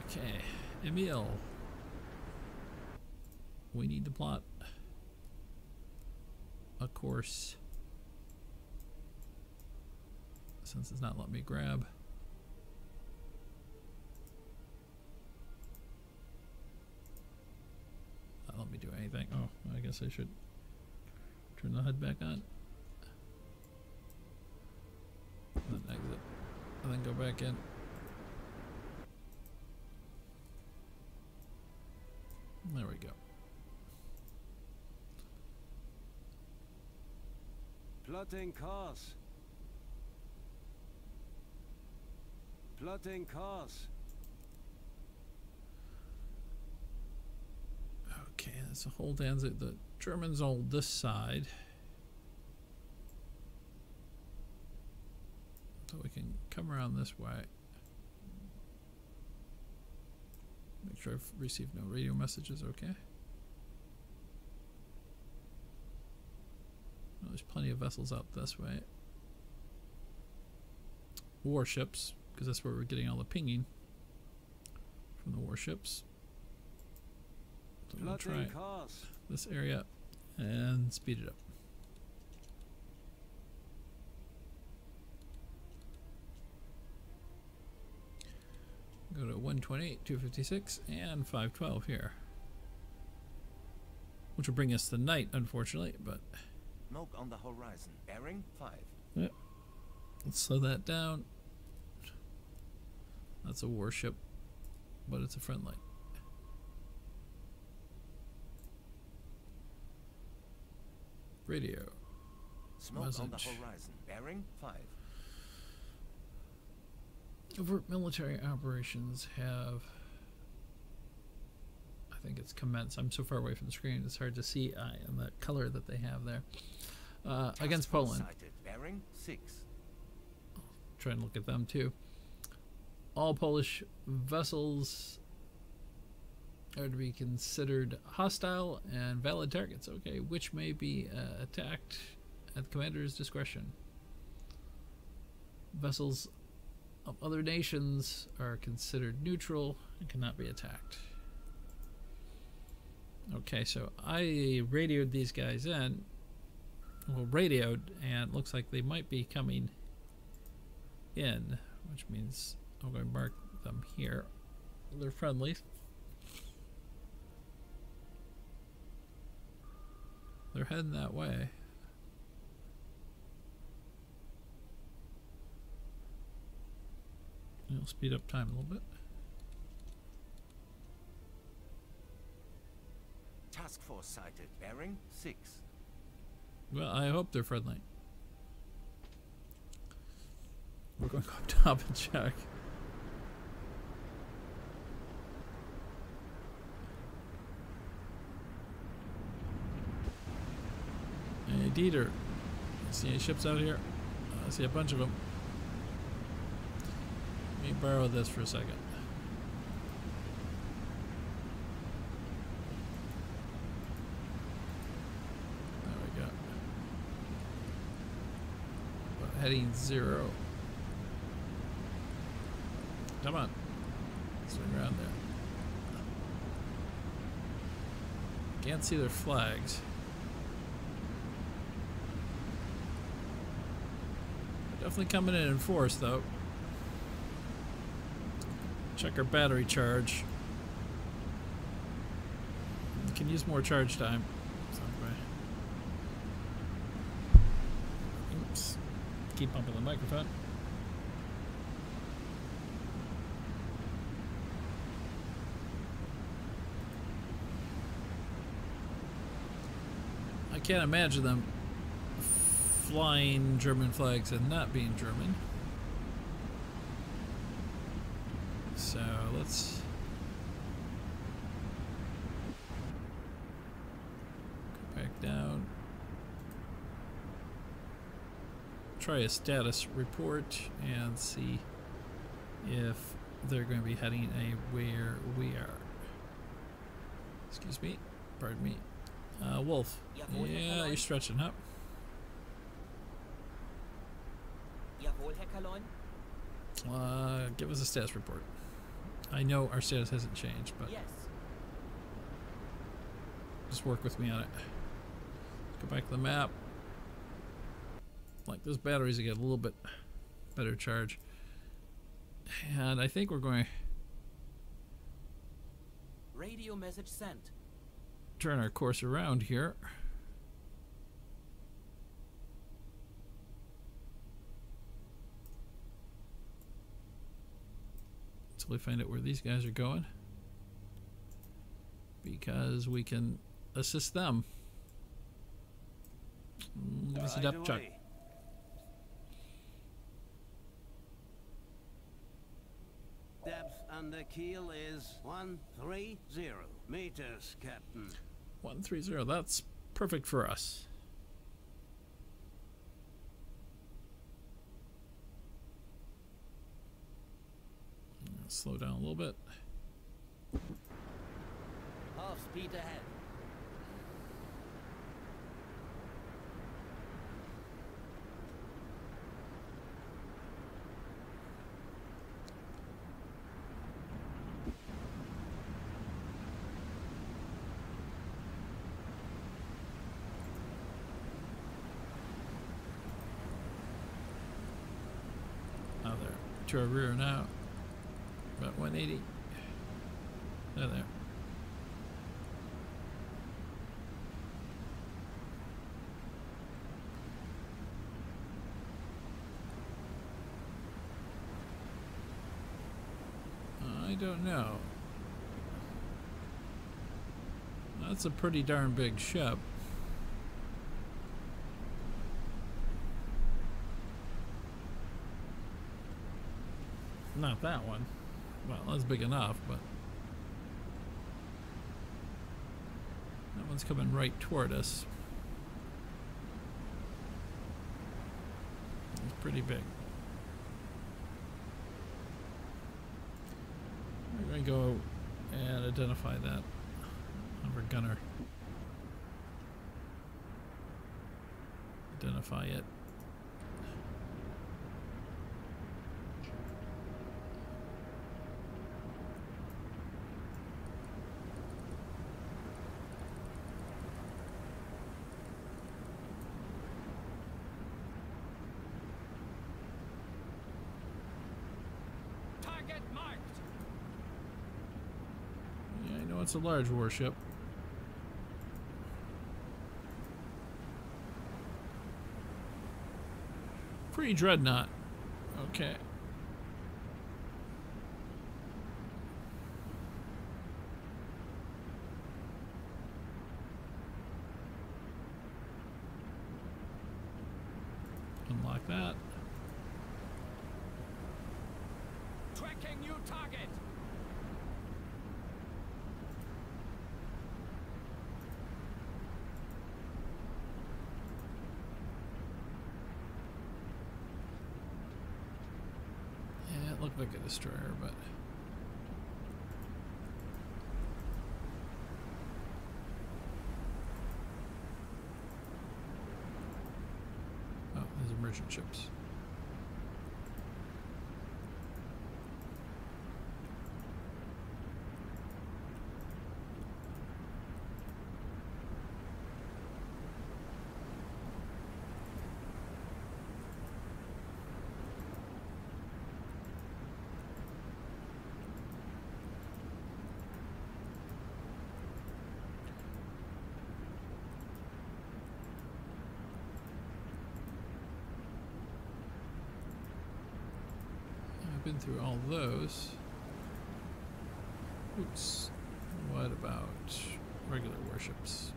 Okay. Emil. We need to plot a course. Since it's not letting me grab. Not let me do anything. Oh, I guess I should turn the HUD back on. And then exit. And then go back in. There we go. Plotting course. Plotting course. Okay, that's a whole Danzig. The Germans hold this side. So we can come around this way. Make sure I've received no radio messages, okay? Well, there's plenty of vessels out this way. Warships, because that's where we're getting all the pinging from the warships. So we'll try this area and speed it up. Go to 128, 256, and 512 here. Which will bring us to night, unfortunately, but... Smoke on the horizon. Bearing 5. Yep. Let's slow that down. That's a warship, but it's a friendly. Radio. Smoke Message. on the horizon. Bearing 5. Overt military operations have, I think it's commenced. I'm so far away from the screen, it's hard to see and the color that they have there. Against Poland. Sighted. Bearing 6. Try and look at them too. All Polish vessels are to be considered hostile and valid targets. Okay, which may be attacked at the commander's discretion. Vessels of other nations are considered neutral and cannot be attacked. Okay, so I radioed these guys in. Well, radioed, and it looks like they might be coming in, which means I'm going to mark them here. They're friendly. They're heading that way. It'll speed up time a little bit. Task force sighted. Bearing 6. Well, I hope they're friendly. We're going to go up top and check. Hey, Dieter. See any ships out here? I see a bunch of them. Let me borrow this for a second. There we go. Heading 0. Come on. Swing around there. Can't see their flags. They're definitely coming in force, though. Check our battery charge. We can use more charge time. Oops. Keep bumping the microphone. I can't imagine them flying German flags and not being German. So let's go back down. Try a status report and see if they're going to be heading where we are. Excuse me. Pardon me. Wolf. Yeah, you're stretching up. Give us a status report. I know our status hasn't changed, but just work with me on it. Go back to the map. Like those batteries, get a little bit better charge. And I think we're going to Radio message sent. turn our course around here. Until we find out where these guys are going. Because we can assist them. Give us a depth check. Depth under keel is 130 meters, Captain. 130, that's perfect for us. Slow down a little bit. Half speed ahead. to our rear now. About 180. There. I don't know. That's a pretty darn big ship. Not that one. Well, that's big enough, but that one's coming right toward us. It's pretty big. We're going to go and identify that. Have our gunner identify it. It's a large warship. Pre-dreadnought. Okay. Unlock that. Tracking new target. Looked like a destroyer, but oh, there's merchant ships. Been through all those. Oops. What about regular warships?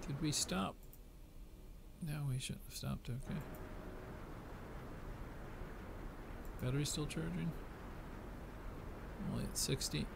Did we stop? No, we shouldn't have stopped, okay. Battery still charging? Only at 60.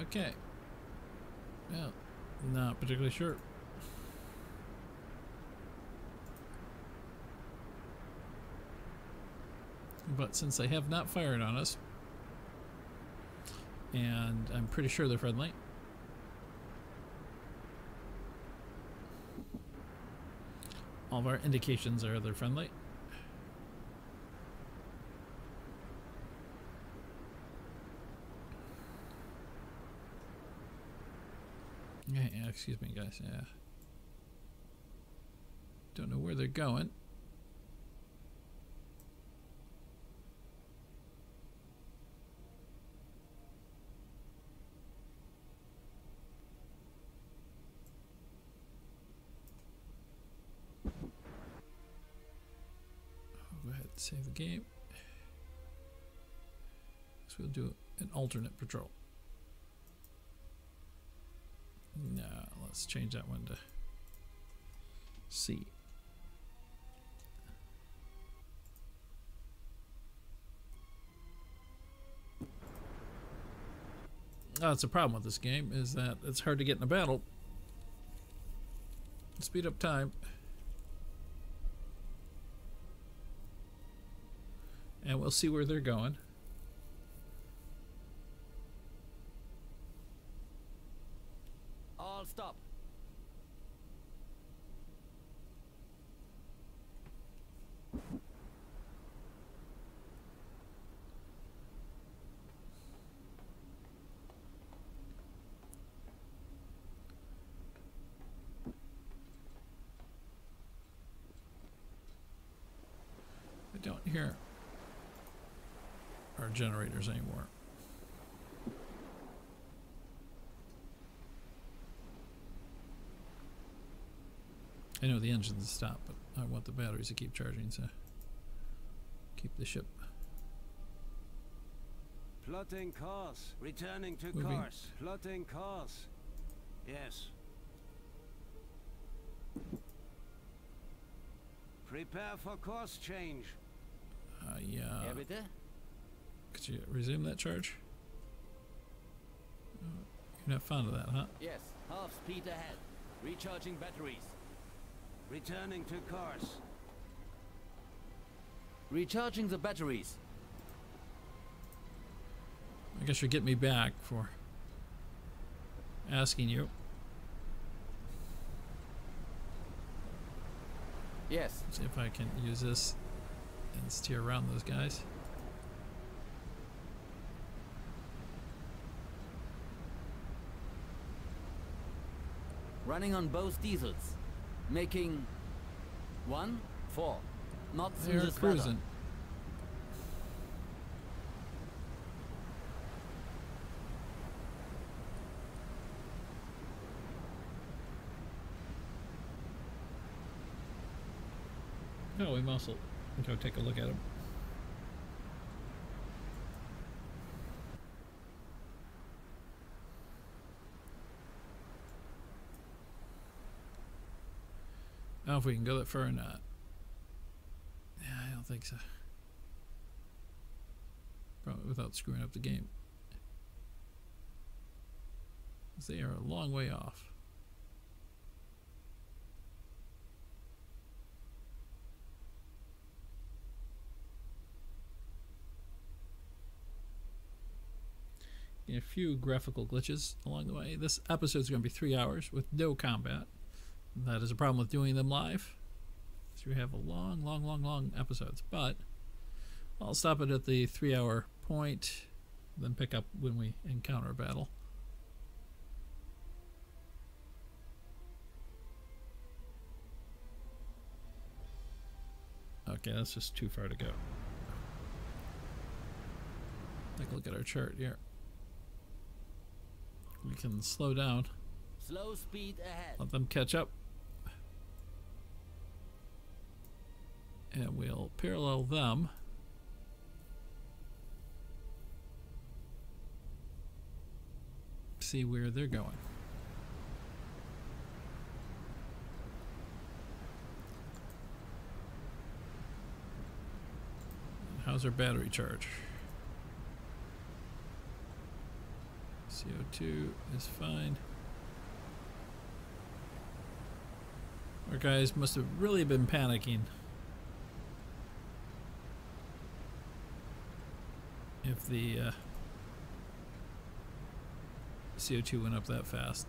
Okay. Well, not particularly sure. But since they have not fired on us, and I'm pretty sure they're friendly, all of our indications are they're friendly. Yeah, excuse me, guys. Yeah. Don't know where they're going. I'll go ahead and save the game. So we'll do an alternate patrol. No, let's change that one to C. Oh, that's a problem with this game, is that it's hard to get in a battle. Speed up time. And we'll see where they're going. All stop. I don't hear our generators anymore. I know the engines stop, but I want the batteries to keep charging, so keep the ship Plotting course. Returning to moving. course. Plotting course. Yes. Prepare for course change. Yeah. Ja, bitte? Could you resume that charge? Oh, you're not fond of that, huh? Yes, half speed ahead. Recharging batteries. Returning to course. Recharging the batteries. I guess you'll get me back for asking you. Yes. See if I can use this and steer around those guys. Running on both diesels. Making 1-4 knots in They're this weather. cruising. Oh, we must go take a look at him. I don't know if we can go that far or not. Yeah, I don't think so. Probably without screwing up the game. 'Cause they are a long way off. A few graphical glitches along the way. This episode is going to be 3 hours with no combat. That is a problem with doing them live. So we have a long episodes. But I'll stop it at the 3 hour point, then pick up when we encounter a battle. Okay, that's just too far to go. Take a look at our chart here. We can slow down. Slow speed ahead. Let them catch up. And we'll parallel them. See where they're going. How's our battery charge? CO2 is fine. Our guys must have really been panicking if the CO2 went up that fast.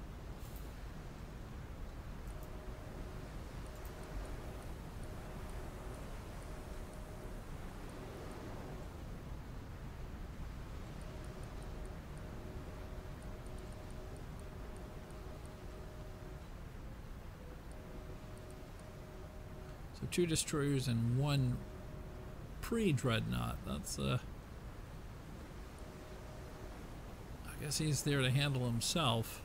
So 2 destroyers and 1 pre-dreadnought. That's I guess he's there to handle himself.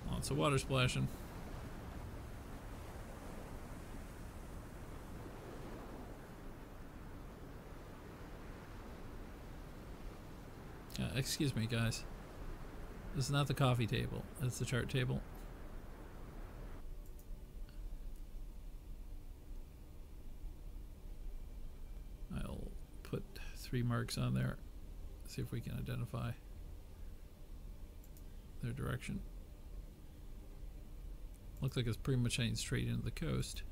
Lots of water splashing. excuse me, guys. This is not the coffee table. It's the chart table. I'll put 3 marks on there. See if we can identify their direction. Looks like it's pretty much heading straight into the coast.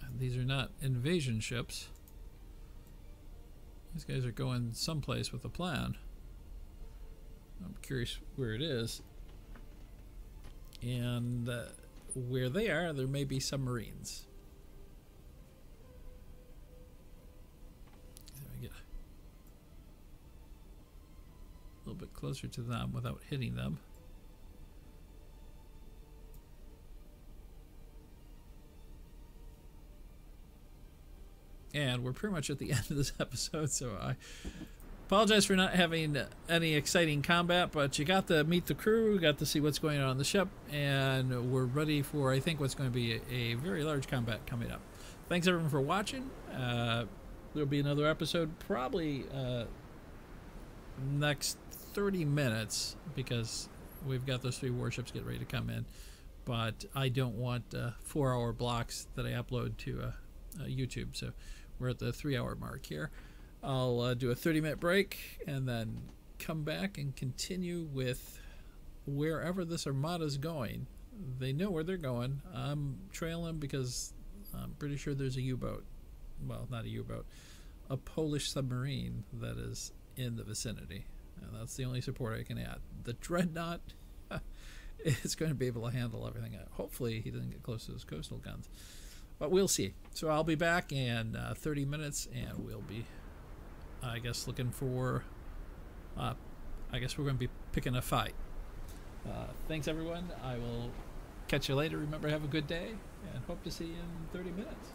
And these are not invasion ships. These guys are going someplace with a plan. I'm curious where it is. And where they are, there may be submarines. Let me get a little bit closer to them without hitting them. And we're pretty much at the end of this episode, so I apologize for not having any exciting combat, but you got to meet the crew, got to see what's going on the ship, and we're ready for, I think, what's going to be a very large combat coming up. Thanks, everyone, for watching. There'll be another episode probably next 30 minutes, because we've got those 3 warships getting ready to come in, but I don't want 4-hour blocks that I upload to YouTube, so we're at the 3-hour mark here. I'll do a 30-minute break and then come back and continue with wherever this armada is going. They know where they're going. I'm trailing because I'm pretty sure there's a U-boat. Well, not a U-boat. A Polish submarine that is in the vicinity. And that's the only support I can add. The Dreadnought is going to be able to handle everything. Hopefully he doesn't get close to those coastal guns. But we'll see. So I'll be back in 30 minutes, and we'll be, I guess, looking for, I guess we're going to be picking a fight. Thanks, everyone. I will catch you later. Remember, have a good day, and hope to see you in 30 minutes.